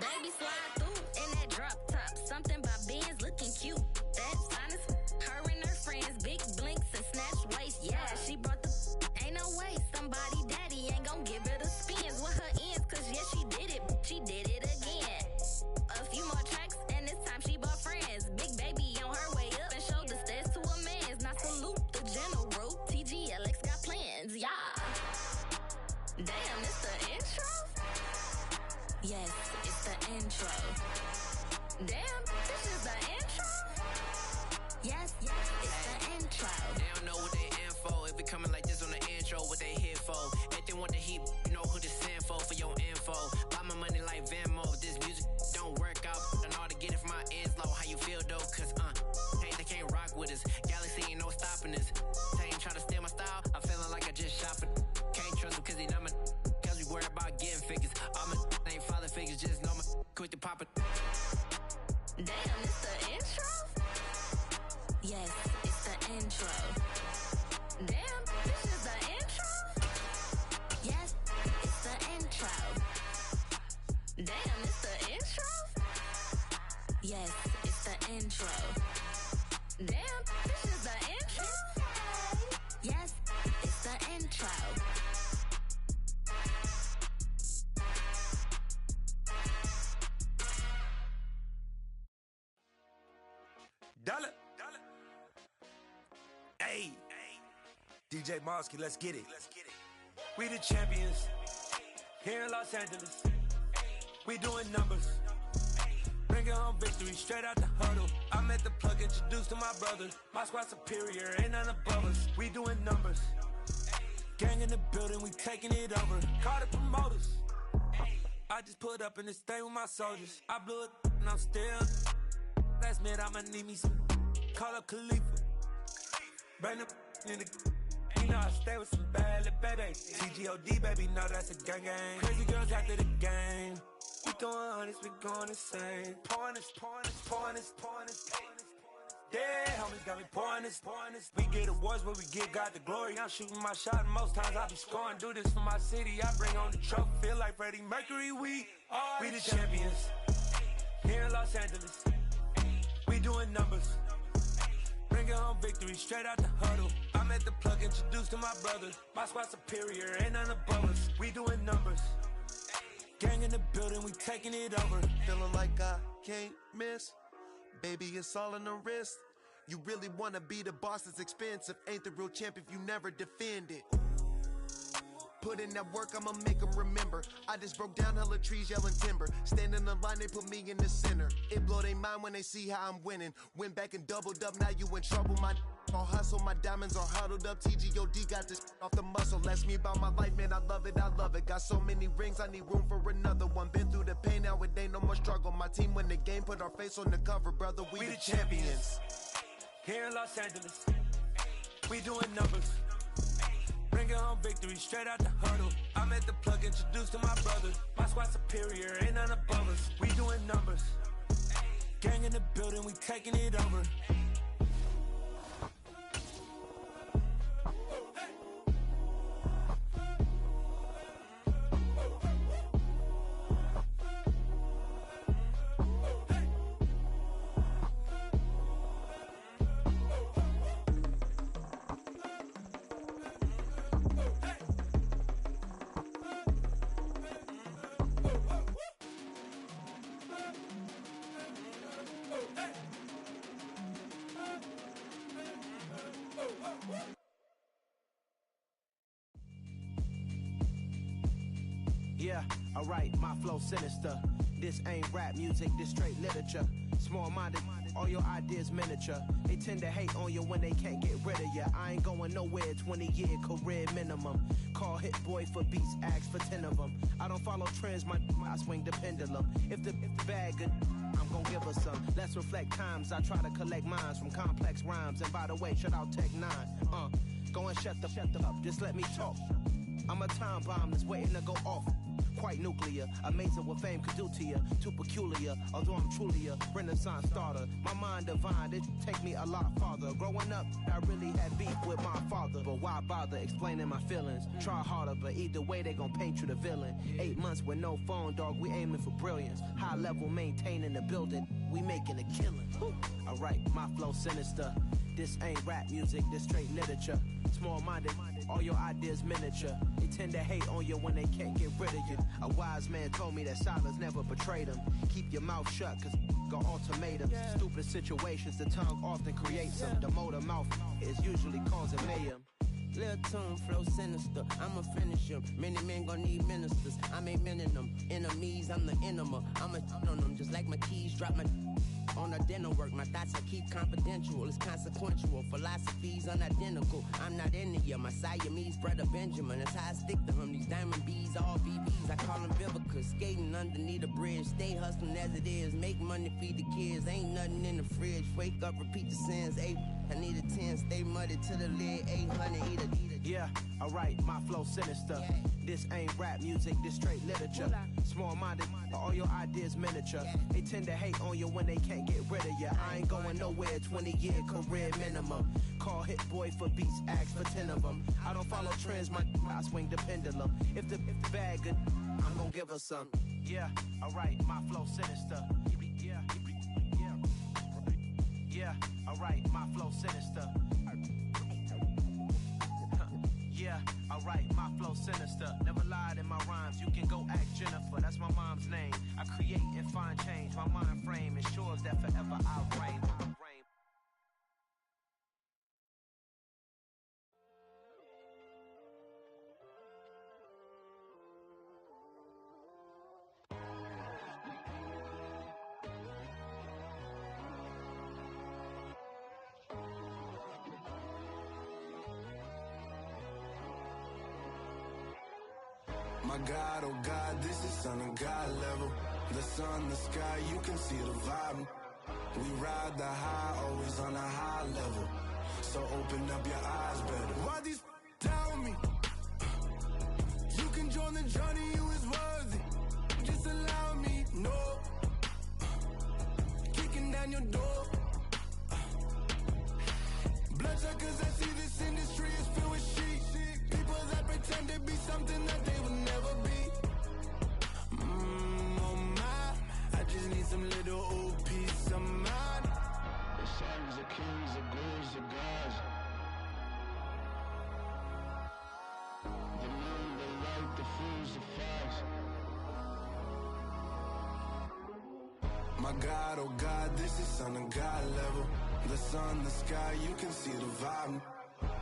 O: baby slide through in that drop top. Something by Benz looking cute. That's honest. Her and her friends, big blinks and snatch waist. Yeah, she brought the. Ain't no way somebody daddy ain't gon' give her the spins with her ends. Cause yeah, she did it. She did it again. A few more tracks and this time she bought friends. Big baby on her way up and showed the stairs to a man's. Now salute the general. TGLX got plans, yeah. Damn, it's the intro? Yes, it's the intro. Damn, this is the intro? Yes, it's the intro.
P: They don't know what they in for. If it coming like this on the intro, what they here for? If they want the heat, you know who to send for your info. Buy my money like Venmo. If this music don't work out, I know how to get it from my ends low. How you feel though? Cause hey, they can't rock with us. Galaxy ain't no stopping us. They ain't try to steal my style. I'm feeling like I just shot for. Can't trust them cause they not my. Cause we worried about getting figures. All my ain't father figures. Just know my quick to pop it.
O: Damn, it's the intro? Yes, it's the intro. Damn, this is the intro? Yes, it's the intro. Damn, it's the intro? Yes, it's the intro. Damn, this is the intro? Yes, it's the intro.
Q: Dollar. Hey, DJ Mosky, let's get it. We the champions here in Los Angeles. We doing numbers. Bringing home victory straight out the huddle. I'm at the plug, introduced to my brother. My squad superior, ain't none above us. We doing numbers. Gang in the building, we taking it over. Call the promoters. I just put up in this thing with my soldiers. I blew it and I'm still. Last minute, I'ma need me some. Call up Khalifa. Bring them in the. You know I stay with some bad little baby. TGOD, baby, know that's a gang gang. Crazy girls after the game. We throwing hundreds, we going insane. Pouring this. Yeah, homies got me pouring this. We get awards where we give God the glory. I'm shooting my shot and most times I be scoring. Do this for my city, I bring on the trophy. Feel like Freddie Mercury, we the champions. Here in Los Angeles, we doing numbers. Bringing home victory straight out the huddle. I'm at the plug, introduced to my brother. My squad superior, ain't none above us. We doing numbers. Gang in the building, we taking it over.
R: Feeling like I can't miss. Baby, it's all in the wrist. You really wanna be the boss, it's expensive. Ain't the real champ if you never defend it. Put in that work, I'ma make them remember. I just broke down hella trees, yelling timber. Stand in the line, they put me in the center. It blow they mind when they see how I'm winning. Went back and doubled up, now you in trouble. My all hustle, my diamonds are huddled up. TGOD got this off the muscle. Ask me about my life, man, I love it. Got so many rings, I need room for another one. Been through the pain, now it ain't no more struggle. My team win the game, put our face on the cover, brother. We the champions.
Q: Here in Los Angeles, we doing numbers. Bringing home victory straight out the huddle. I'm at the plug, introduced to my brother. My squad superior, ain't none above us. We doing numbers. Gang in the building, we taking it over.
S: Yeah, alright, my flow sinister. This ain't rap music, this straight literature. Small-minded, all your ideas miniature. They tend to hate on you when they can't get rid of you. I ain't going nowhere, 20-year career minimum. Call Hit Boy for beats, ask for 10 of them. I don't follow trends, I swing the pendulum. If the bag good, I'm gon' give her some. Let's reflect times, I try to collect minds from complex rhymes. And by the way, shout out Tech 9. Go and shut the up, just let me talk. I'm a time bomb that's waiting to go off. quite nuclear. Amazing what fame could do to you. Too peculiar, although I'm truly a renaissance starter. My mind divine, it take me a lot farther. Growing up, I really had beef with my father. But why bother explaining my feelings? Try harder, but either way they gon' paint you the villain. 8 months with no phone, dog, we aiming for brilliance. High level maintaining the building, we making a killing. Alright, my flow sinister. This ain't rap music, this straight literature. Small-minded, all your ideas miniature. They tend to hate on you when they can't get rid of you. A wise man told me that silence never betrayed him. Keep your mouth shut, cause got ultimatums. Stupid situations, the tongue often creates them. The motor mouth is usually causing mayhem.
T: Lil' tune, flow sinister, I'ma finish him. Many men gon' need ministers, I'm a men in them. Enemies, I'm the enema, I'ma on them. Just like my keys, drop my on a dinner work. My thoughts I keep confidential, it's consequential. Philosophies unidentical, I'm not in ya. My Siamese brother Benjamin, that's how I stick to him. These diamond bees, all BBs, I call them Vivica. Skating underneath the bridge, stay hustling as it is. Make money, feed the kids, ain't nothing in the fridge. Wake up, repeat the sins, I need a 10, stay muddy to the lid, 800, eat a.
S: Yeah, alright, my flow sinister. This ain't rap music, this straight literature. Small-minded, all your ideas miniature. They tend to hate on you when they can't get rid of you. I ain't going nowhere, 20-year career minimum. Call Hit Boy for beats, ask for 10 of them. I don't follow trends, I swing the pendulum. If the bag good, I'm gonna give her some. Yeah, alright, my flow sinister. Yeah, alright, my flow sinister. Yeah, alright, my flow sinister. Never lied in my rhymes, you can go ask Jennifer, that's my mom's name. I create and find change, my mind frame ensures that forever I'll reign.
I: My God, oh God, this is Son of God level. The sun, the sky, you can see the vibe. We ride the high, always on a high level. So open up your eyes better. Why these tell me? You can join the journey, you is worthy. Just allow me, no. Kicking down your door. Bloodshot cause I see this industry is filled with sheep. People that pretend to be something that they will never be. Oh my, I just need some little old peace of mind. The sons are kings, the ghouls, the gods. The moon, the light, the fools, the facts. My God, oh God, this is Son of God level. The sun, the sky, you can see the vibe.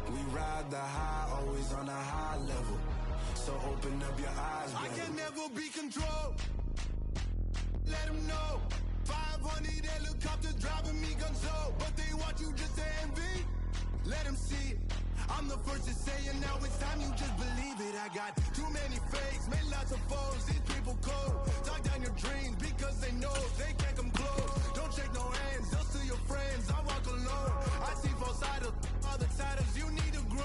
I: We ride the high, always on a high level. So open up your eyes, baby. I can never be controlled. Let them know. 500 helicopters driving me gonzo. But they want you just to envy. Let them see it. I'm the first to say it, now it's time you just believe it. I got too many fakes, made lots of foes. These people cold. Talk down your dreams because they know they can't come close. Don't shake no hands, they'll steal your friends. I walk alone. I see false idols, other titles, you need to grow.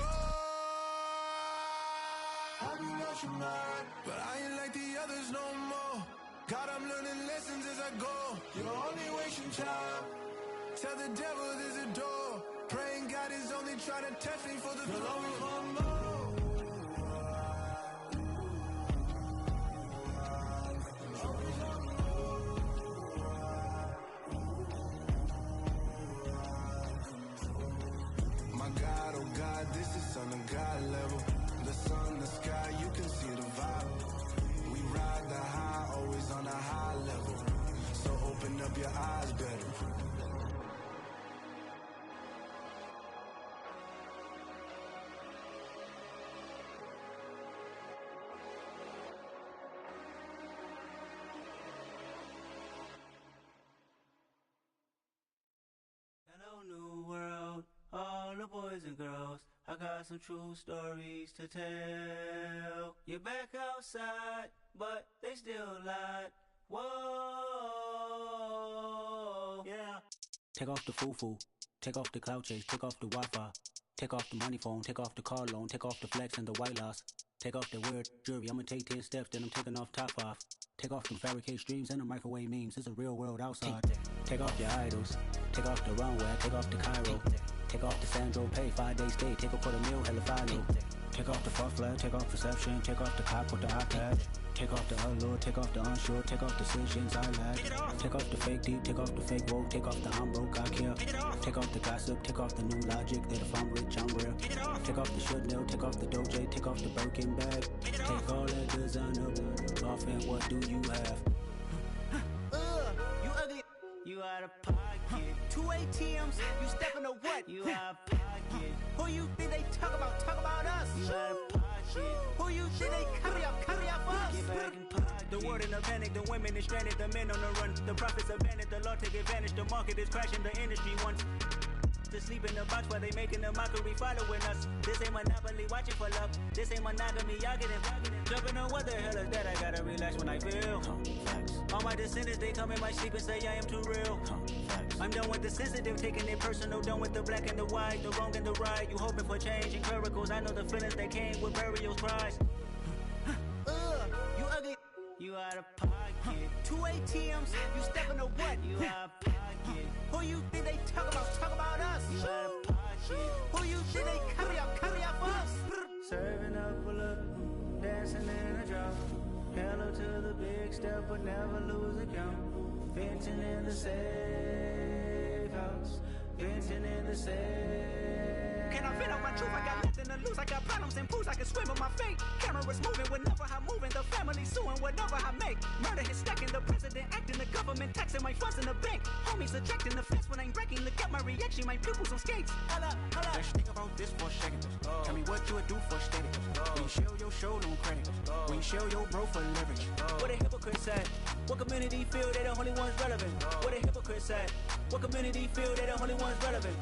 I: Have you lost your mind? But I ain't like the others no more. God, I'm learning lessons as I go. You're only wasting time. Tell the devil there's a door. Praying God is only trying to test me for the glory for more. My God, oh God, this is Son of God level. The sun, the sky, you can see the vibe. We ride the high, always on a high level. So open up your eyes better.
U: Hello, new world, all the boys and girls. I got some true stories to tell. You're back outside, but they still lied. Whoa, yeah.
V: Take off the foo-foo, take off the cloud chase, take off the Wi-Fi, take off the money phone, take off the car loan, take off the flex and the white loss. Take off the weird jewelry. I'ma take 10 steps, then I'm taking off top off. Take off them fabricate streams and the microwave memes. It's a real world outside. Take off your idols. Take off the runway. Take off the Cairo. Take off the Sandro Pay. 5-day stay. Take a $250,000. Hella final. Take off the far flag. Take off perception. Take off the cop with the iPad. Take off the allure. Take off the unsure. Take off decisions I lack. Take off the fake deep. Take off the fake woke. Take off the I'm broke. I care. Take off the gossip. Take off the new logic that if I'm rich, I'm real. Take off the should know. Take off the Doja. Take off the Birkin bag. Take all that designer off and what do you have?
U: You ugly. You out of pocket. 2 ATMs. You stepping to what? You out of pocket. Who you think they talk about? Talk about us. You out of pocket. Who you think they carry up us? Get back in pocket. The world in a panic. The women is stranded. The men on the run. The profits abandoned. The law take advantage. The market is crashing. The industry wants to sleep in the box while they making a mockery following us. This ain't Monopoly watching for love. This ain't monogamy. Y'all getting jumping on what the hell is that? I gotta relax when I feel. All my descendants, they come in my sleep and say I am too real. I'm done with the sensitive, taking it personal. Done with the black and the white, the wrong and the right. You hoping for change and miracles. I know the feelings that came with burial cries. You ugly. You out of pocket. 2 ATMs. You stepping to what? You out of pocket. Who you think they talk about? Talk about us. You out of pocket. Who you think they carry up us? Serving up a look, dancing in a drop. Hello to the big step, but never lose a count. Venting in the safe house. Venting in the safe. Can I vent out my truth? I got nothing to lose. I got problems and pools. I can swim with my fate. Cameras moving whenever I'm moving. The family suing whatever I make. Murder is stacking. The president acting. The government taxing my funds in the bank. Homies attracting the fence when I'm breaking. Look at my reaction. My pupils on skates. Holla.
S: Let's think about this for a second. Tell me what you would do for steady. When you show your show, no credit. When you show your bro for leverage.
U: What a hypocrite said. What community feel they the only ones relevant? What a hypocrite said. What community feel they the only ones relevant?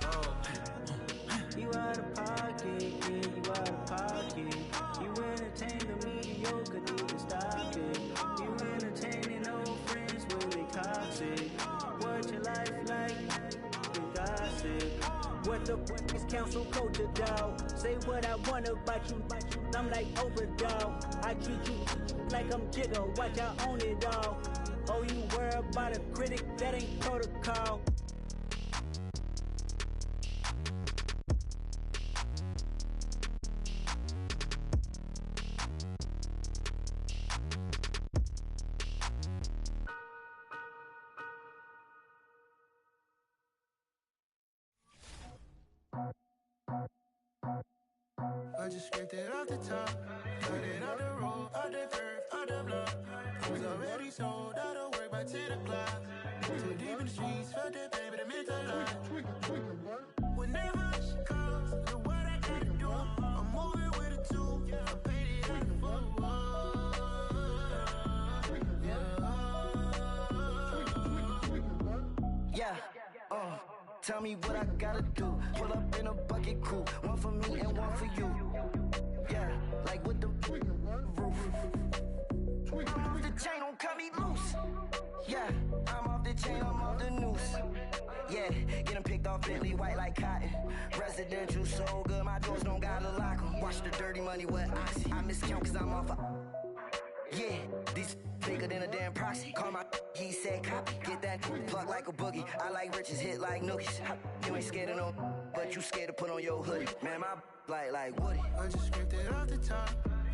U: You out of pocket, yeah, you out of pocket. You entertain the mediocre, need to stop it. You entertaining old friends, well they toxic. What your life like? You gossip. What the is council culture, dog? Say what I want about you, I'm like overdog. I treat you like I'm Jigga, watch I own it all. Oh, you worry about a critic, that ain't protocol.
I: I just scraped it off the top, cut it off the road, off the curve, off the block. I was already sold out of work by 10 o'clock. Too deep in the streets, felt that pain, but it meant a lot. Whenever she calls, know what I gotta do. I'm moving with a two, I paid it out of full.
C: Yeah, tell me what I gotta do. Pull up in a bucket crew, one for me and one for you. Yeah, like with the roof. I'm off the chain, don't cut me loose. Yeah, I'm off the chain, I'm off the noose. Yeah, getting picked off Bentley white like cotton. Residential so good, my doors don't gotta lock 'em. Watch the dirty money with Oxy. I miscount cause I'm off yeah, these bigger than a damn proxy. Call my he said copy. Get that plug like a boogie. I like riches, hit like nookies. You ain't scared of no, but you scared to put on your hoodie. Man, my like Woody.
I: I just scraped it off the top,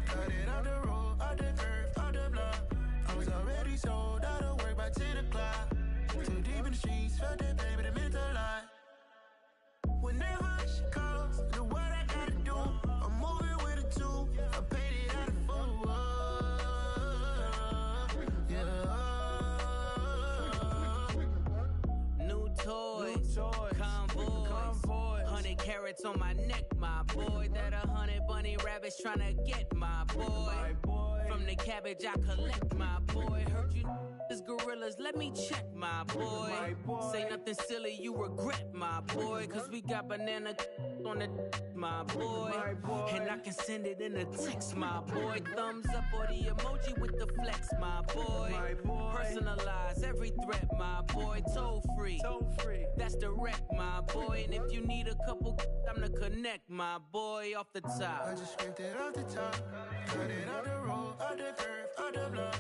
I: cut it off the road, off the curve, off the block. I was already sold out of work by 10 o'clock. Too deep in the streets, felt that pain, but it meant a lot. Whenever she calls, know what I gotta do. I'm moving with a two, I paid it out of full.
U: New toys, convoys, 100 carats on my neck, my boy. That 100 bunny rabbits tryna get my boy. From the cabbage I collect, my boy. Heard you is gorillas, let me check, my boy. Say nothing silly, you regret, my boy. Cause we got banana on the my boy. And
D: I can send it in a text, my boy. Thumbs up or the emoji with the flex, my boy. Personalize every threat, my boy. Toll free. That's direct, my boy. And if you need a couple, I'm the connect, my boy. Off the top.
I: I just scraped it off the top, cut it off the road, off the curve, off the block.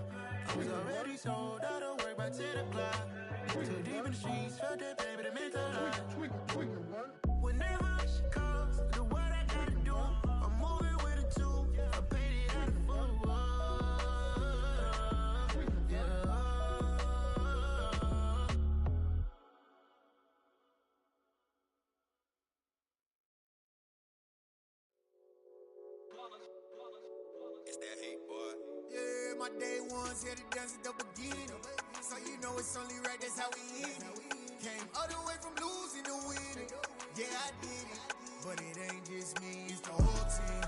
I: I was already sold out of work by 10 o'clock. Too deep in the streets, felt that pain, but it meant a lot. Whenever she calls, do what I gotta do. I'm moving with a two, I paid it out of full.
G: It's that hate, boy.
H: Yeah, my day ones here to dance at the beginning. So you know it's only right, that's how we end it. Came all the way from losing to winning. Yeah, I did it. But it ain't just me, it's the whole team.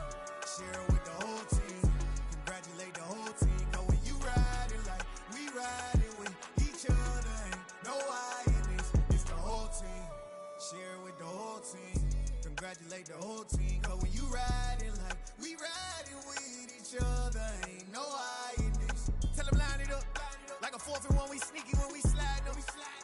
H: Share it with the whole team. Congratulate the whole team. Cause when you riding like we riding with each other, ain't no I in this. It's the whole team. Share it with the whole team. Congratulate the whole team. Cause when you riding like we riding with each other, ain't no I in this. Tell them line it up. Like a 4th and 1, we sneaky when we slide them.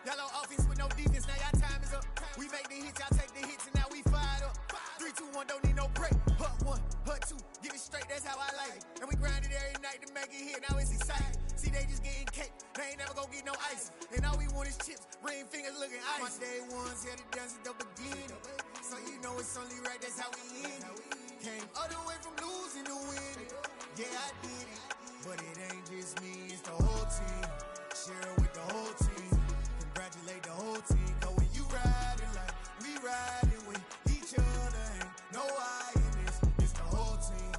H: Yellow offense with no defense, now y'all time is up. We make the hits, y'all take the hits, and now we fired up. 3, 2, 1, don't need no break. Hut 1, hut 2, get it straight, that's how I like it. And we grind it every night to make it here, now it's exciting. See, they just getting cake, they ain't never gonna get no ice. And all we want is chips, ring fingers looking ice. My day ones here to dance at the beginning. So you know it's only right, that's how we end it. Came all the way from losing to winning. Yeah, I did it. But it ain't just me, it's the whole team. Share it with the whole team. Congratulate the whole team. Cause when you riding like we riding with each other, ain't no I in this. It's the whole team.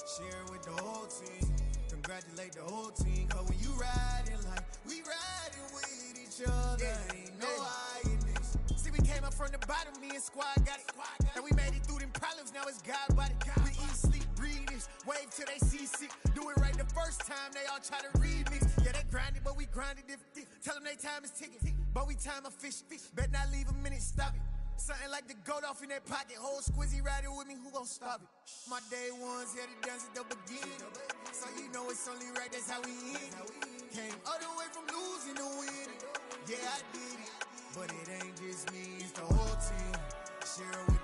H: Share it with the whole team. Congratulate the whole team. Cause when you riding like we riding with each other, ain't no I in this. See, we came up from the bottom, me and squad got it. And we made it through them problems, now it's God body. We eat, sleep, breathe this, wave till they seasick. Do it right the first time, they all try to remix. Yeah, they grinded, but we grinded different. Tell them they time is ticking, but we time a fish. Bet not leave a minute, stop it. Something like the goat off in their pocket. Whole squizzy riding with me, who gon' stop it? My day ones here to dance at the beginning. So you know it's only right, that's how we end it. Came all the way from losing to winning. Yeah, I did it. But it ain't just me, it's the whole team. Share it with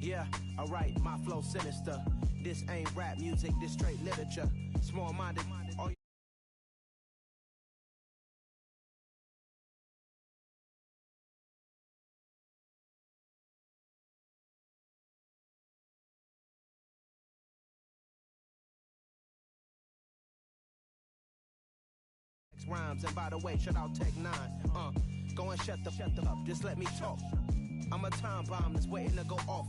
S: Yeah, alright, my flow sinister. This ain't rap music, this straight literature. Small-minded, all rhymes. And by the way, shout out Tech 9. Go and shut the up, just let me talk. I'm a time bomb that's waiting to go off.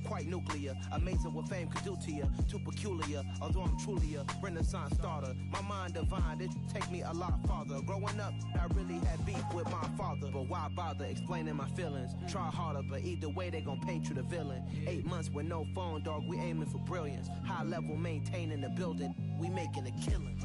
S: Quite nuclear, amazing what fame could do to you. Too peculiar, although I'm truly a renaissance starter. My mind divine, it take me a lot farther. Growing up, I really had beef with my father. But why bother explaining my feelings? Try harder, but either way they gon' paint you the villain. 8 months with no phone, dog, we aiming for brilliance. High level maintaining the building, we making a killing.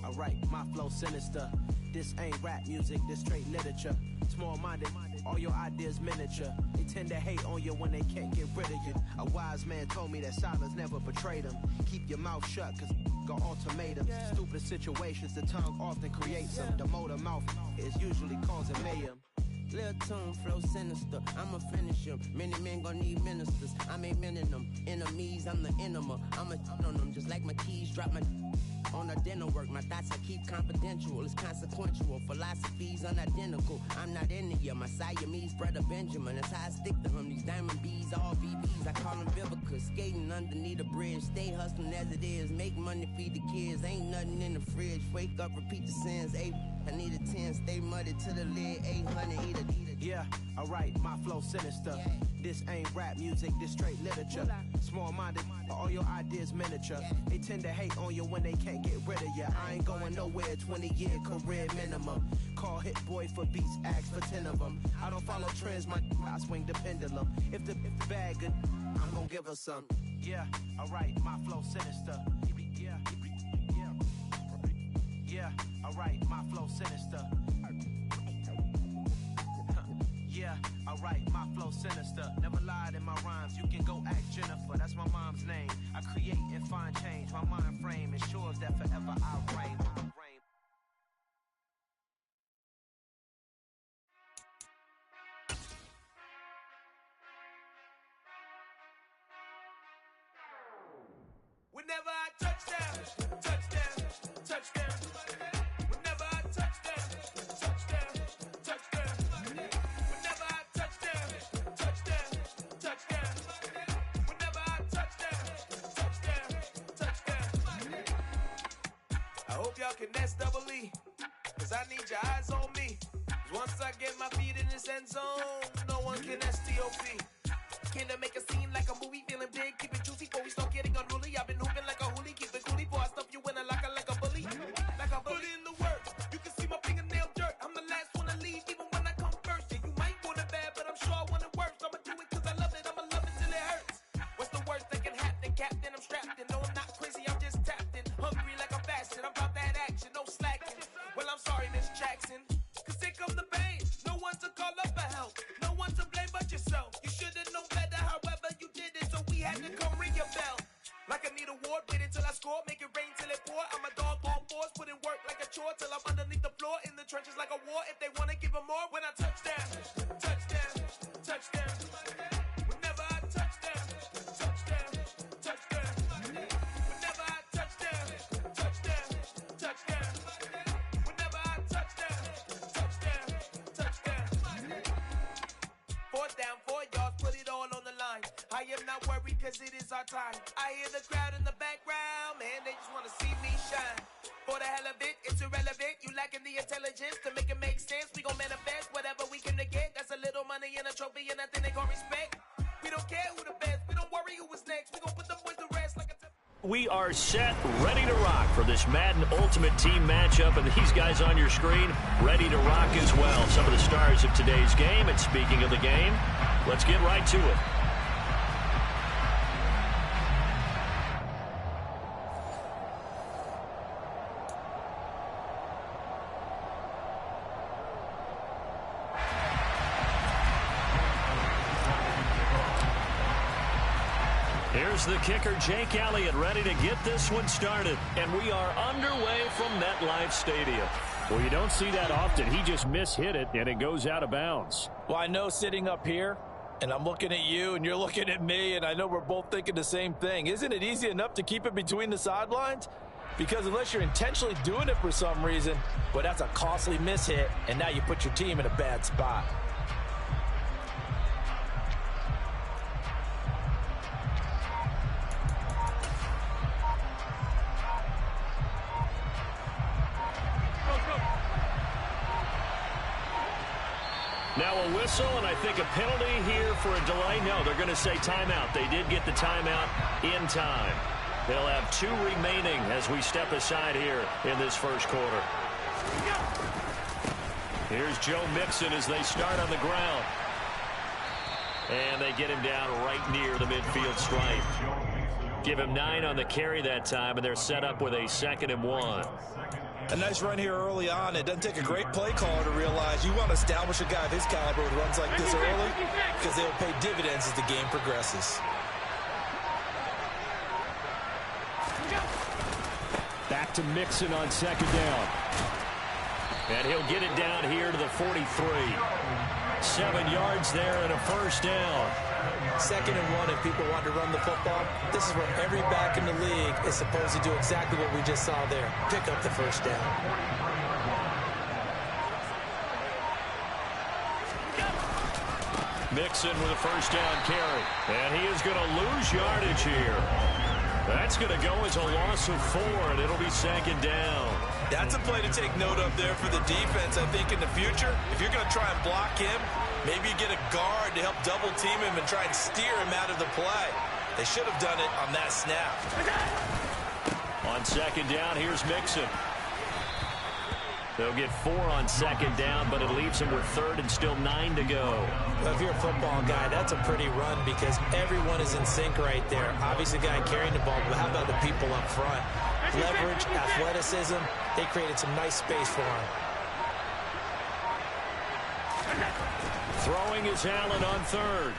S: Alright, my flow sinister. This ain't rap music, this straight literature. Small-minded, all your ideas miniature. They tend to hate on you when they can't get rid of you. A wise man told me that silence never betrayed him. Keep your mouth shut, cause got ultimatums. Stupid situations, the tongue often creates them. The motor mouth is usually causing mayhem.
T: Lil tune, flow sinister. I'ma finish him. Many men gon' need ministers. I ain't mending them. Enemies, I'm the enema. I'ma on them just like my keys. Drop my on the dinner work. My thoughts I keep confidential. It's consequential. Philosophies unidentical. I'm not India. My Siamese brother Benjamin. That's how I stick to him. These diamond bees, all VVs. I call them Vivica. Skating underneath a bridge. Stay hustling as it is. Make money, feed the kids. Ain't nothing in the fridge. Wake up, repeat the sins. I need a 10, stay muddy to the lid, 800, eat it.
S: Yeah, alright, my flow sinister. This ain't rap music, this straight literature. Small-minded, all your ideas miniature. They tend to hate on you when they can't get rid of you. I ain't going nowhere, 20-year career minimum. Call Hit Boy for beats, ask for 10 of them. I don't follow trends, I swing the pendulum. If the bag good, I'm gonna give her some. Yeah, alright, my flow sinister. Yeah, alright, my flow sinister. Yeah, alright, my flow sinister. Never lied in my rhymes, you can go ask Jennifer. That's my mom's name. I create and find change. My mind frame ensures that forever I reign.
N: Whenever I touchdown, touchdown, touchdown. Whenever I touchdown, touchdown, touchdown. Whenever I touchdown, touchdown, touchdown. Whenever I touchdown, touchdown. I hope y'all can S-double-E, cause I need your eyes on me. Once I get my feet in this end zone, no one can S-T-O-P. Can I make a scene like a movie, feeling big, keep it juicy before we start getting unruly. I've been hooping like a hoolie, keep it coolie before I stuff you in a locker like a bully. Like a bully in the work, you can see my fingernail dirt. I'm the last one to leave, even when I come first. Yeah, you might want it bad, but I'm sure I want it worse. I'ma do it cause I love it, I'ma love it till it hurts. What's the worst that can happen, Captain? I'm strapped in, no I'm not crazy, I'm just tapped in. Hungry like I'm fasting, I'm about that action, no slacking. Well, I'm sorry, Miss Jackson, cause here come the pain. No one to call up for help, no one to blame but yourself. You should've known better, however you did it, so we had to come ring your bell. Like I need a ward, wait until I score, make it rain till it pour. I'm a dog on force, put in work like a chore till I'm underneath the floor, in the trenches like a war. If they wanna give them more, when I touchdown, touchdown, touchdown. Whenever I touchdown, touchdown, touchdown. Whenever I touchdown, touchdown, touchdown. Whenever I touchdown, touchdown, touchdown. 4th down, 4 yards, put it all on the line. I am not worried cause it is our time. I hear the crowd in the background, man, they just wanna see me shine. For the hell of it, it's irrelevant. You lacking the intelligence to make it make sense. We gon' manifest whatever we came to get. That's a little money and a trophy and nothing they gon' respect. We don't care who the best, we don't worry who was next. We gon' put the boys to rest like a...
F: We are set, ready to rock for this Madden Ultimate Team matchup, and these guys on your screen ready to rock as well. Some of the stars of today's game, and speaking of the game, let's get right to it. Here's the kicker, Jake Elliott, ready to get this one started. And we are underway from MetLife Stadium. Well, you don't see that often. He just mishit it, and it goes out of bounds.
E: Well, I know sitting up here, and I'm looking at you, and you're looking at me, and I know we're both thinking the same thing. Isn't it easy enough to keep it between the sidelines? Because unless you're intentionally doing it for some reason, but that's a costly mishit, and now you put your team in a bad spot.
F: Now a whistle, and I think a penalty here for a delay. No, they're going to say timeout. They did get the timeout in time. They'll have 2 remaining as we step aside here in this first quarter. Here's Joe Mixon as they start on the ground. And they get him down right near the midfield stripe. Give him 9 on the carry that time, and they're set up with a 2nd and 1.
E: A nice run here early on. It doesn't take a great play caller to realize you want to establish a guy of his caliber with runs like this early because they'll pay dividends as the game progresses.
F: Back to Mixon on 2nd down.
A: And he'll get it down here to the 43. 7 yards there and a first down.
E: 2nd and 1 if people want to run the football. This is where every back in the league is supposed to do exactly what we just saw there. Pick up the first down.
A: Mixon with a first down carry. And he is going to lose yardage here. That's going to go as a loss of 4, and it'll be 2nd down.
E: That's a play to take note of there for the defense. I think in the future, if you're going to try and block him, maybe you get a guard to help double team him and try and steer him out of the play. They should have done it on that snap.
A: On 2nd down, here's Mixon. They'll get 4 on 2nd down, but it leaves them with 3rd and still 9 to go.
E: Well, if you're a football guy, that's a pretty run because everyone is in sync right there. Obviously, the guy carrying the ball, but how about the people up front? Leverage, athleticism, they created some nice space for him.
A: Throwing is Allen on 3rd.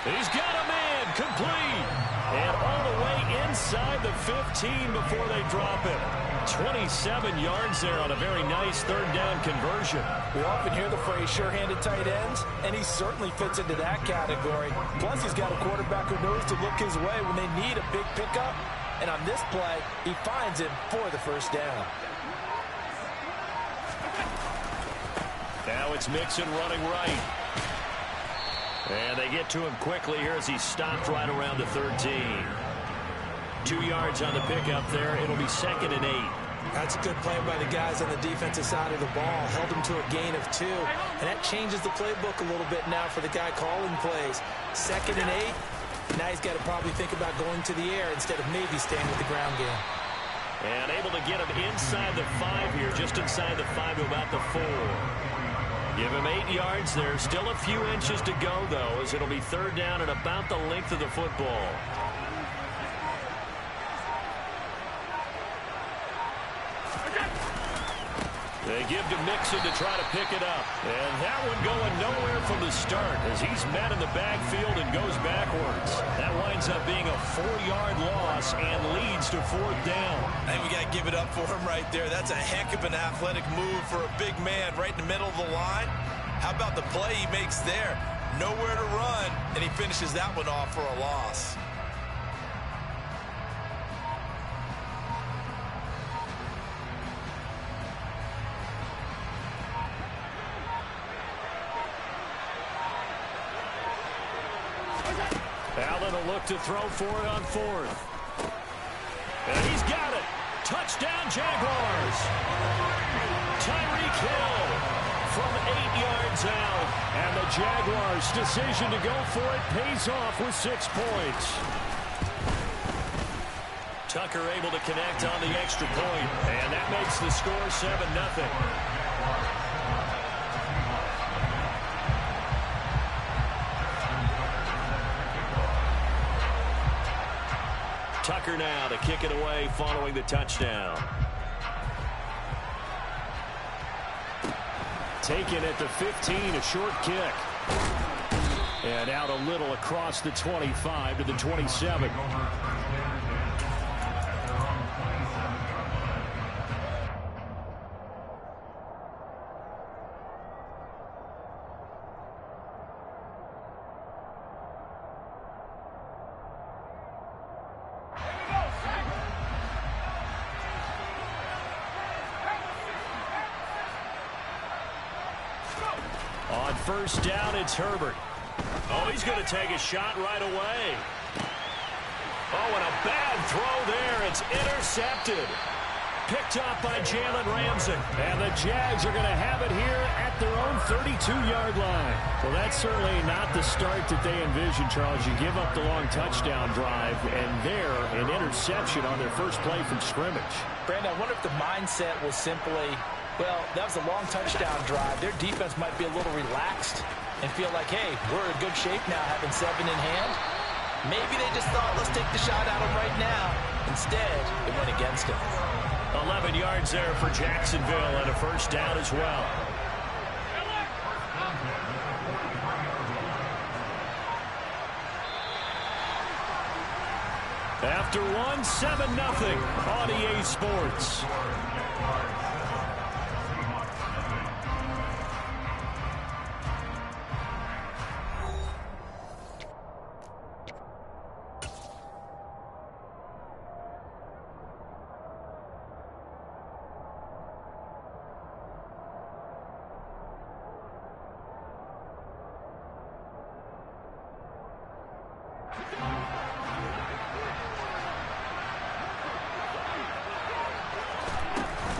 A: He's got a man, complete. And all the way inside the 15 before they drop him. 27 yards there on a very nice 3rd down conversion.
E: We often hear the phrase sure-handed tight ends, and he certainly fits into that category. Plus, he's got a quarterback who knows to look his way when they need a big pickup. And on this play, he finds him for the first down.
A: Now it's Mixon running right. And they get to him quickly here as he stopped right around the 13. 2 yards on the pickup there. It'll be 2nd and 8.
E: That's a good play by the guys on the defensive side of the ball. Held him to a gain of 2. And that changes the playbook a little bit now for the guy calling plays. 2nd and 8. Now he's got to probably think about going to the air instead of maybe staying with the ground game.
A: And able to get him inside the 5 here, just inside the 5 to about the 4. Give him 8 yards there. Still a few inches to go, though, as it'll be 3rd down and about the length of the football. They give to Mixon to try to pick it up. And that one going nowhere from the start as he's met in the backfield and goes backwards. That winds up being a 4-yard loss and leads to 4th down.
E: I think we got to give it up for him right there. That's a heck of an athletic move for a big man right in the middle of the line. How about the play he makes there? Nowhere to run, and he finishes that one off for a loss.
A: Allen will look to throw for it on 4th. And he's got it. Touchdown, Jaguars. Tyreek Hill from 8 yards out. And the Jaguars' decision to go for it pays off with 6 points. Tucker able to connect on the extra point. And that makes the score 7-0. Tucker now to kick it away following the touchdown. Taken at the 15, a short kick. And out a little across the 25 to the 27. On 1st down, it's Herbert. Oh, he's going to take a shot right away. Oh, and a bad throw there. It's intercepted. Picked up by Jalen Ramsey. And the Jags are going to have it here at their own 32-yard line. Well, that's certainly not the start that they envisioned, Charles. You give up the long touchdown drive, and there, an interception on their first play from scrimmage.
E: Brandon, I wonder if the mindset was simply, well, that was a long touchdown drive. Their defense might be a little relaxed and feel like, hey, we're in good shape now having 7 in hand. Maybe they just thought, let's take the shot at them right now. Instead, it went against them.
A: 11 yards there for Jacksonville and a first down as well.
F: After one, 7-0 on EA Sports.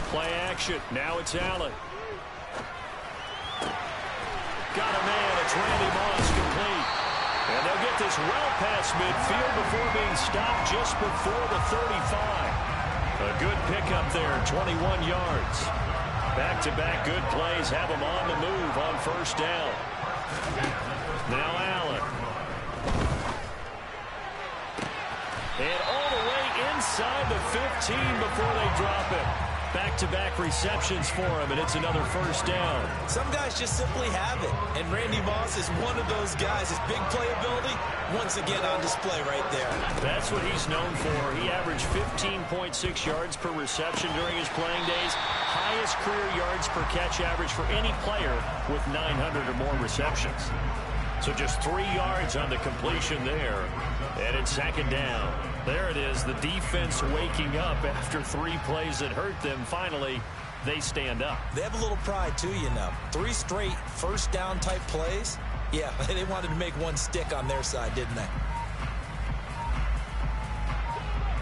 F: Play action. Now it's Allen. Got a man. It's Randy Moss complete. And they'll get this well past midfield before being stopped just before the 35. A good pickup there, 21 yards. Back-to-back good plays have them on the move on first down. Now Allen. And all the way inside the 15 before they drop it. Back-to-back receptions for him, and it's another first down.
E: Some guys just simply have it, and Randy Moss is one of those guys. His big playability, once again on display right there.
F: That's what he's known for. He averaged 15.6 yards per reception during his playing days. Highest career yards per catch average for any player with 900 or more receptions. So just 3 yards on the completion there. And it's second down. There it is, the defense waking up after 3 plays that hurt them. Finally, they stand up.
E: They have a little pride, too, you know. 3 straight first down type plays. Yeah, they wanted to make one stick on their side, didn't they?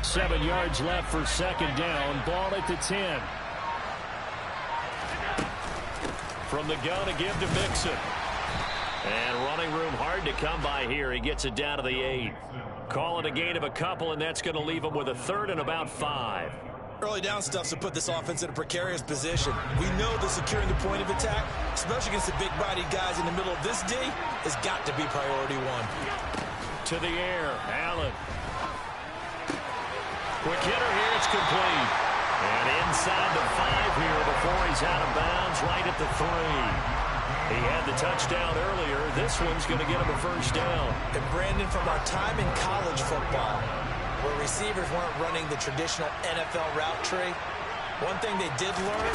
F: 7 yards left for second down. Ball at the 10. From the gun, a give to Mixon. And running room hard to come by here. He gets it down to the 8. Call it a gain of a couple, and that's going to leave him with a 3rd and about 5.
E: Early down stuff to put this offense in a precarious position. We know that securing the point of attack, especially against the big-bodied guys in the middle of this D, has got to be priority 1.
F: To the air, Allen. Quick hitter here, it's complete. And inside the 5 here before he's out of bounds, right at the 3. He had the touchdown earlier. This one's going to get him a first down.
E: And Brandon, from our time in college football, where receivers weren't running the traditional NFL route tree, one thing they did learn,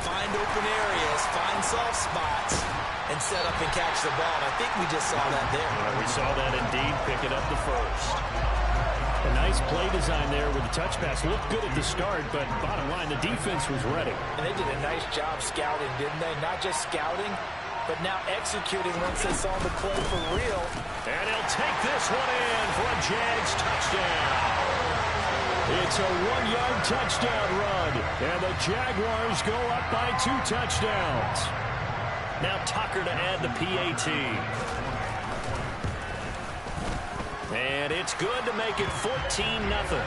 E: find open areas, find soft spots, and set up and catch the ball. And I think we just saw that there.
F: We saw that indeed, picking up the first. A nice play design there with the touch pass. Looked good at the start, but bottom line, the defense was ready.
E: And they did a nice job scouting, didn't they? Not just scouting, but now executing once they saw the play for real.
F: And he'll take this one in for a Jags touchdown. It's a 1-yard touchdown run, and the Jaguars go up by 2 touchdowns. Now Tucker to add the PAT. And it's good to make it 14-0.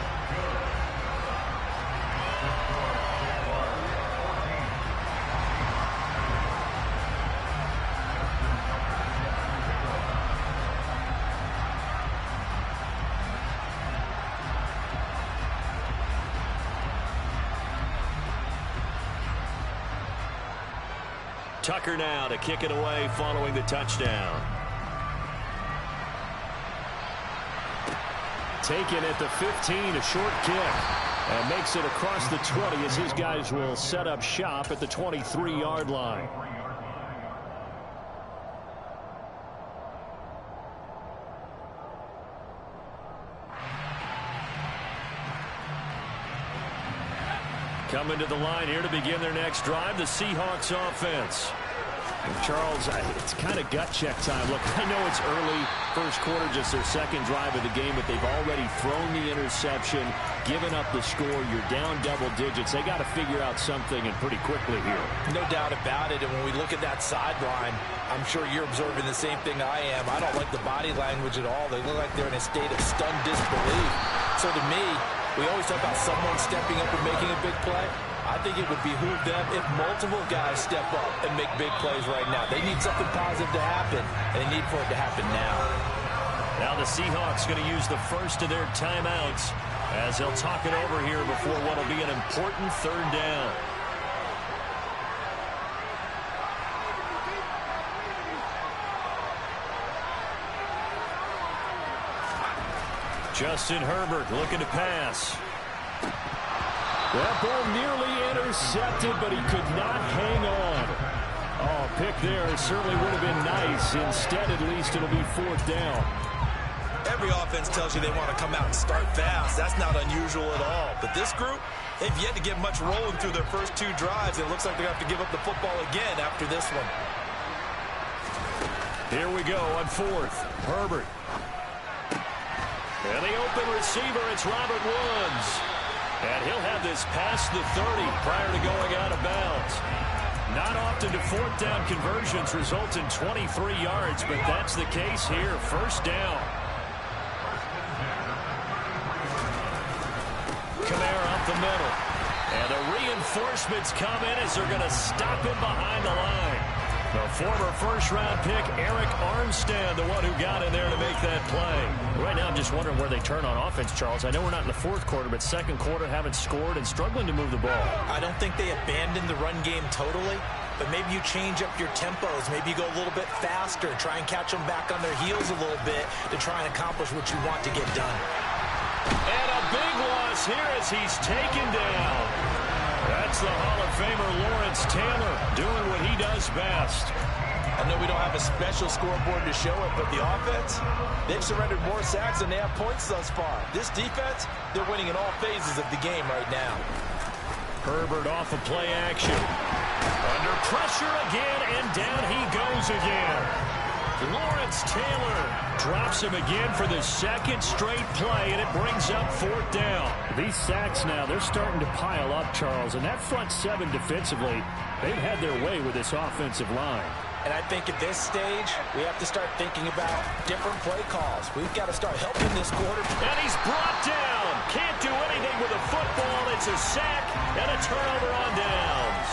F: Tucker now to kick it away following the touchdown. Taken at the 15, a short kick. And makes it across the 20 as his guys will set up shop at the 23-yard line. Coming to the line here to begin their next drive, the Seahawks offense. And Charles, it's kind of gut check time. Look, I know it's early, first quarter, just their second drive of the game, but they've already thrown the interception, given up the score. You're down double digits. They got to figure out something, and pretty quickly here.
E: No doubt about it, and when we look at that sideline, I'm sure you're observing the same thing I am. I don't like the body language at all. They look like they're in a state of stunned disbelief. So to me, we always talk about someone stepping up and making a big play. I think it would behoove them if multiple guys step up and make big plays right now. They need something positive to happen, and they need for it to happen now.
F: Now the Seahawks going to use the first of their timeouts as they'll talk it over here before what will be an important 3rd down.
A: Justin Herbert looking to pass. That ball nearly intercepted, but he could not hang on. Oh, pick there certainly would have been nice. Instead, at least, it'll be 4th down.
E: Every offense tells you they want to come out and start fast. That's not unusual at all. But this group, they've yet to get much rolling through their first 2 drives. It looks like they're going to have to give up the football again after this one.
A: Here we go on 4th. Herbert. And the open receiver, it's Robert Woods. And he'll have this past the 30 prior to going out of bounds. Not often do 4th down conversions result in 23 yards, but that's the case here. 1st down. Kamara up the middle. And the reinforcements come in as they're going to stop him behind the line. The former first-round pick, Eric Armstead, the one who got in there to make that play.
F: Right now, I'm just wondering where they turn on offense, Charles. I know we're not in the 4th quarter, but 2nd quarter haven't scored and struggling to move the ball.
E: I don't think they abandoned the run game totally, but maybe you change up your tempos. Maybe you go a little bit faster, try and catch them back on their heels a little bit to try and accomplish what you want to get done.
A: And a big loss here as he's taken down. That's the Hall of Famer Lawrence Taylor doing what he does best.
E: I know we don't have a special scoreboard to show it, but the offense, they've surrendered more sacks than they have points thus far. This defense, they're winning in all phases of the game right now.
A: Herbert off of play action. Under pressure again, and down he goes again. Lawrence Taylor drops him again for the 2nd straight play, and it brings up 4th down.
F: These sacks now, they're starting to pile up, Charles. And that front 7 defensively, they've had their way with this offensive line.
E: And I think at this stage, we have to start thinking about different play calls. We've got to start helping this quarterback.
A: And he's brought down. Can't do anything with a football. It's a sack and a turnover on downs.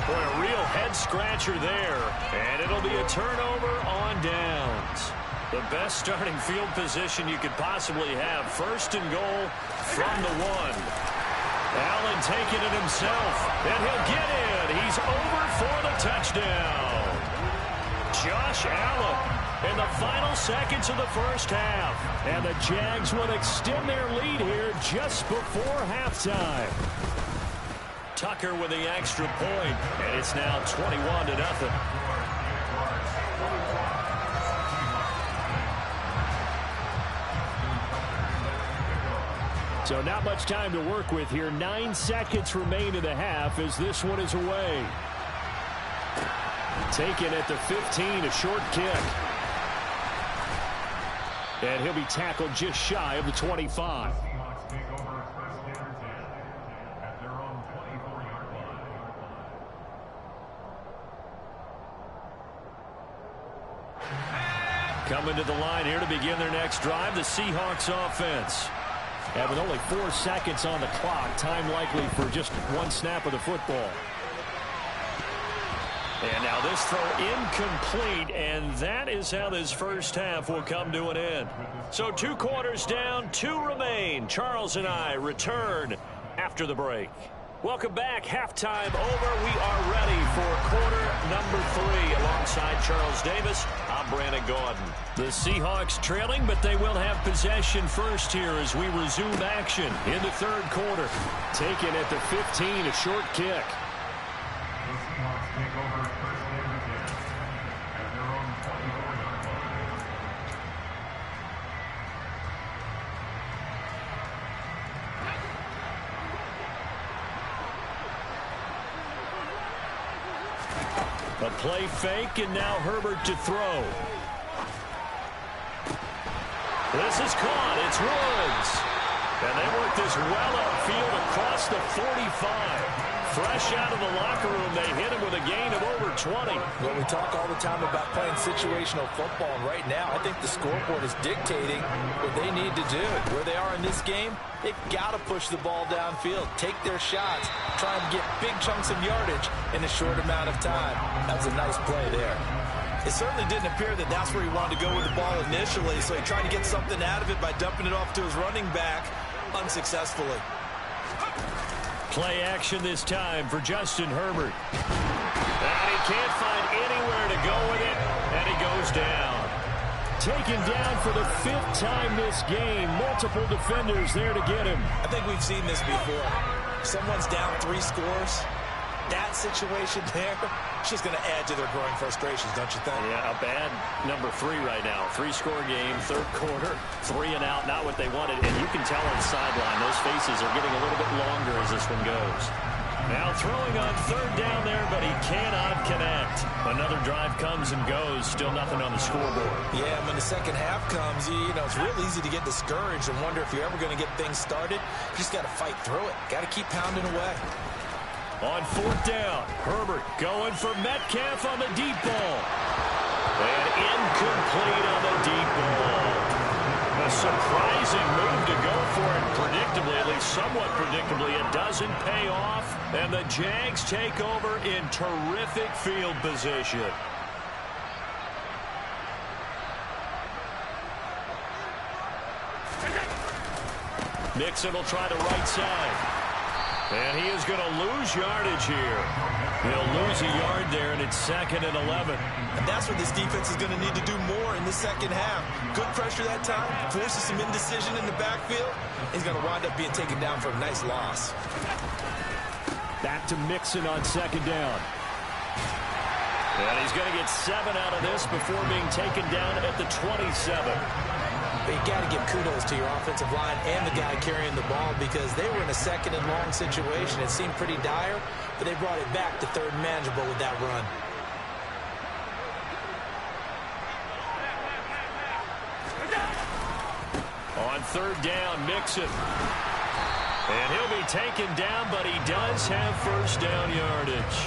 A: Boy, a real head-scratcher there. And it'll be a turnover on downs. The best starting field position you could possibly have. 1st and goal from the 1. Allen taking it himself. And he'll get in. He's over for the touchdown. Josh Allen in the final seconds of the 1st half. And the Jags will extend their lead here just before halftime. Tucker with the extra point, and it's now 21-0.
F: So not much time to work with here. 9 seconds remain in the half as this one is away. Taken at the 15, a short kick. And he'll be tackled just shy of the 25.
A: Coming to the line here to begin their next drive, the Seahawks offense.
F: And with only 4 seconds on the clock, time likely for just 1 snap of the football.
A: And now this throw incomplete, and that is how this 1st half will come to an end. So 2 quarters down, 2 remain. Charles and I return after the break. Welcome back. Halftime over. We are ready for quarter number 3. Alongside Charles Davis, I'm Brandon Gaudin. The Seahawks trailing, but they will have possession first here as we resume action in the 3rd quarter.
F: Taken at the 15, a short kick.
A: A play fake, and now Herbert to throw. This is caught. It's Woods. And they work this well upfield across the 45. Fresh out of the locker room, they hit him with a gain of over 20.
E: Well, we talk all the time about playing situational football, and right now I think the scoreboard is dictating what they need to do. Where they are in this game, they've got to push the ball downfield, take their shots, try and get big chunks of yardage in a short amount of time. That's a nice play there. It certainly didn't appear that that's where he wanted to go with the ball initially, so he tried to get something out of it by dumping it off to his running back unsuccessfully.
A: Play action this time for Justin Herbert. And he can't find anywhere to go with it, and he goes down.
F: taken down for the 5th time this game. Multiple defenders there to get him.
E: I think we've seen this before. Someone's down 3 scores. That situation there, it's just going to add to their growing frustrations, don't you think?
F: Yeah, a bad number 3 right now. 3-score game, 3rd quarter, 3 and out, not what they wanted. And you can tell on the sideline, those faces are getting a little bit longer as this one goes. Now throwing on 3rd down there, but he cannot connect. Another drive comes and goes, still nothing on the scoreboard.
E: Yeah, when the second half comes, you know, it's real easy to get discouraged and wonder if you're ever going to get things started. You just got to fight through it. Got to keep pounding away.
F: On 4th down, Herbert going for Metcalf on the deep ball. And incomplete on the deep ball. A surprising move to go for it predictably, at least somewhat predictably. It doesn't pay off, and the Jags take over in terrific field position. Mixon will try the right side. And he is going to lose yardage here. He'll lose a yard there, and it's 2nd and 11.
E: And that's what this defense is going to need to do more in the second half. Good pressure that time, forces some indecision in the backfield. He's going to wind up being taken down for a nice loss.
F: Back to Mixon on 2nd down. And he's going to get 7 out of this before being taken down at the 27.
E: But you got to give kudos to your offensive line and the guy carrying the ball because they were in a 2nd and long situation. It seemed pretty dire, but they brought it back to 3rd and manageable with that run.
F: On 3rd down, Mixon. And he'll be taken down, but he does have 1st down yardage.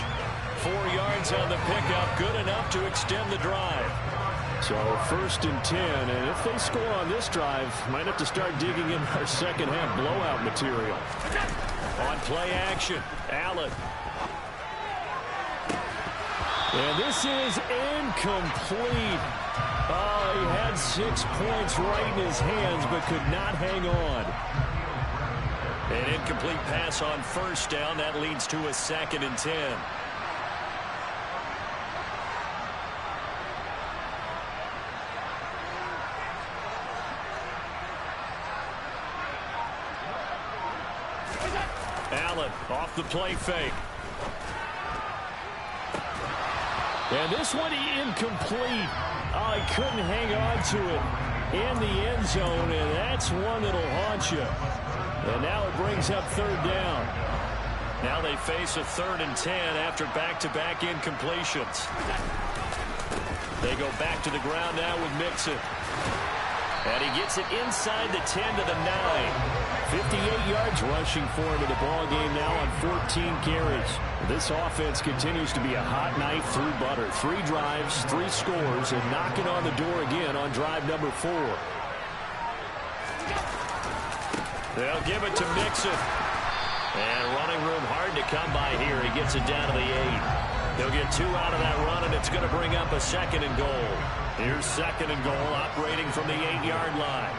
F: 4 yards on the pickup, good enough to extend the drive. So 1st and 10, and if they score on this drive, might have to start digging in our second half blowout material. On play action, Allen. And this is incomplete. Oh, he had 6 points right in his hands, but could not hang on. An incomplete pass on 1st down. That leads to a 2nd and 10. Allen off the play fake. And this one incomplete. Oh, he couldn't hang on to it in the end zone, and that's one that'll haunt you. And now it brings up 3rd down. Now they face a 3rd and 10 after back-to-back incompletions. They go back to the ground now with Mixon. And he gets it inside the 10 to the 9. 58 yards rushing for him in the ball game now on 14 carries. This offense continues to be a hot knife through butter. 3 drives, 3 scores, and knocking on the door again on drive number 4. They'll give it to Mixon. And running room hard to come by here. He gets it down to the 8. They'll get 2 out of that run, and it's going to bring up a 2nd and goal. Here's 2nd and goal, operating from the 8-yard line.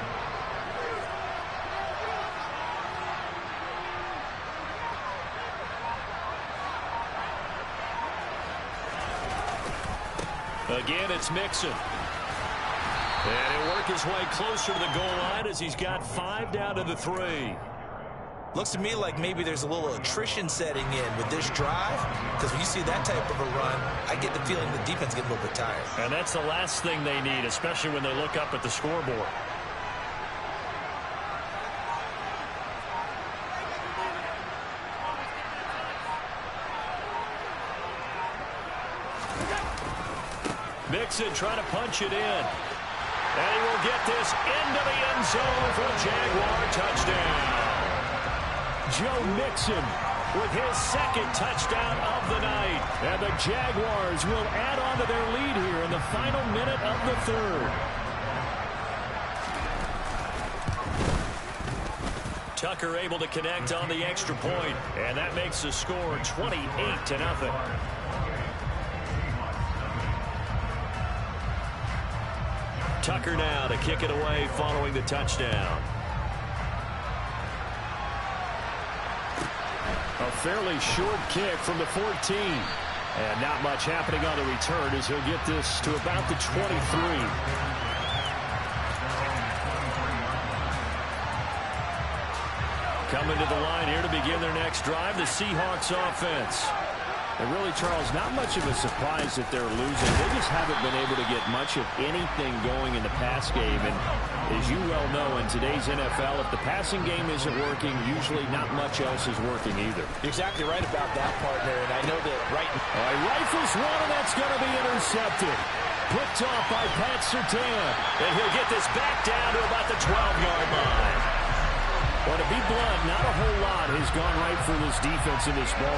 F: Again, it's Mixon. And he'll work his way closer to the goal line as he's got 5 down to the 3.
E: Looks to me like maybe there's a little attrition setting in with this drive, because when you see that type of a run, I get the feeling the defense gets a little bit tired.
F: And that's the last thing they need, especially when they look up at the scoreboard. Mixon trying to punch it in. And he will get this into the end zone for a Jaguar touchdown. Joe Mixon with his 2nd touchdown of the night. And the Jaguars will add on to their lead here in the final minute of the 3rd. Tucker able to connect on the extra point. And that makes the score 28-0. Tucker now to kick it away following the touchdown. A fairly short kick from the 14. And not much happening on the return as he'll get this to about the 23.
A: Coming to the line here to begin their next drive, the Seahawks offense. And really, Charles, not much of a surprise that they're losing. They just haven't been able to get much of anything going in the pass game. And as you well know, in today's NFL, if the passing game isn't working, usually not much else is working either.
E: You're exactly right about that, partner. And I know that
A: All right, rifles one, and that's going to be intercepted. Picked off by Pat Surtain. And he'll get this back down to about the 12-yard line. Well, to be blunt, not a whole lot has gone right for this defense in this ball.